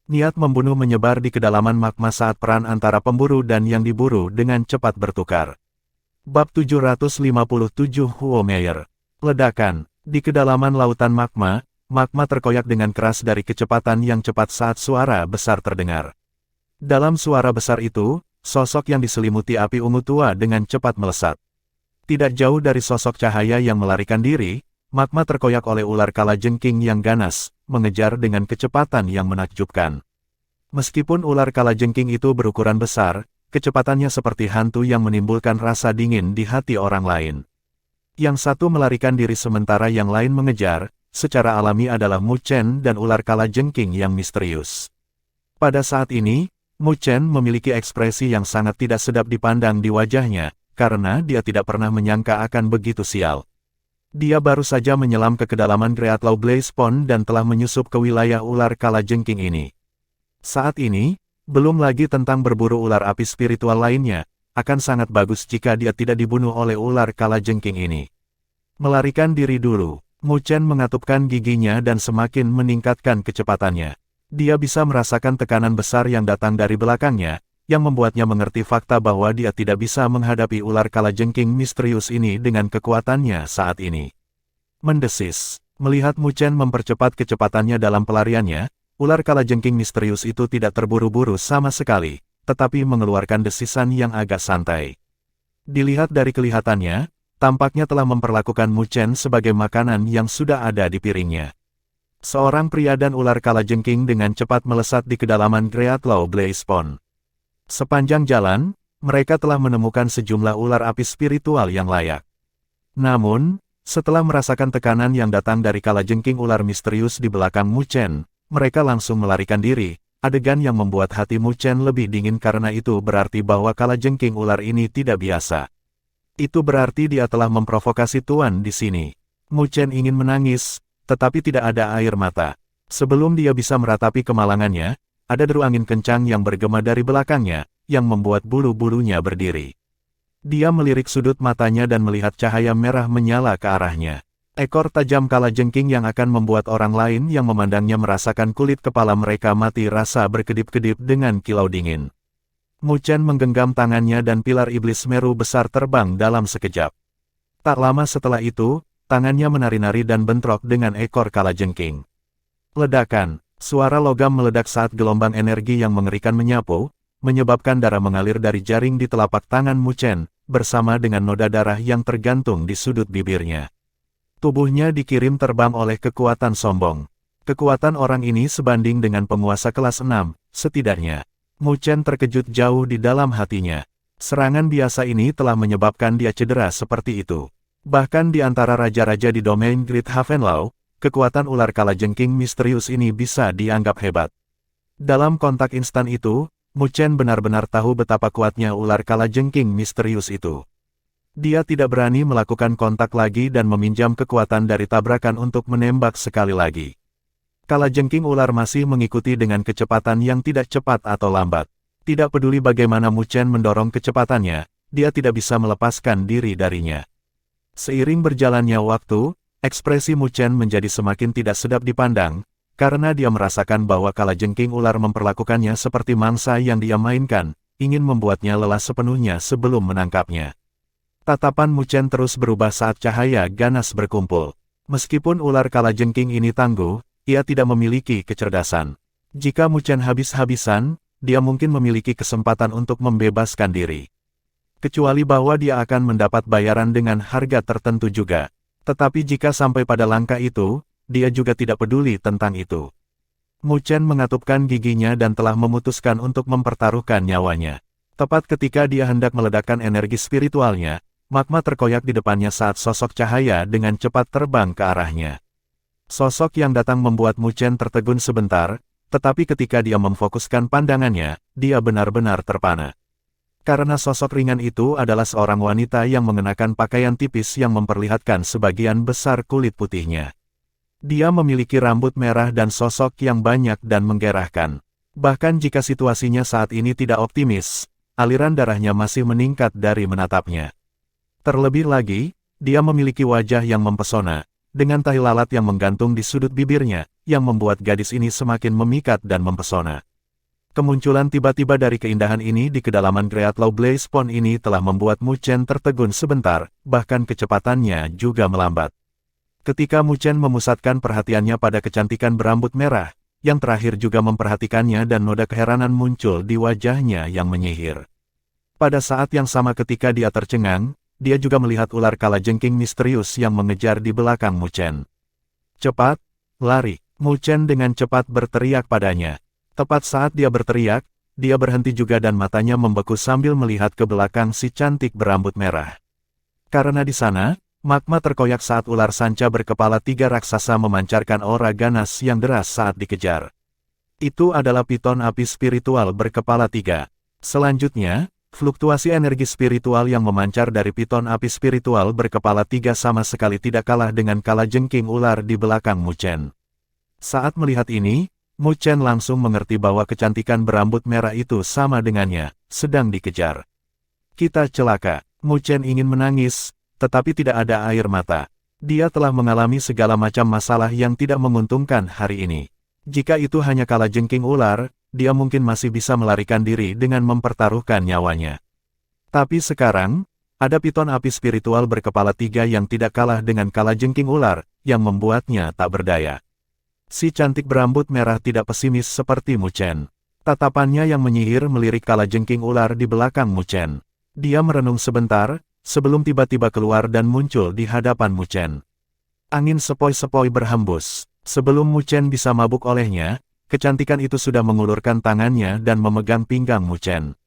Niat membunuh menyebar di kedalaman magma saat peran antara pemburu dan yang diburu dengan cepat bertukar. Bab 757 Huo Meyer. Ledakan. Di kedalaman lautan magma, magma terkoyak dengan keras dari kecepatan yang cepat saat suara besar terdengar. Dalam suara besar itu, sosok yang diselimuti api ungu tua dengan cepat melesat. Tidak jauh dari sosok cahaya yang melarikan diri, magma terkoyak oleh ular kalajengking yang ganas, mengejar dengan kecepatan yang menakjubkan. Meskipun ular kalajengking itu berukuran besar, kecepatannya seperti hantu yang menimbulkan rasa dingin di hati orang lain. Yang satu melarikan diri sementara yang lain mengejar, secara alami adalah Mu Chen dan ular kalajengking yang misterius. Pada saat ini, Mu Chen memiliki ekspresi yang sangat tidak sedap dipandang di wajahnya, karena dia tidak pernah menyangka akan begitu sial. Dia baru saja menyelam ke kedalaman Great Law Blaze Pond dan telah menyusup ke wilayah ular kalajengking ini. Saat ini, belum lagi tentang berburu ular api spiritual lainnya, akan sangat bagus jika dia tidak dibunuh oleh ular kalajengking ini. Melarikan diri dulu, Mu Chen mengatupkan giginya dan semakin meningkatkan kecepatannya. Dia bisa merasakan tekanan besar yang datang dari belakangnya, yang membuatnya mengerti fakta bahwa dia tidak bisa menghadapi ular kalajengking misterius ini dengan kekuatannya saat ini. Mendesis, melihat Mu Chen mempercepat kecepatannya dalam pelariannya, ular kalajengking misterius itu tidak terburu-buru sama sekali, tetapi mengeluarkan desisan yang agak santai. Dilihat dari kelihatannya, tampaknya telah memperlakukan Mu Chen sebagai makanan yang sudah ada di piringnya. Seorang pria dan ular kalajengking dengan cepat melesat di kedalaman Great Law Blaze Pond. Sepanjang jalan, mereka telah menemukan sejumlah ular api spiritual yang layak. Namun, setelah merasakan tekanan yang datang dari kalajengking ular misterius di belakang Mu Chen, mereka langsung melarikan diri, adegan yang membuat hati Mu Chen lebih dingin karena itu berarti bahwa kalajengking ular ini tidak biasa. Itu berarti dia telah memprovokasi tuan di sini. Mu Chen ingin menangis, tetapi tidak ada air mata. Sebelum dia bisa meratapi kemalangannya, ada deru angin kencang yang bergema dari belakangnya, yang membuat bulu-bulunya berdiri. Dia melirik sudut matanya dan melihat cahaya merah menyala ke arahnya. Ekor tajam kalajengking yang akan membuat orang lain yang memandangnya merasakan kulit kepala mereka mati rasa berkedip-kedip dengan kilau dingin. Mu Chen menggenggam tangannya dan pilar iblis Meru besar terbang dalam sekejap. Tak lama setelah itu, tangannya menari-nari dan bentrok dengan ekor kalajengking. Ledakan, suara logam meledak saat gelombang energi yang mengerikan menyapu, menyebabkan darah mengalir dari jaring di telapak tangan Mu Chen, bersama dengan noda darah yang tergantung di sudut bibirnya. Tubuhnya dikirim terbang oleh kekuatan sombong. Kekuatan orang ini sebanding dengan penguasa kelas 6, setidaknya. Mu Chen terkejut jauh di dalam hatinya. Serangan biasa ini telah menyebabkan dia cedera seperti itu. Bahkan di antara raja-raja di domain Great Havenlau, kekuatan ular kalajengking misterius ini bisa dianggap hebat. Dalam kontak instan itu, Mu Chen benar-benar tahu betapa kuatnya ular kalajengking misterius itu. Dia tidak berani melakukan kontak lagi dan meminjam kekuatan dari tabrakan untuk menembak sekali lagi. Kalajengking ular masih mengikuti dengan kecepatan yang tidak cepat atau lambat. Tidak peduli bagaimana Mu Chen mendorong kecepatannya, dia tidak bisa melepaskan diri darinya. Seiring berjalannya waktu, ekspresi Mu Chen menjadi semakin tidak sedap dipandang, karena dia merasakan bahwa kalajengking ular memperlakukannya seperti mangsa yang dia mainkan, ingin membuatnya lelah sepenuhnya sebelum menangkapnya. Tatapan Mu Chen terus berubah saat cahaya ganas berkumpul. Meskipun ular kalajengking ini tangguh, ia tidak memiliki kecerdasan. Jika Mu Chen habis-habisan, dia mungkin memiliki kesempatan untuk membebaskan diri. Kecuali bahwa dia akan mendapat bayaran dengan harga tertentu juga. Tetapi jika sampai pada langkah itu, dia juga tidak peduli tentang itu. Mu Chen mengatupkan giginya dan telah memutuskan untuk mempertaruhkan nyawanya. Tepat ketika dia hendak meledakkan energi spiritualnya, magma terkoyak di depannya saat sosok cahaya dengan cepat terbang ke arahnya. Sosok yang datang membuat Mu Chen tertegun sebentar, tetapi ketika dia memfokuskan pandangannya, dia benar-benar terpana. Karena sosok ringan itu adalah seorang wanita yang mengenakan pakaian tipis yang memperlihatkan sebagian besar kulit putihnya. Dia memiliki rambut merah dan sosok yang banyak dan menggerahkan. Bahkan jika situasinya saat ini tidak optimis, aliran darahnya masih meningkat dari menatapnya. Terlebih lagi, dia memiliki wajah yang mempesona, dengan tahi lalat yang menggantung di sudut bibirnya, yang membuat gadis ini semakin memikat dan mempesona. Kemunculan tiba-tiba dari keindahan ini di kedalaman Great Law Blaze Pond ini telah membuat Mu Chen tertegun sebentar, bahkan kecepatannya juga melambat. Ketika Mu Chen memusatkan perhatiannya pada kecantikan berambut merah, yang terakhir juga memperhatikannya dan noda keheranan muncul di wajahnya yang menyihir. Pada saat yang sama ketika dia tercengang, dia juga melihat ular kalajengking misterius yang mengejar di belakang Mu Chen. Cepat, lari! Mu Chen dengan cepat berteriak padanya. Tepat saat dia berteriak, dia berhenti juga dan matanya membeku sambil melihat ke belakang si cantik berambut merah. Karena di sana, magma terkoyak saat ular sanca berkepala 3 raksasa memancarkan aura ganas yang deras saat dikejar. Itu adalah piton api spiritual berkepala 3. Selanjutnya, fluktuasi energi spiritual yang memancar dari piton api spiritual berkepala 3 sama sekali tidak kalah dengan kalajengking ular di belakang Mu Chen. Saat melihat ini, Mu Chen langsung mengerti bahwa kecantikan berambut merah itu sama dengannya, sedang dikejar. Kita celaka. Mu Chen ingin menangis, tetapi tidak ada air mata. Dia telah mengalami segala macam masalah yang tidak menguntungkan hari ini. Jika itu hanya kalajengking ular, dia mungkin masih bisa melarikan diri dengan mempertaruhkan nyawanya. Tapi sekarang, ada piton api spiritual berkepala 3 yang tidak kalah dengan kalajengking ular, yang membuatnya tak berdaya. Si cantik berambut merah tidak pesimis seperti Mu Chen. Tatapannya yang menyihir melirik kalajengking ular di belakang Mu Chen. Dia merenung sebentar, sebelum tiba-tiba keluar dan muncul di hadapan Mu Chen. Angin sepoi-sepoi berhembus. Sebelum Mu Chen bisa mabuk olehnya, kecantikan itu sudah mengulurkan tangannya dan memegang pinggang Mu Chen.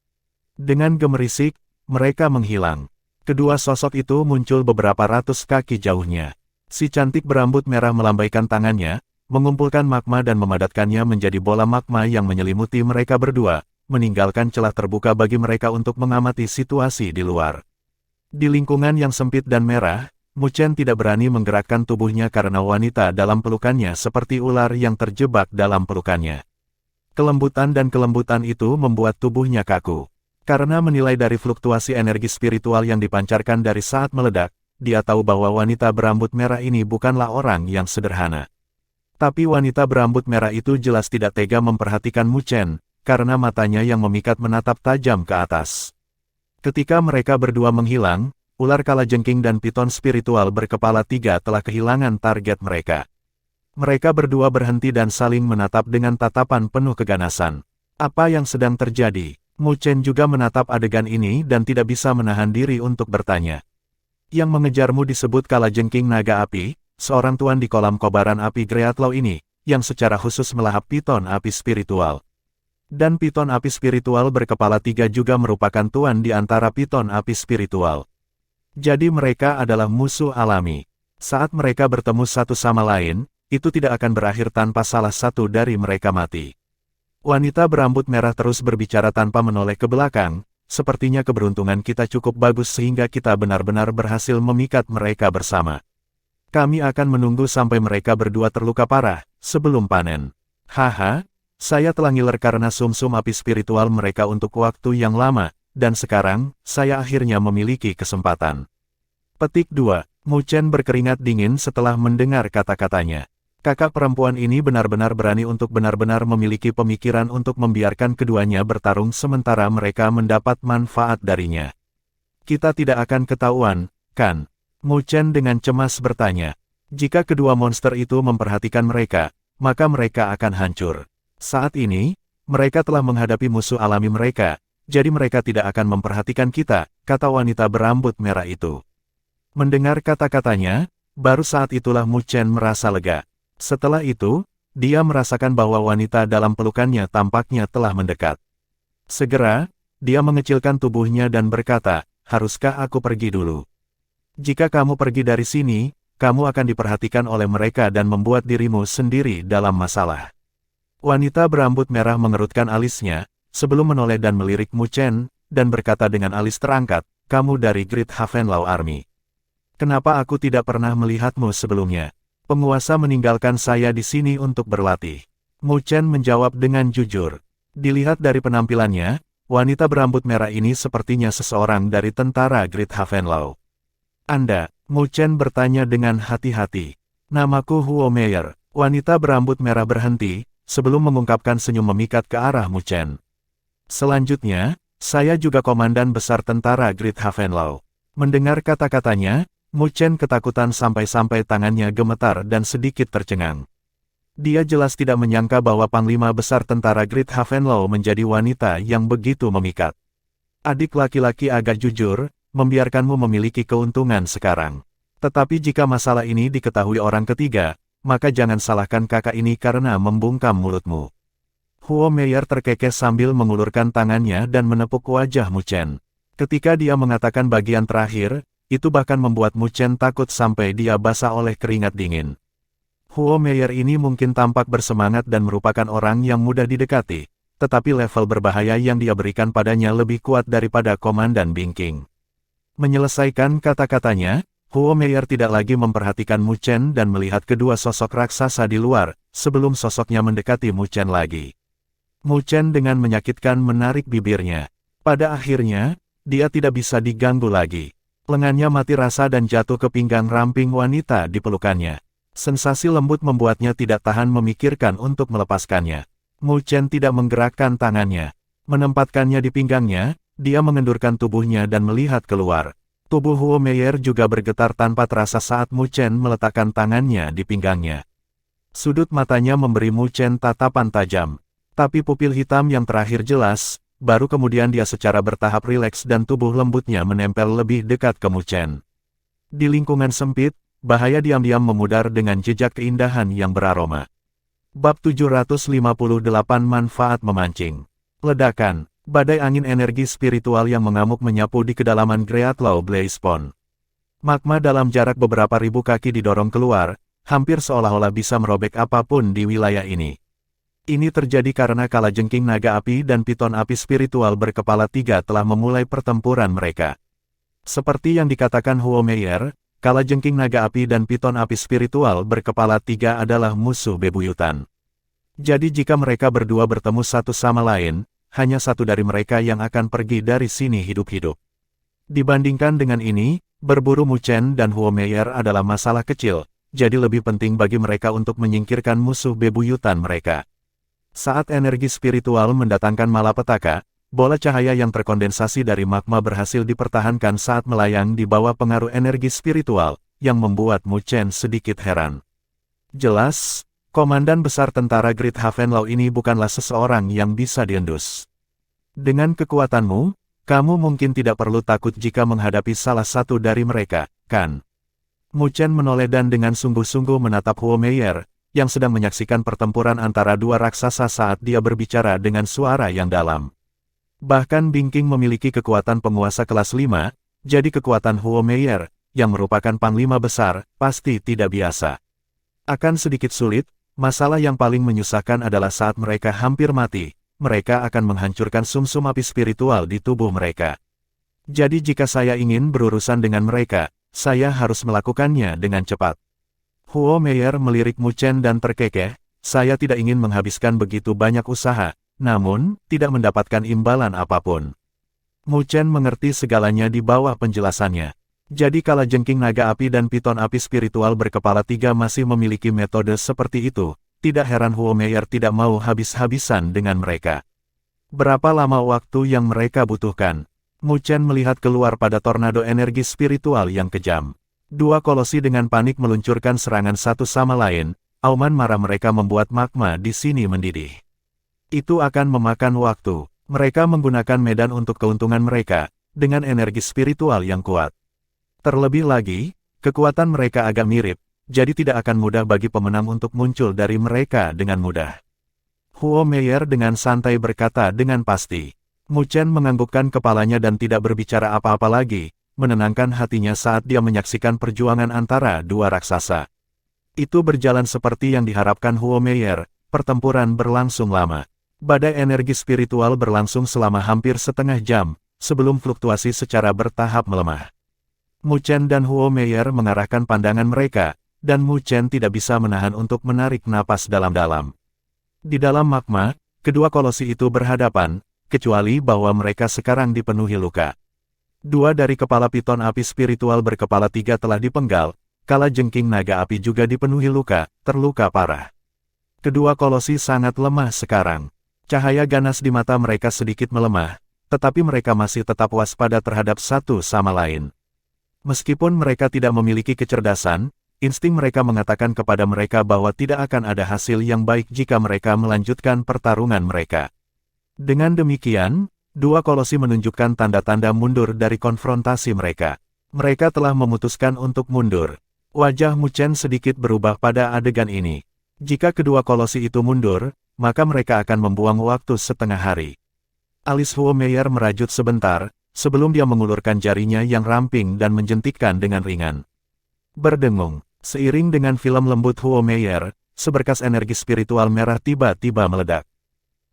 Dengan gemerisik, mereka menghilang. Kedua sosok itu muncul beberapa ratus kaki jauhnya. Si cantik berambut merah melambaikan tangannya, mengumpulkan magma dan memadatkannya menjadi bola magma yang menyelimuti mereka berdua, meninggalkan celah terbuka bagi mereka untuk mengamati situasi di luar. Di lingkungan yang sempit dan merah, Mu Chen tidak berani menggerakkan tubuhnya karena wanita dalam pelukannya seperti ular yang terjebak dalam pelukannya. Kelembutan dan kelembutan itu membuat tubuhnya kaku. Karena menilai dari fluktuasi energi spiritual yang dipancarkan dari saat meledak, dia tahu bahwa wanita berambut merah ini bukanlah orang yang sederhana. Tapi wanita berambut merah itu jelas tidak tega memperhatikan Mu Chen, karena matanya yang memikat menatap tajam ke atas. Ketika mereka berdua menghilang, ular kalajengking dan piton spiritual berkepala 3 telah kehilangan target mereka. Mereka berdua berhenti dan saling menatap dengan tatapan penuh keganasan. Apa yang sedang terjadi? Mu Chen juga menatap adegan ini dan tidak bisa menahan diri untuk bertanya. Yang mengejarmu disebut kalajengking naga api, seorang tuan di kolam kobaran api Great Law ini, yang secara khusus melahap piton api spiritual. Dan piton api spiritual berkepala 3 juga merupakan tuan di antara piton api spiritual. Jadi mereka adalah musuh alami. Saat mereka bertemu satu sama lain, itu tidak akan berakhir tanpa salah satu dari mereka mati. Wanita berambut merah terus berbicara tanpa menoleh ke belakang, sepertinya keberuntungan kita cukup bagus sehingga kita benar-benar berhasil memikat mereka bersama. Kami akan menunggu sampai mereka berdua terluka parah, sebelum panen. Haha, saya telah ngiler karena sumsum api spiritual mereka untuk waktu yang lama, dan sekarang, saya akhirnya memiliki kesempatan. Petik 2. Mu Chen berkeringat dingin setelah mendengar kata-katanya. Kakak perempuan ini benar-benar berani untuk benar-benar memiliki pemikiran untuk membiarkan keduanya bertarung sementara mereka mendapat manfaat darinya. Kita tidak akan ketahuan, kan? Mu Chen dengan cemas bertanya. Jika kedua monster itu memperhatikan mereka, maka mereka akan hancur. Saat ini, mereka telah menghadapi musuh alami mereka, jadi mereka tidak akan memperhatikan kita, kata wanita berambut merah itu. Mendengar kata-katanya, baru saat itulah Mu Chen merasa lega. Setelah itu, dia merasakan bahwa wanita dalam pelukannya tampaknya telah mendekat. Segera, dia mengecilkan tubuhnya dan berkata, haruskah aku pergi dulu? Jika kamu pergi dari sini, kamu akan diperhatikan oleh mereka dan membuat dirimu sendiri dalam masalah. Wanita berambut merah mengerutkan alisnya, sebelum menoleh dan melirik Mu Chen, dan berkata dengan alis terangkat, kamu dari Great Havenlaw Army. Kenapa aku tidak pernah melihatmu sebelumnya? Penguasa meninggalkan saya di sini untuk berlatih. Mu Chen menjawab dengan jujur. Dilihat dari penampilannya, wanita berambut merah ini sepertinya seseorang dari tentara Great Havenlaw. Anda, Mu Chen bertanya dengan hati-hati. Namaku Huo Meier. Wanita berambut merah berhenti, sebelum mengungkapkan senyum memikat ke arah Mu Chen. Selanjutnya, saya juga komandan besar tentara Great Havenlaw. Mendengar kata-katanya, Mu Chen ketakutan sampai-sampai tangannya gemetar dan sedikit tercengang. Dia jelas tidak menyangka bahwa panglima besar tentara Great Havenlaw menjadi wanita yang begitu memikat. Adik laki-laki agak jujur, membiarkanmu memiliki keuntungan sekarang. Tetapi jika masalah ini diketahui orang ketiga, maka jangan salahkan kakak ini karena membungkam mulutmu. Huo Meier terkekeh sambil mengulurkan tangannya dan menepuk wajah Mu Chen. Ketika dia mengatakan bagian terakhir, itu bahkan membuat Mu Chen takut sampai dia basah oleh keringat dingin. Huo Meier ini mungkin tampak bersemangat dan merupakan orang yang mudah didekati, tetapi level berbahaya yang dia berikan padanya lebih kuat daripada Komandan Bingking. Menyelesaikan kata-katanya, Huo Meier tidak lagi memperhatikan Mu Chen dan melihat kedua sosok raksasa di luar, sebelum sosoknya mendekati Mu Chen lagi. Mu Chen dengan menyakitkan menarik bibirnya. Pada akhirnya, dia tidak bisa diganggu lagi. Lengannya mati rasa dan jatuh ke pinggang ramping wanita di pelukannya. Sensasi lembut membuatnya tidak tahan memikirkan untuk melepaskannya. Mu Chen tidak menggerakkan tangannya. Menempatkannya di pinggangnya, dia mengendurkan tubuhnya dan melihat keluar. Tubuh Huo Meier juga bergetar tanpa terasa saat Mu Chen meletakkan tangannya di pinggangnya. Sudut matanya memberi Mu Chen tatapan tajam. Tapi pupil hitam yang terakhir jelas, baru kemudian dia secara bertahap rileks dan tubuh lembutnya menempel lebih dekat ke Mu Chen. Di lingkungan sempit, bahaya diam-diam memudar dengan jejak keindahan yang beraroma. Bab 758 Manfaat Memancing. Ledakan, badai angin energi spiritual yang mengamuk menyapu di kedalaman Great Law Blaze Pond. Magma dalam jarak beberapa ribu kaki didorong keluar, hampir seolah-olah bisa merobek apapun di wilayah ini. Ini terjadi karena kalajengking naga api dan piton api spiritual berkepala 3 telah memulai pertempuran mereka. Seperti yang dikatakan Huo Meier, kalajengking naga api dan piton api spiritual berkepala 3 adalah musuh bebuyutan. Jadi jika mereka berdua bertemu satu sama lain, hanya satu dari mereka yang akan pergi dari sini hidup-hidup. Dibandingkan dengan ini, berburu Mu Chen dan Huo Meier adalah masalah kecil, jadi lebih penting bagi mereka untuk menyingkirkan musuh bebuyutan mereka. Saat energi spiritual mendatangkan malapetaka, bola cahaya yang terkondensasi dari magma berhasil dipertahankan saat melayang di bawah pengaruh energi spiritual, yang membuat Mu Chen sedikit heran. Jelas, Komandan Besar Tentara Great Havenlaw ini bukanlah seseorang yang bisa diendus. Dengan kekuatanmu, kamu mungkin tidak perlu takut jika menghadapi salah satu dari mereka, kan? Mu Chen menoleh dan dengan sungguh-sungguh menatap Huo Meier, yang sedang menyaksikan pertempuran antara dua raksasa saat dia berbicara dengan suara yang dalam. Bahkan Bingking memiliki kekuatan penguasa kelas 5, jadi kekuatan Huo Meier, yang merupakan panglima besar, pasti tidak biasa. Akan sedikit sulit, masalah yang paling menyusahkan adalah saat mereka hampir mati, mereka akan menghancurkan sumsum api spiritual di tubuh mereka. Jadi jika saya ingin berurusan dengan mereka, saya harus melakukannya dengan cepat. Huo Meier melirik Mu Chen dan terkekeh, saya tidak ingin menghabiskan begitu banyak usaha, namun, tidak mendapatkan imbalan apapun. Mu Chen mengerti segalanya di bawah penjelasannya. Jadi kalajengking naga api dan piton api spiritual berkepala 3 masih memiliki metode seperti itu, tidak heran Huo Meier tidak mau habis-habisan dengan mereka. Berapa lama waktu yang mereka butuhkan? Mu Chen melihat keluar pada tornado energi spiritual yang kejam. Dua kolosi dengan panik meluncurkan serangan satu sama lain, auman marah mereka membuat magma di sini mendidih. Itu akan memakan waktu, mereka menggunakan medan untuk keuntungan mereka, dengan energi spiritual yang kuat. Terlebih lagi, kekuatan mereka agak mirip, jadi tidak akan mudah bagi pemenang untuk muncul dari mereka dengan mudah. Huo Meier dengan santai berkata dengan pasti. Mu Chen menganggukkan kepalanya dan tidak berbicara apa-apa lagi, menenangkan hatinya saat dia menyaksikan perjuangan antara dua raksasa. Itu berjalan seperti yang diharapkan Huo Meier, pertempuran berlangsung lama. Badai energi spiritual berlangsung selama hampir setengah jam, sebelum fluktuasi secara bertahap melemah. Mu Chen dan Huo Meier mengarahkan pandangan mereka, dan Mu Chen tidak bisa menahan untuk menarik napas dalam-dalam. Di dalam magma, kedua kolosi itu berhadapan, kecuali bahwa mereka sekarang dipenuhi luka. Dua dari kepala piton api spiritual berkepala 3 telah dipenggal, kalajengking naga api juga dipenuhi luka, terluka parah. Kedua kolosi sangat lemah sekarang. Cahaya ganas di mata mereka sedikit melemah, tetapi mereka masih tetap waspada terhadap satu sama lain. Meskipun mereka tidak memiliki kecerdasan, insting mereka mengatakan kepada mereka bahwa tidak akan ada hasil yang baik jika mereka melanjutkan pertarungan mereka. Dengan demikian, dua kolosi menunjukkan tanda-tanda mundur dari konfrontasi mereka. Mereka telah memutuskan untuk mundur. Wajah Mu Chen sedikit berubah pada adegan ini. Jika kedua kolosi itu mundur, maka mereka akan membuang waktu setengah hari. Alis Huo Meier merajut sebentar, sebelum dia mengulurkan jarinya yang ramping dan menjentikkan dengan ringan. Berdengung, seiring dengan film lembut Huo Meier, seberkas energi spiritual merah tiba-tiba meledak.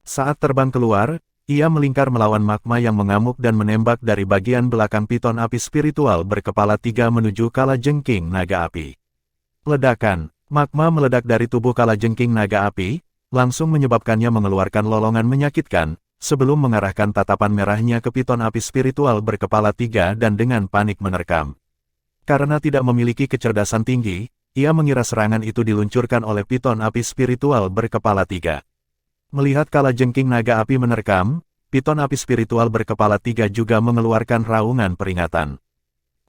Saat terbang keluar, ia melingkar melawan magma yang mengamuk dan menembak dari bagian belakang piton api spiritual berkepala 3 menuju kalajengking naga api. Ledakan, magma meledak dari tubuh kalajengking naga api, langsung menyebabkannya mengeluarkan lolongan menyakitkan, sebelum mengarahkan tatapan merahnya ke piton api spiritual berkepala 3 dan dengan panik menerkam. Karena tidak memiliki kecerdasan tinggi, ia mengira serangan itu diluncurkan oleh piton api spiritual berkepala 3. Melihat kalajengking naga api menerkam, piton api spiritual berkepala 3 juga mengeluarkan raungan peringatan.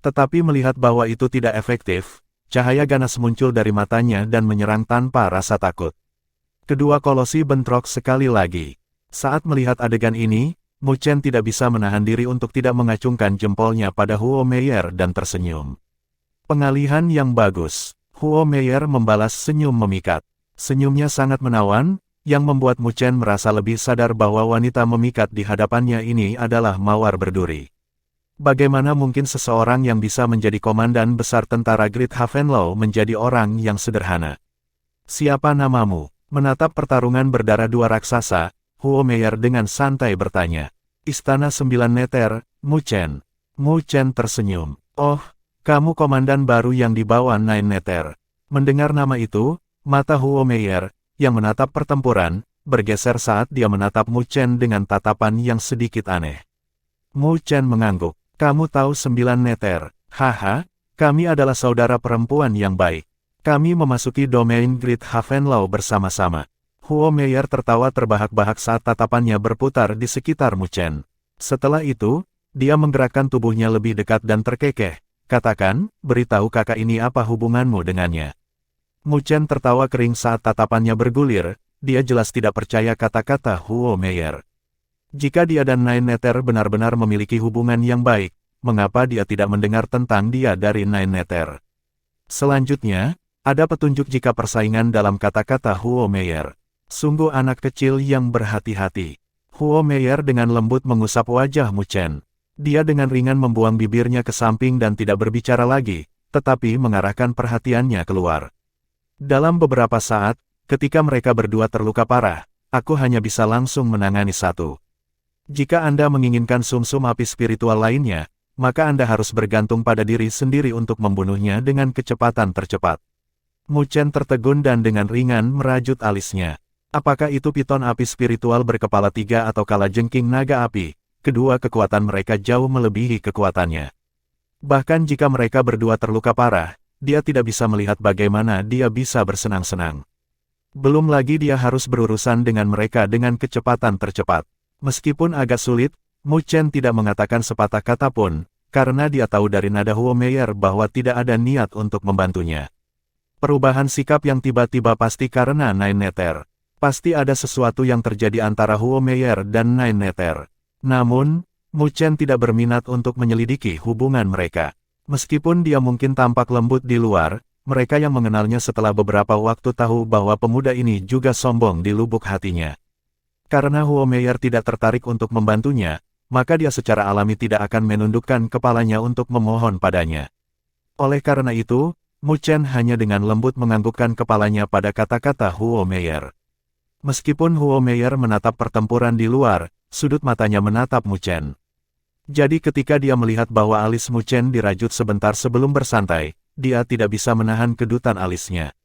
Tetapi melihat bahwa itu tidak efektif, cahaya ganas muncul dari matanya dan menyerang tanpa rasa takut. Kedua kolosi bentrok sekali lagi. Saat melihat adegan ini, Mu Chen tidak bisa menahan diri untuk tidak mengacungkan jempolnya pada Huo Meier dan tersenyum. Pengalihan yang bagus. Huo Meier membalas senyum memikat. Senyumnya sangat menawan, yang membuat Mu Chen merasa lebih sadar bahwa wanita memikat di hadapannya ini adalah mawar berduri. Bagaimana mungkin seseorang yang bisa menjadi komandan besar tentara Great Havenlow menjadi orang yang sederhana? Siapa namamu? Menatap pertarungan berdarah dua raksasa, Huo Meier dengan santai bertanya. Istana 9 Neter, Mu Chen. Mu Chen tersenyum. Oh, kamu komandan baru yang dibawa 9 Neter. Mendengar nama itu, mata Huo Meier, yang menatap pertempuran, bergeser saat dia menatap Mu Chen dengan tatapan yang sedikit aneh. Mu Chen mengangguk. Kamu tahu 9 Neter. Haha, kami adalah saudara perempuan yang baik. Kami memasuki domain Great Havenlow bersama-sama. Huo Meier tertawa terbahak-bahak saat tatapannya berputar di sekitar Mu Chen. Setelah itu, dia menggerakkan tubuhnya lebih dekat dan terkekeh. Katakan, beritahu kakak ini apa hubunganmu dengannya. Mu Chen tertawa kering saat tatapannya bergulir, dia jelas tidak percaya kata-kata Huo Meier. Jika dia dan 9 Neter benar-benar memiliki hubungan yang baik, mengapa dia tidak mendengar tentang dia dari 9 Neter? Selanjutnya, ada petunjuk jika persaingan dalam kata-kata Huo Meier. Sungguh anak kecil yang berhati-hati. Huo Meier dengan lembut mengusap wajah Mu Chen. Dia dengan ringan membuang bibirnya ke samping dan tidak berbicara lagi, tetapi mengarahkan perhatiannya keluar. Dalam beberapa saat, ketika mereka berdua terluka parah, aku hanya bisa langsung menangani satu. Jika Anda menginginkan sumsum api spiritual lainnya, maka Anda harus bergantung pada diri sendiri untuk membunuhnya dengan kecepatan tercepat. Mu Chen tertegun dan dengan ringan merajut alisnya. Apakah itu piton api spiritual berkepala 3 atau kalajengking naga api? Kedua kekuatan mereka jauh melebihi kekuatannya. Bahkan jika mereka berdua terluka parah, dia tidak bisa melihat bagaimana dia bisa bersenang-senang. Belum lagi dia harus berurusan dengan mereka dengan kecepatan tercepat. Meskipun agak sulit, Mu Chen tidak mengatakan sepatah kata pun, karena dia tahu dari nada Huo Meier bahwa tidak ada niat untuk membantunya. Perubahan sikap yang tiba-tiba pasti karena 9 Neter. Pasti ada sesuatu yang terjadi antara Huo Meier dan 9 Neter. Namun, Mu Chen tidak berminat untuk menyelidiki hubungan mereka. Meskipun dia mungkin tampak lembut di luar, mereka yang mengenalnya setelah beberapa waktu tahu bahwa pemuda ini juga sombong di lubuk hatinya. Karena Huo Meier tidak tertarik untuk membantunya, maka dia secara alami tidak akan menundukkan kepalanya untuk memohon padanya. Oleh karena itu, Mu Chen hanya dengan lembut menganggukkan kepalanya pada kata-kata Huo Meier. Meskipun Huo Meier menatap pertempuran di luar, sudut matanya menatap Mu Chen. Jadi ketika dia melihat bahwa alis Mu Chen dirajut sebentar sebelum bersantai, dia tidak bisa menahan kedutan alisnya.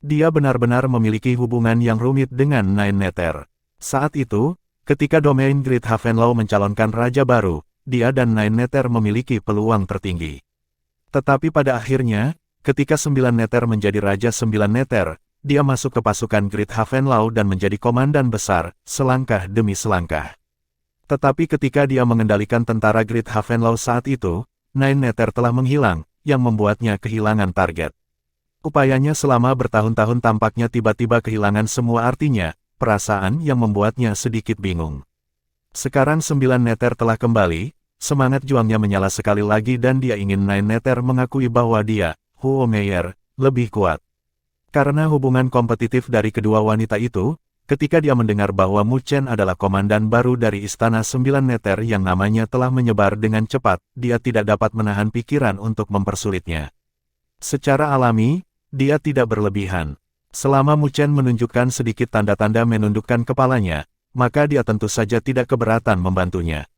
Dia benar-benar memiliki hubungan yang rumit dengan 9 Neter. Saat itu, ketika domain Great Havenlow mencalonkan raja baru, dia dan 9 Neter memiliki peluang tertinggi. Tetapi pada akhirnya, ketika 9 Neter menjadi raja 9 Neter, dia masuk ke pasukan Great Havenlow dan menjadi komandan besar, selangkah demi selangkah. Tetapi ketika dia mengendalikan tentara Great Havenlow saat itu, 9 Neter telah menghilang, yang membuatnya kehilangan target. Upayanya selama bertahun-tahun tampaknya tiba-tiba kehilangan semua artinya, perasaan yang membuatnya sedikit bingung. Sekarang 9 Neter telah kembali, semangat juangnya menyala sekali lagi dan dia ingin 9 Neter mengakui bahwa dia, Huo Meier, lebih kuat. Karena hubungan kompetitif dari kedua wanita itu, ketika dia mendengar bahwa Mu Chen adalah komandan baru dari Istana 9 Neter yang namanya telah menyebar dengan cepat, dia tidak dapat menahan pikiran untuk mempersulitnya. Secara alami, dia tidak berlebihan. Selama Mu Chen menunjukkan sedikit tanda-tanda menundukkan kepalanya, maka dia tentu saja tidak keberatan membantunya.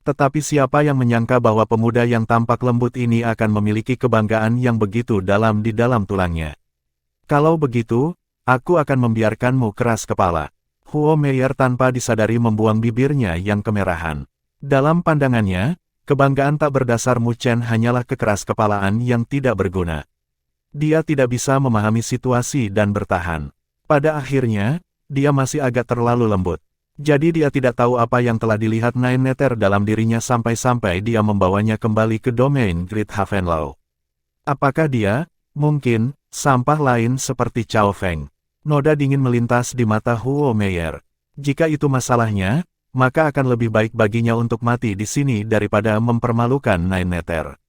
Tetapi siapa yang menyangka bahwa pemuda yang tampak lembut ini akan memiliki kebanggaan yang begitu dalam di dalam tulangnya. Kalau begitu, aku akan membiarkanmu keras kepala. Huo Meier tanpa disadari membuang bibirnya yang kemerahan. Dalam pandangannya, kebanggaan tak berdasar Mu Chen hanyalah kekeras kepalaan yang tidak berguna. Dia tidak bisa memahami situasi dan bertahan. Pada akhirnya, dia masih agak terlalu lembut. Jadi dia tidak tahu apa yang telah dilihat 9 Neter dalam dirinya sampai-sampai dia membawanya kembali ke domain Great Havenlow. Apakah dia, mungkin, sampah lain seperti Chao Feng? Noda dingin melintas di mata Huo Meier. Jika itu masalahnya, maka akan lebih baik baginya untuk mati di sini daripada mempermalukan Nine Nether.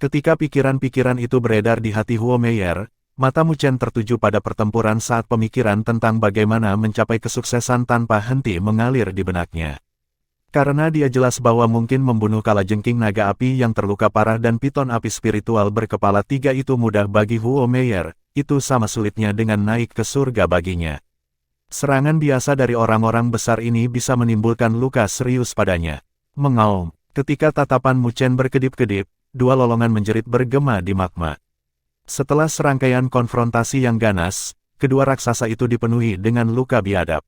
Ketika pikiran-pikiran itu beredar di hati Huo Meier, mata Mu Chen tertuju pada pertempuran saat pemikiran tentang bagaimana mencapai kesuksesan tanpa henti mengalir di benaknya. Karena dia jelas bahwa mungkin membunuh kalajengking naga api yang terluka parah dan piton api spiritual berkepala 3 itu mudah bagi Huo Meier, itu sama sulitnya dengan naik ke surga baginya. Serangan biasa dari orang-orang besar ini bisa menimbulkan luka serius padanya. Mengaum, ketika tatapan Mu Chen berkedip-kedip, 2 lolongan menjerit bergema di magma. Setelah serangkaian konfrontasi yang ganas, kedua raksasa itu dipenuhi dengan luka biadab.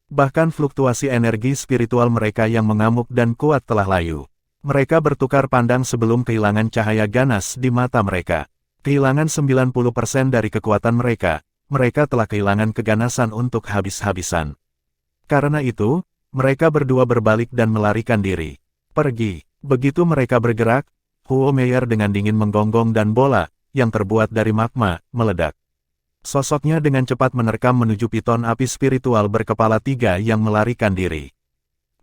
Bahkan fluktuasi energi spiritual mereka yang mengamuk dan kuat telah layu. Mereka bertukar pandang sebelum kehilangan cahaya ganas di mata mereka. Kehilangan 90% dari kekuatan mereka, mereka telah kehilangan keganasan untuk habis-habisan. Karena itu, mereka berdua berbalik dan melarikan diri. Pergi. Begitu mereka bergerak, Huo Meier dengan dingin menggonggong dan bola, yang terbuat dari magma, meledak. Sosoknya dengan cepat menerkam menuju piton api spiritual berkepala 3 yang melarikan diri.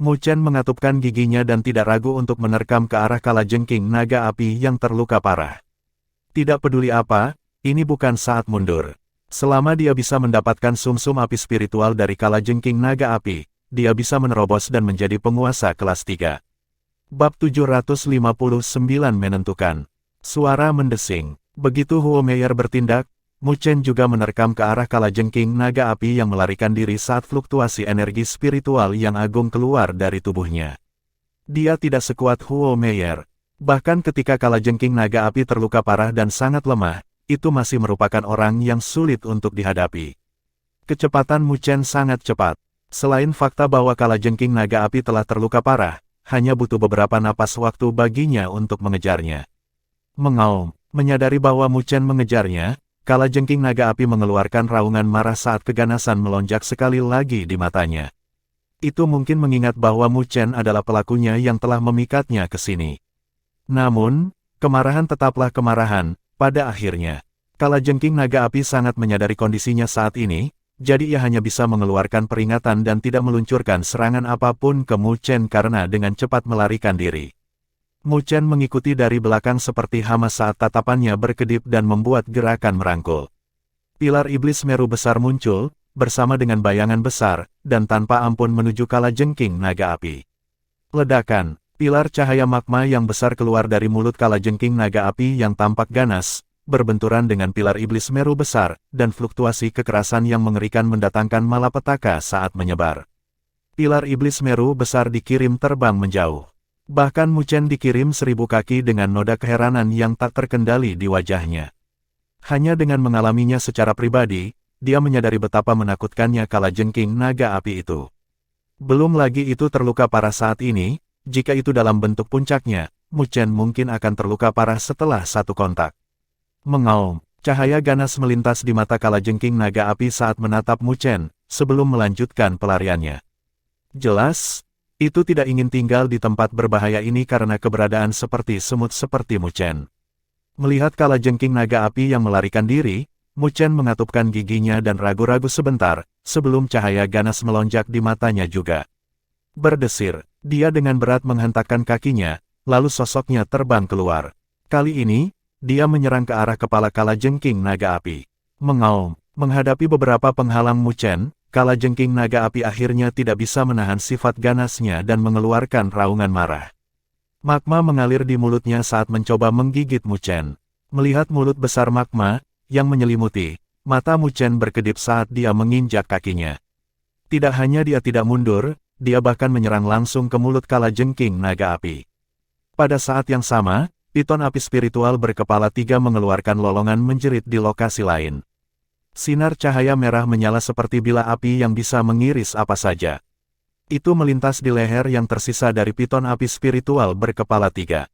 Mu Chen mengatupkan giginya dan tidak ragu untuk menerkam ke arah kalajengking naga api yang terluka parah. Tidak peduli apa, ini bukan saat mundur. Selama dia bisa mendapatkan sumsum api spiritual dari kalajengking naga api, dia bisa menerobos dan menjadi penguasa kelas 3. Bab 759 menentukan. Suara mendesing. Begitu Huo Meier bertindak, Mu Chen juga menerkam ke arah kalajengking naga api yang melarikan diri saat fluktuasi energi spiritual yang agung keluar dari tubuhnya. Dia tidak sekuat Huo Meier. Bahkan ketika kalajengking naga api terluka parah dan sangat lemah, itu masih merupakan orang yang sulit untuk dihadapi. Kecepatan Mu Chen sangat cepat. Selain fakta bahwa kalajengking naga api telah terluka parah, hanya butuh beberapa napas waktu baginya untuk mengejarnya. Mengaum, menyadari bahwa Mu Chen mengejarnya, kalajengking naga api mengeluarkan raungan marah saat keganasan melonjak sekali lagi di matanya. Itu mungkin mengingat bahwa Mu Chen adalah pelakunya yang telah memikatnya ke sini. Namun, kemarahan tetaplah kemarahan, pada akhirnya. Kalajengking naga api sangat menyadari kondisinya saat ini, jadi ia hanya bisa mengeluarkan peringatan dan tidak meluncurkan serangan apapun ke Mu Chen karena dengan cepat melarikan diri. Mu Chen mengikuti dari belakang seperti hama saat tatapannya berkedip dan membuat gerakan merangkul. Pilar iblis meru besar muncul, bersama dengan bayangan besar, dan tanpa ampun menuju kalajengking naga api. Ledakan, pilar cahaya magma yang besar keluar dari mulut kalajengking naga api yang tampak ganas, berbenturan dengan pilar iblis meru besar, dan fluktuasi kekerasan yang mengerikan mendatangkan malapetaka saat menyebar. Pilar iblis meru besar dikirim terbang menjauh. Bahkan Mu Chen dikirim 1000 kaki dengan noda keheranan yang tak terkendali di wajahnya. Hanya dengan mengalaminya secara pribadi, dia menyadari betapa menakutkannya kalajengking naga api itu. Belum lagi itu terluka parah saat ini, jika itu dalam bentuk puncaknya, Mu Chen mungkin akan terluka parah setelah satu kontak. Mengaum, cahaya ganas melintas di mata kalajengking naga api saat menatap Mu Chen, sebelum melanjutkan pelariannya. Jelas, itu tidak ingin tinggal di tempat berbahaya ini karena keberadaan seperti semut seperti Mu Chen. Melihat kalajengking naga api yang melarikan diri, Mu Chen mengatupkan giginya dan ragu-ragu sebentar, sebelum cahaya ganas melonjak di matanya juga. Berdesir, dia dengan berat menghentakkan kakinya, lalu sosoknya terbang keluar. Kali ini, dia menyerang ke arah kepala kalajengking naga api. Mengaum, menghadapi beberapa penghalang Mu Chen, kalajengking naga api akhirnya tidak bisa menahan sifat ganasnya dan mengeluarkan raungan marah. Magma mengalir di mulutnya saat mencoba menggigit Mu Chen. Melihat mulut besar magma yang menyelimuti, mata Mu Chen berkedip saat dia menginjak kakinya. Tidak hanya dia tidak mundur, dia bahkan menyerang langsung ke mulut kalajengking naga api. Pada saat yang sama, piton api spiritual berkepala 3 mengeluarkan lolongan menjerit di lokasi lain. Sinar cahaya merah menyala seperti bila api yang bisa mengiris apa saja. Itu melintas di leher yang tersisa dari piton api spiritual berkepala 3.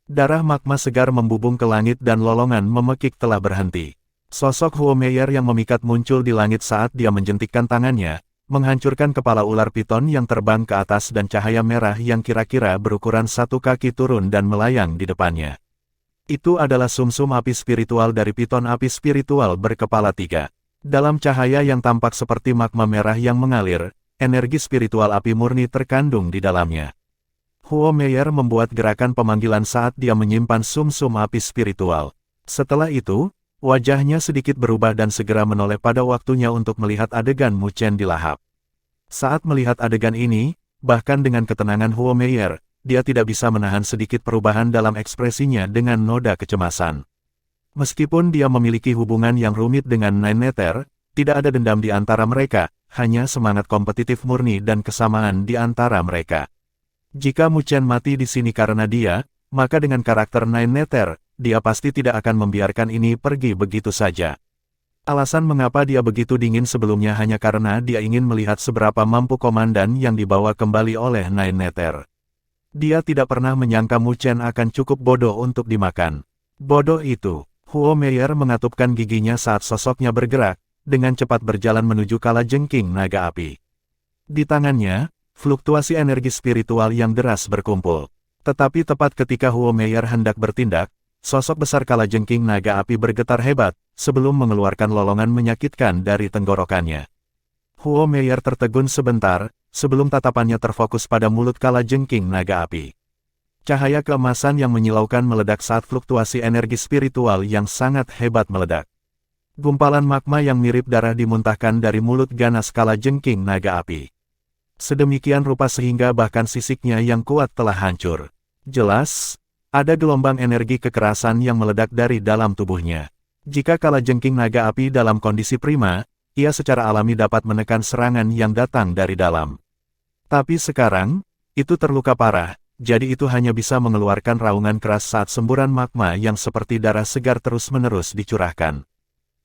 Darah magma segar membubung ke langit dan lolongan memekik telah berhenti. Sosok Huo Meier yang memikat muncul di langit saat dia menjentikkan tangannya, menghancurkan kepala ular piton yang terbang ke atas dan cahaya merah yang kira-kira berukuran 1 kaki turun dan melayang di depannya. Itu adalah sumsum api spiritual dari piton api spiritual berkepala 3. Dalam cahaya yang tampak seperti magma merah yang mengalir, energi spiritual api murni terkandung di dalamnya. Huo Meier membuat gerakan pemanggilan saat dia menyimpan sum-sum api spiritual. Setelah itu, wajahnya sedikit berubah dan segera menoleh pada waktunya untuk melihat adegan Mu Chen dilahap. Saat melihat adegan ini, bahkan dengan ketenangan Huo Meier, dia tidak bisa menahan sedikit perubahan dalam ekspresinya dengan noda kecemasan. Meskipun dia memiliki hubungan yang rumit dengan Nine Nether, tidak ada dendam di antara mereka, hanya semangat kompetitif murni dan kesamaan di antara mereka. Jika Mu Chen mati di sini karena dia, maka dengan karakter Nine Nether, dia pasti tidak akan membiarkan ini pergi begitu saja. Alasan mengapa dia begitu dingin sebelumnya hanya karena dia ingin melihat seberapa mampu komandan yang dibawa kembali oleh Nine Nether. Dia tidak pernah menyangka Mu Chen akan cukup bodoh untuk dimakan. Bodoh itu. Huo Meier mengatupkan giginya saat sosoknya bergerak, dengan cepat berjalan menuju kalajengking naga api. Di tangannya, fluktuasi energi spiritual yang deras berkumpul. Tetapi tepat ketika Huo Meier hendak bertindak, sosok besar kalajengking naga api bergetar hebat, sebelum mengeluarkan lolongan menyakitkan dari tenggorokannya. Huo Meier tertegun sebentar, sebelum tatapannya terfokus pada mulut kalajengking naga api. Cahaya keemasan yang menyilaukan meledak saat fluktuasi energi spiritual yang sangat hebat meledak. Gumpalan magma yang mirip darah dimuntahkan dari mulut ganas kalajengking naga api. Sedemikian rupa sehingga bahkan sisiknya yang kuat telah hancur. Jelas, ada gelombang energi kekerasan yang meledak dari dalam tubuhnya. Jika kalajengking naga api dalam kondisi prima, ia secara alami dapat menekan serangan yang datang dari dalam. Tapi sekarang, itu terluka parah. Jadi itu hanya bisa mengeluarkan raungan keras saat semburan magma yang seperti darah segar terus-menerus dicurahkan.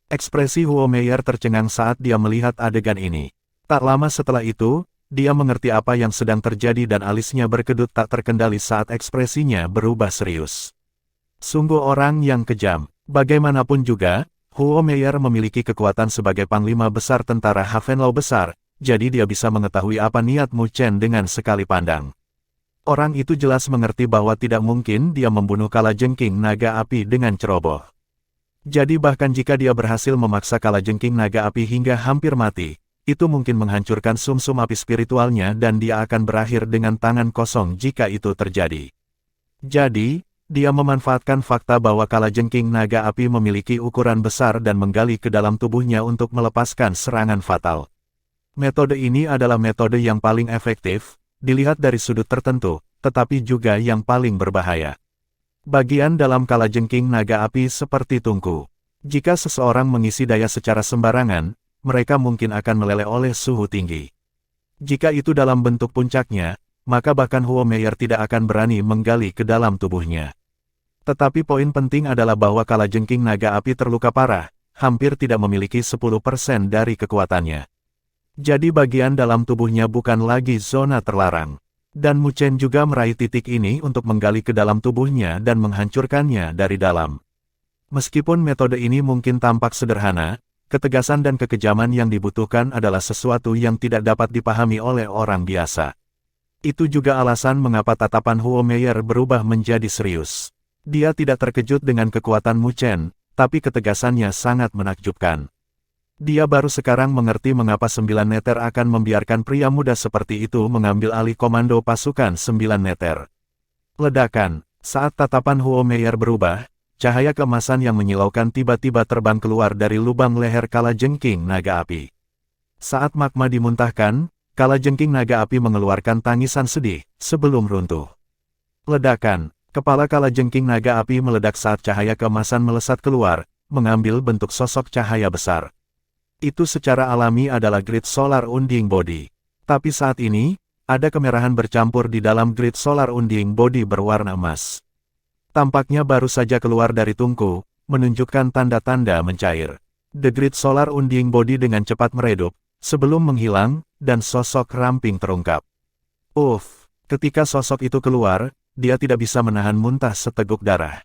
Ekspresi Huo Meier tercengang saat dia melihat adegan ini. Tak lama setelah itu, dia mengerti apa yang sedang terjadi dan alisnya berkedut tak terkendali saat ekspresinya berubah serius. Sungguh orang yang kejam. Bagaimanapun juga, Huo Meier memiliki kekuatan sebagai panglima besar tentara Havenlau besar, jadi dia bisa mengetahui apa niat Mu Chen dengan sekali pandang. Orang itu jelas mengerti bahwa tidak mungkin dia membunuh kalajengking naga api dengan ceroboh. Jadi bahkan jika dia berhasil memaksa kalajengking naga api hingga hampir mati, itu mungkin menghancurkan sum-sum api spiritualnya dan dia akan berakhir dengan tangan kosong jika itu terjadi. Jadi, dia memanfaatkan fakta bahwa kalajengking naga api memiliki ukuran besar dan menggali ke dalam tubuhnya untuk melepaskan serangan fatal. Metode ini adalah metode yang paling efektif, dilihat dari sudut tertentu, tetapi juga yang paling berbahaya. Bagian dalam kalajengking naga api seperti tungku. Jika seseorang mengisi daya secara sembarangan, mereka mungkin akan meleleh oleh suhu tinggi. Jika itu dalam bentuk puncaknya, maka bahkan Huo Meier tidak akan berani menggali ke dalam tubuhnya. Tetapi poin penting adalah bahwa kalajengking naga api terluka parah, hampir tidak memiliki 10% dari kekuatannya. Jadi bagian dalam tubuhnya bukan lagi zona terlarang. Dan Mu Chen juga meraih titik ini untuk menggali ke dalam tubuhnya dan menghancurkannya dari dalam. Meskipun metode ini mungkin tampak sederhana, ketegasan dan kekejaman yang dibutuhkan adalah sesuatu yang tidak dapat dipahami oleh orang biasa. Itu juga alasan mengapa tatapan Huo Meier berubah menjadi serius. Dia tidak terkejut dengan kekuatan Mu Chen, tapi ketegasannya sangat menakjubkan. Dia baru sekarang mengerti mengapa 9 Nether akan membiarkan pria muda seperti itu mengambil alih komando pasukan 9 Nether. Ledakan. Saat tatapan Huo Meier berubah, cahaya keemasan yang menyilaukan tiba-tiba terbang keluar dari lubang leher kalajengking naga api. Saat magma dimuntahkan, kalajengking naga api mengeluarkan tangisan sedih, sebelum runtuh. Ledakan. Kepala kalajengking naga api meledak saat cahaya keemasan melesat keluar, mengambil bentuk sosok cahaya besar. Itu secara alami adalah Grid Solar Unding Body. Tapi saat ini, ada kemerahan bercampur di dalam Grid Solar Unding Body berwarna emas. Tampaknya baru saja keluar dari tungku, menunjukkan tanda-tanda mencair. The Grid Solar Unding Body dengan cepat meredup, sebelum menghilang, dan sosok ramping terungkap. Ketika sosok itu keluar, dia tidak bisa menahan muntah seteguk darah.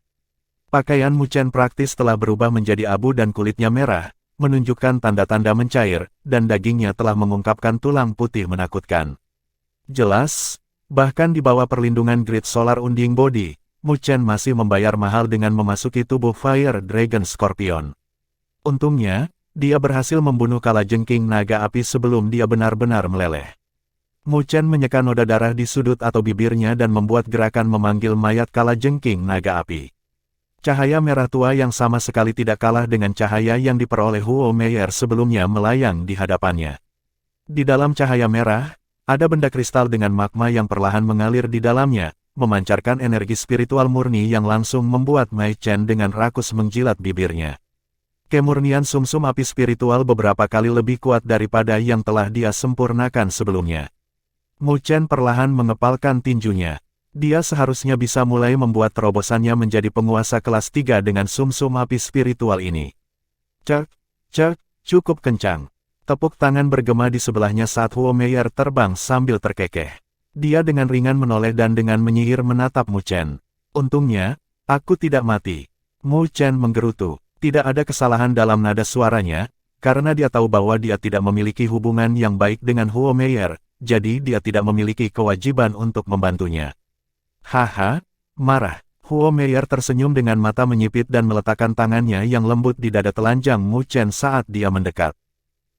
Pakaian Mu Chen praktis telah berubah menjadi abu dan kulitnya merah, menunjukkan tanda-tanda mencair, dan dagingnya telah mengungkapkan tulang putih menakutkan. Jelas, bahkan di bawah perlindungan Grid Solar Unding Body, Mu Chen masih membayar mahal dengan memasuki tubuh Fire Dragon Scorpion. Untungnya, dia berhasil membunuh kalajengking naga api sebelum dia benar-benar meleleh. Mu Chen menyeka noda darah di sudut atau bibirnya dan membuat gerakan memanggil mayat kalajengking naga api. Cahaya merah tua yang sama sekali tidak kalah dengan cahaya yang diperoleh Huo Meier sebelumnya melayang di hadapannya. Di dalam cahaya merah, ada benda kristal dengan magma yang perlahan mengalir di dalamnya, memancarkan energi spiritual murni yang langsung membuat Mei Chen dengan rakus menjilat bibirnya. Kemurnian sumsum api spiritual beberapa kali lebih kuat daripada yang telah dia sempurnakan sebelumnya. Mu Chen perlahan mengepalkan tinjunya. Dia seharusnya bisa mulai membuat terobosannya menjadi penguasa kelas 3 dengan sumsum api spiritual ini. Cek, cek, cukup kencang. Tepuk tangan bergema di sebelahnya saat Huo Meier terbang sambil terkekeh. Dia dengan ringan menoleh dan dengan menyihir menatap Mu Chen. Untungnya, aku tidak mati. Mu Chen menggerutu. Tidak ada kesalahan dalam nada suaranya, karena dia tahu bahwa dia tidak memiliki hubungan yang baik dengan Huo Meier, jadi dia tidak memiliki kewajiban untuk membantunya. Haha, marah. Huo Meier tersenyum dengan mata menyipit dan meletakkan tangannya yang lembut di dada telanjang Mu Chen saat dia mendekat.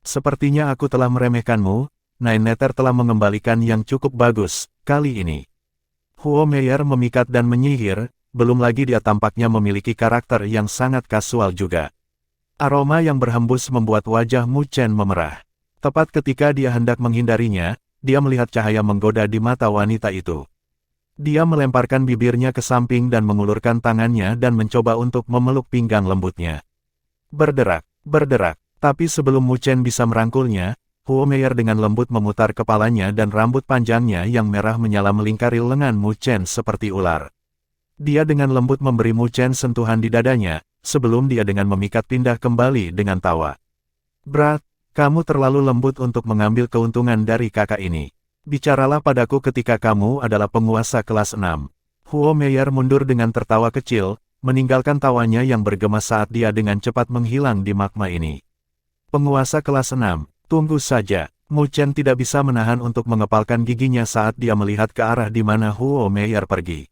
Sepertinya aku telah meremehkanmu, Nine Nether telah mengembalikan yang cukup bagus, kali ini. Huo Meier memikat dan menyihir, belum lagi dia tampaknya memiliki karakter yang sangat kasual juga. Aroma yang berhembus membuat wajah Mu Chen memerah. Tepat ketika dia hendak menghindarinya, dia melihat cahaya menggoda di mata wanita itu. Dia melemparkan bibirnya ke samping dan mengulurkan tangannya dan mencoba untuk memeluk pinggang lembutnya. Berderak, berderak, tapi sebelum Mu Chen bisa merangkulnya, Huo Meier dengan lembut memutar kepalanya dan rambut panjangnya yang merah menyala melingkari lengan Mu Chen seperti ular. Dia dengan lembut memberi Mu Chen sentuhan di dadanya, sebelum dia dengan memikat pindah kembali dengan tawa. Brat, kamu terlalu lembut untuk mengambil keuntungan dari kakak ini. Bicaralah padaku ketika kamu adalah penguasa kelas 6. Huo Meier mundur dengan tertawa kecil, meninggalkan tawanya yang bergema saat dia dengan cepat menghilang di magma ini. Penguasa kelas 6, tunggu saja. Mu Chen tidak bisa menahan untuk mengepalkan giginya saat dia melihat ke arah di mana Huo Meier pergi.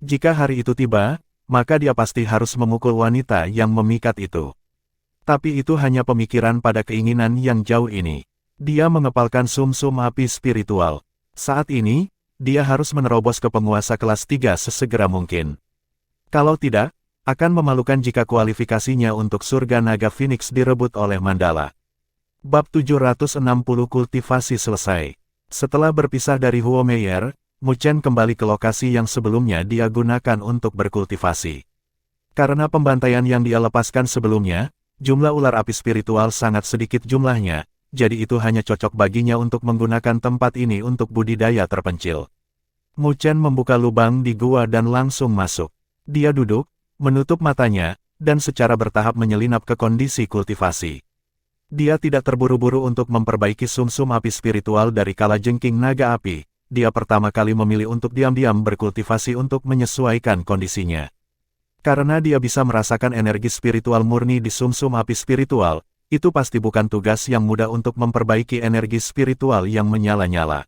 Jika hari itu tiba, maka dia pasti harus memukul wanita yang memikat itu. Tapi itu hanya pemikiran pada keinginan yang jauh ini. Dia mengepalkan sumsum api spiritual. Saat ini, dia harus menerobos ke penguasa kelas 3 sesegera mungkin. Kalau tidak, akan memalukan jika kualifikasinya untuk surga naga Phoenix direbut oleh Mandala. Bab 760 kultivasi selesai. Setelah berpisah dari Huo Meier, Mu Chen kembali ke lokasi yang sebelumnya dia gunakan untuk berkultivasi. Karena pembantaian yang dia lepaskan sebelumnya, jumlah ular api spiritual sangat sedikit jumlahnya, jadi itu hanya cocok baginya untuk menggunakan tempat ini untuk budidaya terpencil. Mu Chen membuka lubang di gua dan langsung masuk. Dia duduk, menutup matanya, dan secara bertahap menyelinap ke kondisi kultivasi. Dia tidak terburu-buru untuk memperbaiki sumsum api spiritual dari kalajengking naga api. Dia pertama kali memilih untuk diam-diam berkultivasi untuk menyesuaikan kondisinya. Karena dia bisa merasakan energi spiritual murni di sumsum api spiritual, itu pasti bukan tugas yang mudah untuk memperbaiki energi spiritual yang menyala-nyala.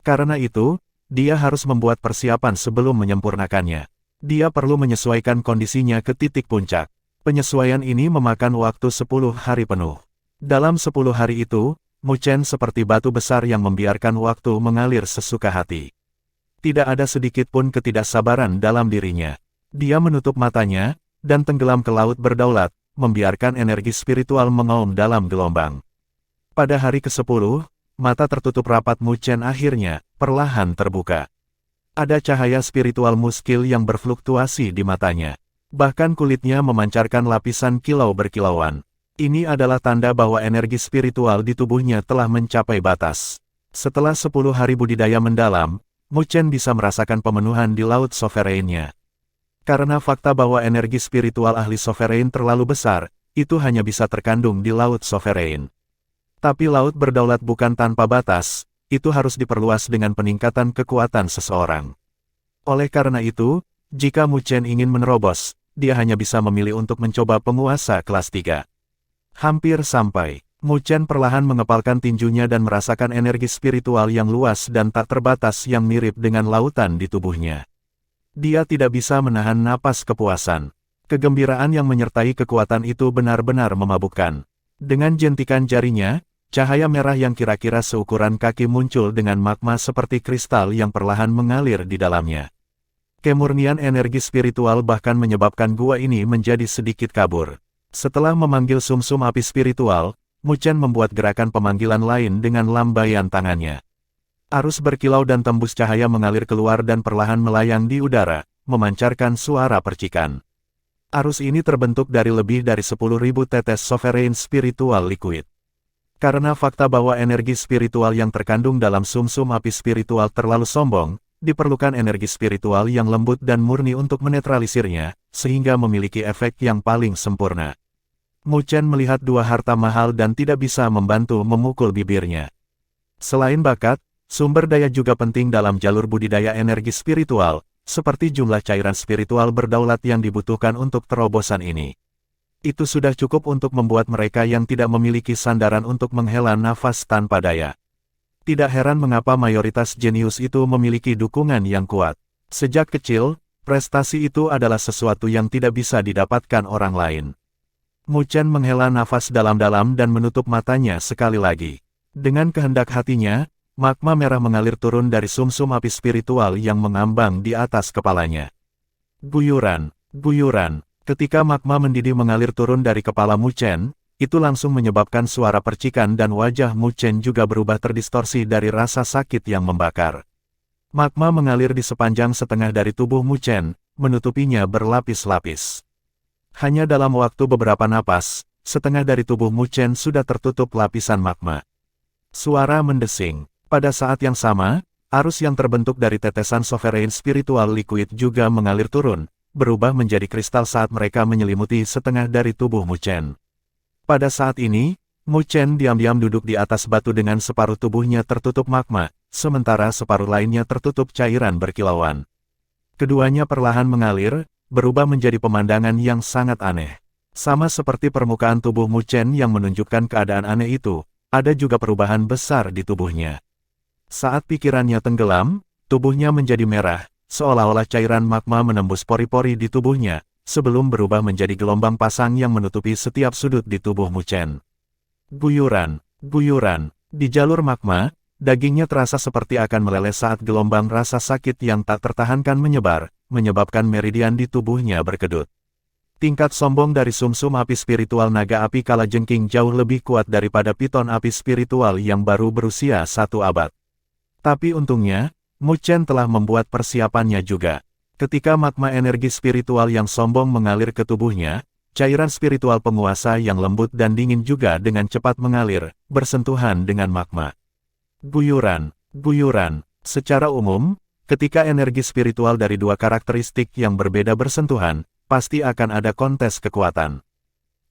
Karena itu, dia harus membuat persiapan sebelum menyempurnakannya. Dia perlu menyesuaikan kondisinya ke titik puncak. Penyesuaian ini memakan waktu 10 hari penuh. Dalam 10 hari itu, Mu Chen seperti batu besar yang membiarkan waktu mengalir sesuka hati. Tidak ada sedikit pun ketidaksabaran dalam dirinya. Dia menutup matanya, dan tenggelam ke laut berdaulat, membiarkan energi spiritual mengaum dalam gelombang. Pada hari ke-10, mata tertutup rapat Mu Chen akhirnya, perlahan terbuka. Ada cahaya spiritual muskil yang berfluktuasi di matanya. Bahkan kulitnya memancarkan lapisan kilau berkilauan. Ini adalah tanda bahwa energi spiritual di tubuhnya telah mencapai batas. Setelah 10 hari budidaya mendalam, Mu Chen bisa merasakan pemenuhan di laut sovereignnya. Karena fakta bahwa energi spiritual ahli sovereign terlalu besar, itu hanya bisa terkandung di laut sovereign. Tapi laut berdaulat bukan tanpa batas, itu harus diperluas dengan peningkatan kekuatan seseorang. Oleh karena itu, jika Mu Chen ingin menerobos, dia hanya bisa memilih untuk mencoba penguasa kelas 3. Hampir sampai, Mu Chen perlahan mengepalkan tinjunya dan merasakan energi spiritual yang luas dan tak terbatas yang mirip dengan lautan di tubuhnya. Dia tidak bisa menahan napas kepuasan. Kegembiraan yang menyertai kekuatan itu benar-benar memabukkan. Dengan jentikan jarinya, Cahaya merah yang kira-kira seukuran kaki muncul dengan magma seperti kristal yang perlahan mengalir di dalamnya. Kemurnian energi spiritual bahkan menyebabkan gua ini menjadi sedikit kabur. Setelah memanggil sumsum api spiritual, Mu Chen membuat gerakan pemanggilan lain dengan lambaian tangannya. Arus berkilau dan tembus cahaya mengalir keluar dan perlahan melayang di udara, memancarkan suara percikan. Arus ini terbentuk dari lebih dari 10.000 tetes sovereign spiritual liquid. Karena fakta bahwa energi spiritual yang terkandung dalam sumsum api spiritual terlalu sombong, diperlukan energi spiritual yang lembut dan murni untuk menetralisirnya, sehingga memiliki efek yang paling sempurna. Mu Chen melihat dua harta mahal dan tidak bisa membantu memukul bibirnya. Selain bakat, sumber daya juga penting dalam jalur budidaya energi spiritual, seperti jumlah cairan spiritual berdaulat yang dibutuhkan untuk terobosan ini. Itu sudah cukup untuk membuat mereka yang tidak memiliki sandaran untuk menghela nafas tanpa daya. Tidak heran mengapa mayoritas jenius itu memiliki dukungan yang kuat. Sejak kecil, prestasi itu adalah sesuatu yang tidak bisa didapatkan orang lain. Mu Chen menghela nafas dalam-dalam dan menutup matanya sekali lagi. Dengan kehendak hatinya, magma merah mengalir turun dari sumsum api spiritual yang mengambang di atas kepalanya. Guyuran, guyuran. Ketika magma mendidih mengalir turun dari kepala Mu Chen, itu langsung menyebabkan suara percikan dan wajah Mu Chen juga berubah terdistorsi dari rasa sakit yang membakar. Magma mengalir di sepanjang setengah dari tubuh Mu Chen, menutupinya berlapis-lapis. Hanya dalam waktu beberapa napas, setengah dari tubuh Mu Chen sudah tertutup lapisan magma. Suara mendesing. Pada saat yang sama, arus yang terbentuk dari tetesan sovereign spiritual liquid juga mengalir turun, berubah menjadi kristal saat mereka menyelimuti setengah dari tubuh Mu Chen. Pada saat ini, Mu Chen diam-diam duduk di atas batu dengan separuh tubuhnya tertutup magma, sementara separuh lainnya tertutup cairan berkilauan. Keduanya perlahan mengalir, berubah menjadi pemandangan yang sangat aneh. Sama seperti permukaan tubuh Mu Chen yang menunjukkan keadaan aneh itu, ada juga perubahan besar di tubuhnya. Saat pikirannya tenggelam, tubuhnya menjadi merah, seolah-olah cairan magma menembus pori-pori di tubuhnya, sebelum berubah menjadi gelombang pasang yang menutupi setiap sudut di tubuh Mu Chen. Guyuran, guyuran. Di jalur magma, dagingnya terasa seperti akan meleleh saat gelombang rasa sakit yang tak tertahankan menyebar, menyebabkan meridian di tubuhnya berkedut. Tingkat sombong dari sumsum api spiritual naga api kalajengking jauh lebih kuat daripada piton api spiritual yang baru berusia 1 abad. Tapi untungnya, Mu Chen telah membuat persiapannya juga. Ketika magma energi spiritual yang sombong mengalir ke tubuhnya, cairan spiritual penguasa yang lembut dan dingin juga dengan cepat mengalir, bersentuhan dengan magma. Guyuran, guyuran. Secara umum, ketika energi spiritual dari dua karakteristik yang berbeda bersentuhan, pasti akan ada kontes kekuatan.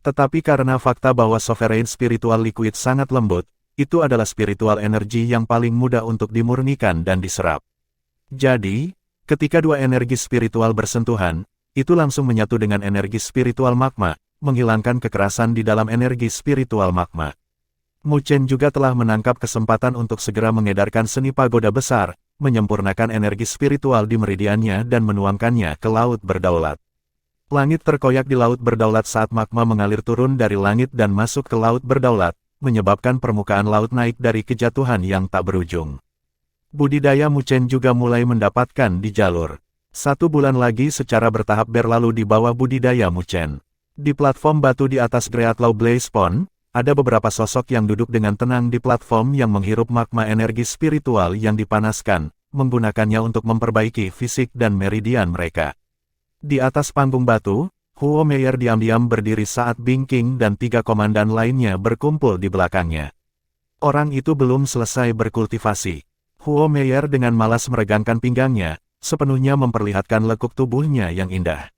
Tetapi karena fakta bahwa sovereign spiritual liquid sangat lembut, itu adalah spiritual energi yang paling mudah untuk dimurnikan dan diserap. Jadi, ketika dua energi spiritual bersentuhan, itu langsung menyatu dengan energi spiritual magma, menghilangkan kekerasan di dalam energi spiritual magma. Mu Chen juga telah menangkap kesempatan untuk segera mengedarkan seni pagoda besar, menyempurnakan energi spiritual di meridiannya dan menuangkannya ke laut berdaulat. Langit terkoyak di laut berdaulat saat magma mengalir turun dari langit dan masuk ke laut berdaulat, menyebabkan permukaan laut naik dari kejatuhan yang tak berujung. Budidaya Mu Chen juga mulai mendapatkan di jalur. 1 bulan lagi secara bertahap berlalu di bawah budidaya Mu Chen. Di platform batu di atas Great Law Blaze Pond, ada beberapa sosok yang duduk dengan tenang di platform yang menghirup magma energi spiritual yang dipanaskan, menggunakannya untuk memperbaiki fisik dan meridian mereka. Di atas panggung batu, Huo Meier diam-diam berdiri saat Bing King dan 3 komandan lainnya berkumpul di belakangnya. Orang itu belum selesai berkultivasi. Huo Meier dengan malas meregangkan pinggangnya, sepenuhnya memperlihatkan lekuk tubuhnya yang indah.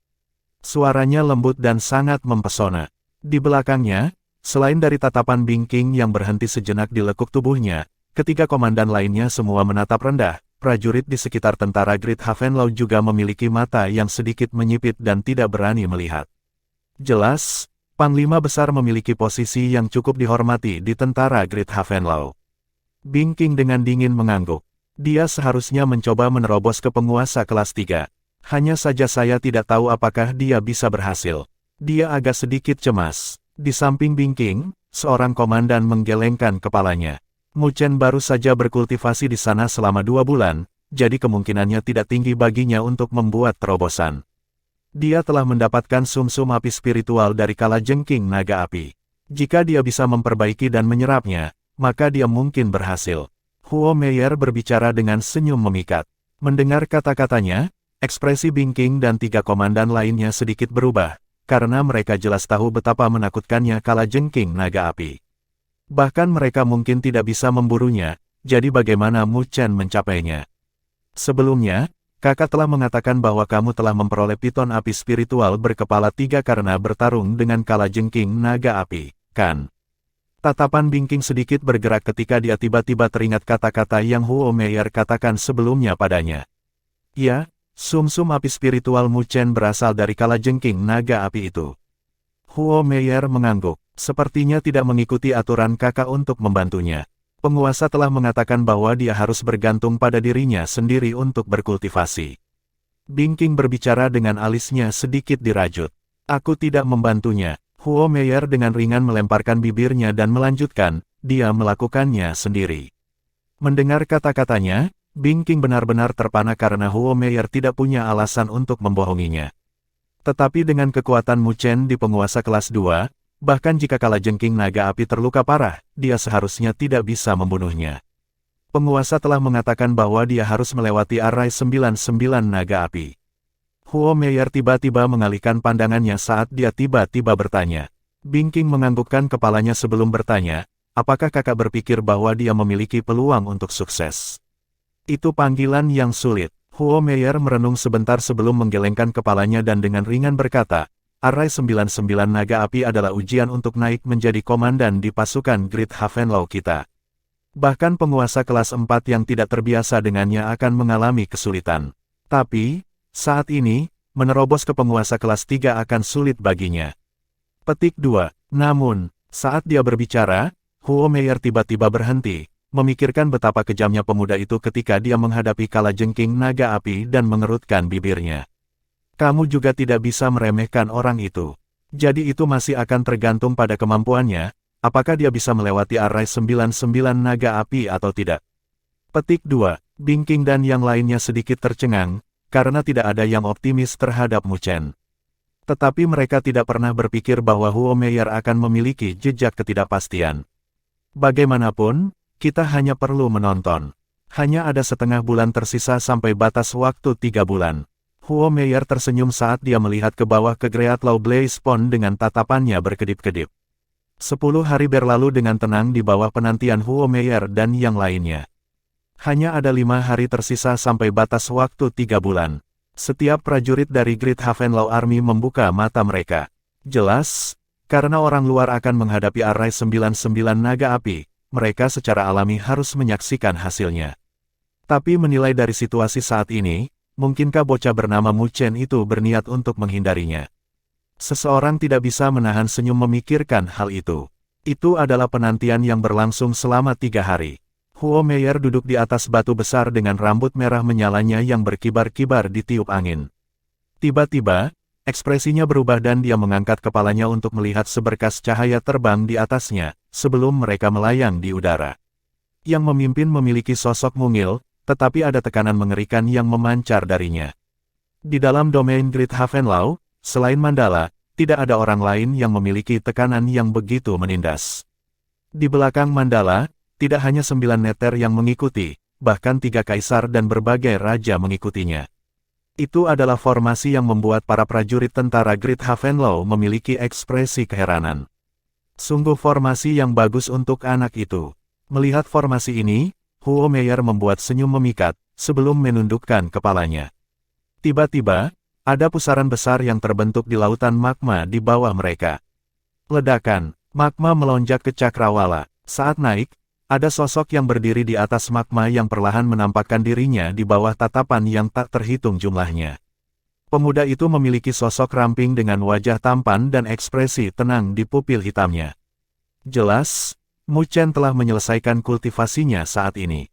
Suaranya lembut dan sangat mempesona. Di belakangnya, selain dari tatapan Bing King yang berhenti sejenak di lekuk tubuhnya, ketiga komandan lainnya semua menatap rendah. Prajurit di sekitar tentara Great Havenlaw juga memiliki mata yang sedikit menyipit dan tidak berani melihat. Jelas, Panglima Besar memiliki posisi yang cukup dihormati di tentara Great Havenlaw. Bing King dengan dingin mengangguk. Dia seharusnya mencoba menerobos ke penguasa kelas 3. Hanya saja saya tidak tahu apakah dia bisa berhasil. Dia agak sedikit cemas. Di samping Bing King, seorang komandan menggelengkan kepalanya. Mu Chen baru saja berkultivasi di sana selama 2 bulan, jadi kemungkinannya tidak tinggi baginya untuk membuat terobosan. Dia telah mendapatkan sumsum api spiritual dari kalajengking naga api. Jika dia bisa memperbaiki dan menyerapnya, maka dia mungkin berhasil. Huo Meier berbicara dengan senyum memikat. Mendengar kata-katanya, ekspresi Bing King dan 3 komandan lainnya sedikit berubah, karena mereka jelas tahu betapa menakutkannya kalajengking naga api. Bahkan mereka mungkin tidak bisa memburunya, jadi bagaimana Mu Chen mencapainya? Sebelumnya, kakak telah mengatakan bahwa kamu telah memperoleh piton api spiritual berkepala 3 karena bertarung dengan kalajengking naga api, kan? Tatapan Bing King sedikit bergerak ketika dia tiba-tiba teringat kata-kata yang Huo Meier katakan sebelumnya padanya. Ya, sumsum api spiritual Mu Chen berasal dari kalajengking naga api itu. Huo Meier mengangguk, sepertinya tidak mengikuti aturan kakak untuk membantunya. Penguasa telah mengatakan bahwa dia harus bergantung pada dirinya sendiri untuk berkultivasi. Bing King berbicara dengan alisnya sedikit dirajut. Aku tidak membantunya. Huo Meier dengan ringan melemparkan bibirnya dan melanjutkan, dia melakukannya sendiri. Mendengar kata-katanya, Bing King benar-benar terpana karena Huo Meier tidak punya alasan untuk membohonginya. Tetapi dengan kekuatan Mu Chen di penguasa kelas 2, bahkan jika kalajengking naga api terluka parah, dia seharusnya tidak bisa membunuhnya. Penguasa telah mengatakan bahwa dia harus melewati arai 99 naga api. Huo Meier tiba-tiba mengalihkan pandangannya saat dia tiba-tiba bertanya. Bing King menganggukkan kepalanya sebelum bertanya, apakah kakak berpikir bahwa dia memiliki peluang untuk sukses? Itu panggilan yang sulit. Huo Meier merenung sebentar sebelum menggelengkan kepalanya dan dengan ringan berkata, Arai 99 naga api adalah ujian untuk naik menjadi komandan di pasukan Great Havenlau kita. Bahkan penguasa kelas 4 yang tidak terbiasa dengannya akan mengalami kesulitan. Tapi, saat ini, menerobos ke penguasa kelas 3 akan sulit baginya. Petik 2. Namun, saat dia berbicara, Huo Meier tiba-tiba berhenti, memikirkan betapa kejamnya pemuda itu ketika dia menghadapi kalajengking naga api dan mengerutkan bibirnya. Kamu juga tidak bisa meremehkan orang itu. Jadi itu masih akan tergantung pada kemampuannya, apakah dia bisa melewati arai 99 naga api atau tidak. Petik 2. Bing King dan yang lainnya sedikit tercengang, karena tidak ada yang optimis terhadap Mu Chen. Tetapi mereka tidak pernah berpikir bahwa Huo Meier akan memiliki jejak ketidakpastian. Bagaimanapun, kita hanya perlu menonton. Hanya ada setengah bulan tersisa sampai batas waktu 3 bulan. Huo Meier tersenyum saat dia melihat ke bawah ke Great Law Blaze Pond dengan tatapannya berkedip-kedip. 10 hari berlalu dengan tenang di bawah penantian Huo Meier dan yang lainnya. Hanya ada 5 hari tersisa sampai batas waktu 3 bulan. Setiap prajurit dari Great Havenlau Army membuka mata mereka. Jelas, karena orang luar akan menghadapi arai 99 naga api, mereka secara alami harus menyaksikan hasilnya. Tapi menilai dari situasi saat ini, mungkinkah bocah bernama Mu Chen itu berniat untuk menghindarinya? Seseorang tidak bisa menahan senyum memikirkan hal itu. Itu adalah penantian yang berlangsung selama 3 hari. Huo Meier duduk di atas batu besar dengan rambut merah menyalanya yang berkibar-kibar ditiup angin. Tiba-tiba, ekspresinya berubah dan dia mengangkat kepalanya untuk melihat seberkas cahaya terbang di atasnya, sebelum mereka melayang di udara. Yang memimpin memiliki sosok mungil, tetapi ada tekanan mengerikan yang memancar darinya. Di dalam domain Great Havenlau, selain Mandala, tidak ada orang lain yang memiliki tekanan yang begitu menindas. Di belakang Mandala, tidak hanya 9 neter yang mengikuti, bahkan 3 kaisar dan berbagai raja mengikutinya. Itu adalah formasi yang membuat para prajurit tentara Great Havenlau memiliki ekspresi keheranan. Sungguh formasi yang bagus untuk anak itu. Melihat formasi ini, Huo Meier membuat senyum memikat, sebelum menundukkan kepalanya. Tiba-tiba, ada pusaran besar yang terbentuk di lautan magma di bawah mereka. Ledakan, magma melonjak ke cakrawala. Saat naik, ada sosok yang berdiri di atas magma yang perlahan menampakkan dirinya di bawah tatapan yang tak terhitung jumlahnya. Pemuda itu memiliki sosok ramping dengan wajah tampan dan ekspresi tenang di pupil hitamnya. Jelas, Mu Chen telah menyelesaikan kultivasinya saat ini.